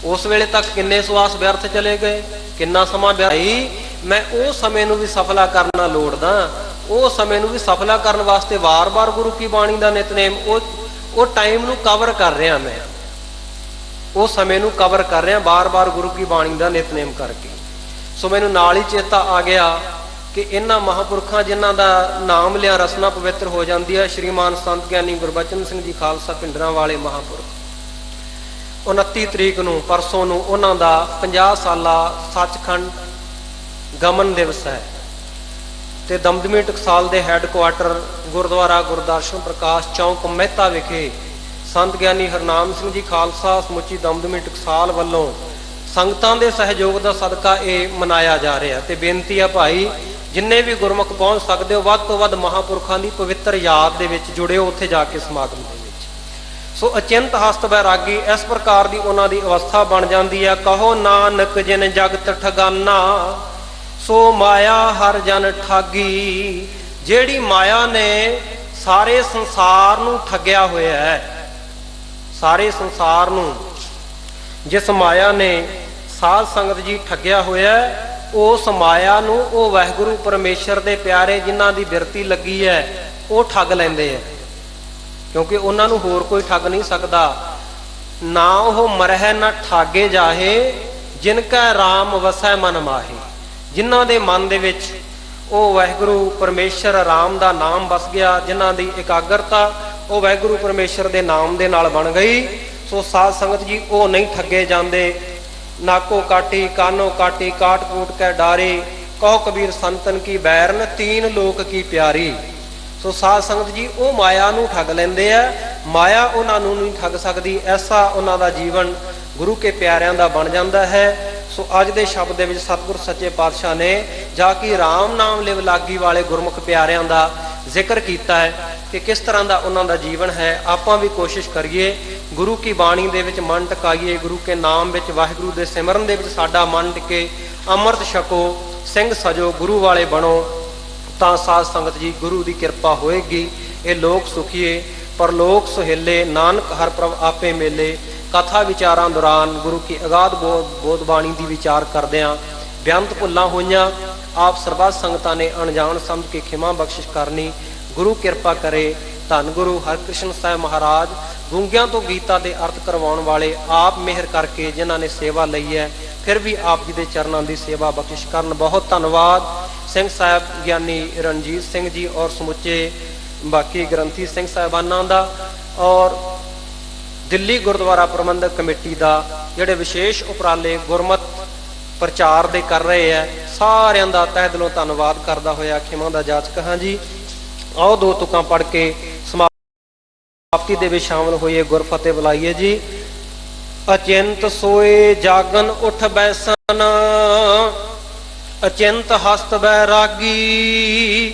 ਉਸ ਵੇਲੇ ਤੱਕ ਕਿੰਨੇ ਸਵਾਸ ਵਿਅਰਥ ਚਲੇ ਗਏ, ਕਿੰਨਾ ਸਮਾਂ ਵਿਅਰਥ। ਮੈਂ ਉਹ ਸਮੇਂ ਨੂੰ ਵੀ ਸਫਲਾ ਕਰਨਾ ਲੋੜਦਾ, ਉਹ ਸਮੇਂ ਨੂੰ ਵੀ ਸਫਲਾ ਕਰਨ ਵਾਸਤੇ ਵਾਰ-ਵਾਰ ਗੁਰੂ ਕੀ ਬਾਣੀ ਦਾ ਨਿਤਨੇਮ, ਉਹ ਟਾਈਮ ਨੂੰ ਕਵਰ ਕਰ ਰਿਹਾ, ਮੈਂ ਉਹ ਸਮੇਂ ਨੂੰ ਕਵਰ ਕਰ ਰਿਹਾ ਬਾਰ-ਬਾਰ ਗੁਰੂ ਕੀ ਬਾਣੀ ਦਾ ਨਿਤਨੇਮ ਕਰਕੇ। ਸੋ ਮੈਨੂੰ ਨਾਲ ਹੀ ਚੇਤਾ ਆ ਗਿਆ ਕਿ ਇਹਨਾਂ ਮਹਾਂਪੁਰਖਾਂ ਜਿਨ੍ਹਾਂ ਦਾ ਨਾਮ ਲਿਆ ਰਸਨਾ ਪਵਿੱਤਰ ਹੋ ਜਾਂਦੀ ਹੈ, ਸ਼੍ਰੀਮਾਨ ਸੰਤ ਗਿਆਨੀ ਗੁਰਬਚਨ ਸਿੰਘ ਜੀ ਖਾਲਸਾ ਭਿੰਡਰਾਂ ਵਾਲੇ ਮਹਾਂਪੁਰਖ, 29 ਤਰੀਕ ਨੂੰ ਪਰਸੋਂ ਨੂੰ ਉਹਨਾਂ ਦਾ 50 ਸਾਲਾ ਸੱਚਖੰਡ ਗਮਨ ਦਿਵਸ ਹੈ। ਤੇ ਦਮਦਮੀ ਟਕਸਾਲ ਦੇ ਹੈੱਡਕੁਆਟਰ ਗੁਰਦੁਆਰਾ ਗੁਰਦਰਸ਼ਨ ਪ੍ਰਕਾਸ਼ ਚੌਂਕ ਮਹਿਤਾ ਵਿਖੇ ਸੰਤ ਗਿਆਨੀ ਹਰਨਾਮ ਸਿੰਘ ਜੀ ਖਾਲਸਾ ਸਮੁੱਚੀ ਦਮਦਮੀ ਟਕਸਾਲ ਵੱਲੋਂ ਸੰਗਤਾਂ ਦੇ ਸਹਿਯੋਗ ਦਾ ਸਦਕਾ ਇਹ ਮਨਾਇਆ ਜਾ ਰਿਹਾ। ਤੇ ਬੇਨਤੀ ਆ ਭਾਈ, ਜਿੰਨੇ ਵੀ ਗੁਰਮੁਖ ਪਹੁੰਚ ਸਕਦੇ ਹੋ, ਵੱਧ ਤੋਂ ਵੱਧ ਮਹਾਂਪੁਰਖਾਂ ਦੀ ਪਵਿੱਤਰ ਯਾਦ ਦੇ ਵਿੱਚ ਜੁੜਿਓ, ਉੱਥੇ ਜਾ ਕੇ ਸਮਾਗਮ ਦੇ ਵਿੱਚ। ਸੋ ਅਚਿੰਤ ਹਸਤ ਬੈਰਾਗੀ ਇਸ ਪ੍ਰਕਾਰ ਦੀ ਉਹਨਾਂ ਦੀ ਅਵਸਥਾ ਬਣ ਜਾਂਦੀ ਹੈ। ਕਹੋ ਨਾਨਕ ਜਿਨ ਜਗਤ ਠਗਾਨਾ, ਸੋ ਮਾਇਆ ਹਰ ਜਨ ਠਾਗੀ। ਜਿਹੜੀ ਮਾਇਆ ਨੇ ਸਾਰੇ ਸੰਸਾਰ ਨੂੰ ਠੱਗਿਆ ਹੋਇਆ ਹੈ, ਸਾਰੇ ਸੰਸਾਰ ਨੂੰ ਜਿਸ ਮਾਇਆ ਨੇ ਸਾਧ ਸੰਗਤ ਜੀ ਠੱਗਿਆ ਹੋਇਆ, ਉਸ ਮਾਇਆ ਨੂੰ ਉਹ ਵਾਹਿਗੁਰੂ ਪਰਮੇਸ਼ਰ ਦੇ ਪਿਆਰੇ ਜਿਨ੍ਹਾਂ ਦੀ ਬਿਰਤੀ ਲੱਗੀ ਹੈ, ਉਹ ਠੱਗ ਲੈਂਦੇ ਆ। ਕਿਉਂਕਿ ਉਹਨਾਂ ਨੂੰ ਹੋਰ ਕੋਈ ਠੱਗ ਨਹੀਂ ਸਕਦਾ। ਨਾ ਉਹ ਮਰਹਿ ਨਾ ਠਾਗੇ ਜਾਹੇ, ਜਿਨ ਕੈ ਰਾਮ ਵਸੈ ਮਨ ਮਾਹੇ। ਜਿਨ੍ਹਾਂ ਦੇ ਮਨ ਦੇ ਵਿੱਚ ਉਹ ਵਾਹਿਗੁਰੂ ਪਰਮੇਸ਼ਰ ਰਾਮ ਦਾ ਨਾਮ ਵਸ ਗਿਆ, ਜਿਨ੍ਹਾਂ ਦੀ ਇਕਾਗਰਤਾ ਉਹ ਵਾਹਿਗੁਰੂ ਪਰਮੇਸ਼ਰ ਦੇ ਨਾਮ ਦੇ ਨਾਲ ਬਣ ਗਈ, ਸੋ ਸਾਧ ਸੰਗਤ ਜੀ ਉਹ ਨਹੀਂ ਠੱਗੇ ਜਾਂਦੇ। ਨਾਕੋ ਕਾਟੀ ਕਾਨੋ ਕਾਟੀ ਕਾਟ ਕੂਟ ਕੈ ਡਾਰੇ, ਕਹੋ ਕਬੀਰ ਸੰਤਨ ਕੀ ਬੈਰਨ ਤੀਨ ਲੋਕ ਕੀ ਪਿਆਰੀ। ਸੋ ਸਾਧ ਸੰਗਤ ਜੀ ਉਹ ਮਾਇਆ ਨੂੰ ਠੱਗ ਲੈਂਦੇ ਆ, ਮਾਇਆ ਉਹਨਾਂ ਨੂੰ ਨਹੀਂ ਠੱਗ ਸਕਦੀ। ਐਸਾ ਉਹਨਾਂ ਦਾ ਜੀਵਨ ਗੁਰੂ ਕੇ ਪਿਆਰਿਆਂ ਦਾ ਬਣ ਜਾਂਦਾ ਹੈ। ਸੋ ਅੱਜ ਦੇ ਸ਼ਬਦ ਦੇ ਵਿੱਚ ਸਤਿਗੁਰ ਸੱਚੇ ਪਾਤਸ਼ਾਹ ਨੇ ਜਾ ਕੇ ਰਾਮ ਨਾਮ ਲਿਵ ਲਾਗੀ ਵਾਲੇ ਗੁਰਮੁਖ ਪਿਆਰਿਆਂ ਦਾ ਜ਼ਿਕਰ ਕੀਤਾ ਹੈ ਕਿ ਕਿਸ ਤਰ੍ਹਾਂ ਦਾ ਉਹਨਾਂ ਦਾ ਜੀਵਨ ਹੈ। ਆਪਾਂ ਵੀ ਕੋਸ਼ਿਸ਼ ਕਰੀਏ ਗੁਰੂ ਕੀ ਬਾਣੀ ਦੇ ਵਿੱਚ ਮਨ ਟਿਕਾਈਏ, ਗੁਰੂ ਕੇ ਨਾਮ ਵਿੱਚ, ਵਾਹਿਗੁਰੂ ਦੇ ਸਿਮਰਨ ਦੇ ਵਿੱਚ ਸਾਡਾ ਮਨ ਟਿਕੇ, ਅੰਮ੍ਰਿਤ ਛਕੋ, ਸਿੰਘ ਸਜੋ, ਗੁਰੂ ਵਾਲੇ ਬਣੋ, ਤਾਂ ਸਾਧ ਸੰਗਤ ਜੀ ਗੁਰੂ ਦੀ ਕਿਰਪਾ ਹੋਏਗੀ। ਇਹ ਲੋਕ ਸੁਖੀਏ ਪਰਲੋਕ ਸੁਹੇਲੇ, ਨਾਨਕ ਹਰ ਪ੍ਰਭ ਆਪੇ ਮੇਲੇ। ਕਥਾ ਵਿਚਾਰਾਂ ਦੌਰਾਨ ਗੁਰੂ ਕੀ ਅਗਾਧ ਬੋਧ ਬਾਣੀ ਦੀ ਵਿਚਾਰ ਕਰਦਿਆਂ ਬੇਅੰਤ ਭੁੱਲਾਂ ਹੋਈਆਂ, ਆਪ ਸਰਬੱਤ ਸੰਗਤਾਂ ਨੇ ਅਣਜਾਣ ਸਮਝ ਕੇ ਖਿਮਾ ਬਖਸ਼ਿਸ਼ ਕਰਨੀ। ਗੁਰੂ ਕਿਰਪਾ ਕਰੇ। ਧੰਨ ਗੁਰੂ ਹਰਕ੍ਰਿਸ਼ਨ ਸਾਹਿਬ ਮਹਾਰਾਜ, ਗੂੰਗਿਆਂ ਤੋਂ ਗੀਤਾ ਦੇ ਅਰਥ ਕਰਵਾਉਣ ਵਾਲੇ, ਆਪ ਮਿਹਰ ਕਰਕੇ ਜਿਨ੍ਹਾਂ ਨੇ ਸੇਵਾ ਲਈ ਹੈ, ਫਿਰ ਵੀ ਆਪ ਜੀ ਦੇ ਚਰਨਾਂ ਦੀ ਸੇਵਾ ਬਖਸ਼ਿਸ਼ ਕਰਨ। ਬਹੁਤ ਧੰਨਵਾਦ ਸਿੰਘ ਸਾਹਿਬ ਗਿਆਨੀ ਰਣਜੀਤ ਸਿੰਘ ਜੀ ਔਰ ਸਮੁੱਚੇ ਬਾਕੀ ਗ੍ਰੰਥੀ ਸਿੰਘ ਸਾਹਿਬਾਨਾਂ ਦਾ, ਔਰ ਦਿੱਲੀ ਗੁਰਦੁਆਰਾ ਪ੍ਰਬੰਧਕ ਕਮੇਟੀ ਦਾ, ਜਿਹੜੇ ਵਿਸ਼ੇਸ਼ ਉਪਰਾਲੇ ਗੁਰਮਤ ਪ੍ਰਚਾਰ ਦੇ ਕਰ ਰਹੇ ਹੈ, ਸਾਰਿਆਂ ਦਾ ਤਹਿ ਦਿਲੋਂ ਧੰਨਵਾਦ ਕਰਦਾ ਹੋਇਆ ਖਿਮਾ ਦਾ ਜਾਚਕ ਹਾਂ ਜੀ। ਆਓ ਦੋ ਤੁਕਾਂ ਪੜ੍ਹ ਕੇ ਸਮਾਪਤੀ ਦੇ ਵਿੱਚ ਸ਼ਾਮਲ ਹੋਈਏ, ਗੁਰਫਤਿਹ ਬੁਲਾਈਏ ਜੀ। ਅਚਿੰਤ ਸੋਏ ਜਾਗਨ ਉਠ ਬੈਸਨ, ਅਚਿੰਤ ਹਸਤ ਬੈਰਾਗੀ,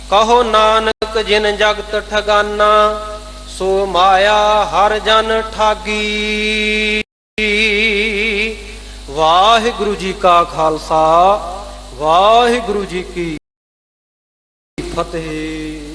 ਕਹੋ ਨਾਨਕ ਜਿਨ ਜਗਤ ਠਗਾਨਾ, ਸੋ ਮਾਇਆ ਹਰ ਜਨ ਠਾਗੀ। ਵਾਹਿਗੁਰੂ ਜੀ ਕਾ ਖਾਲਸਾ, ਵਾਹਿਗੁਰੂ ਜੀ ਕੀ ਫਤਿਹ।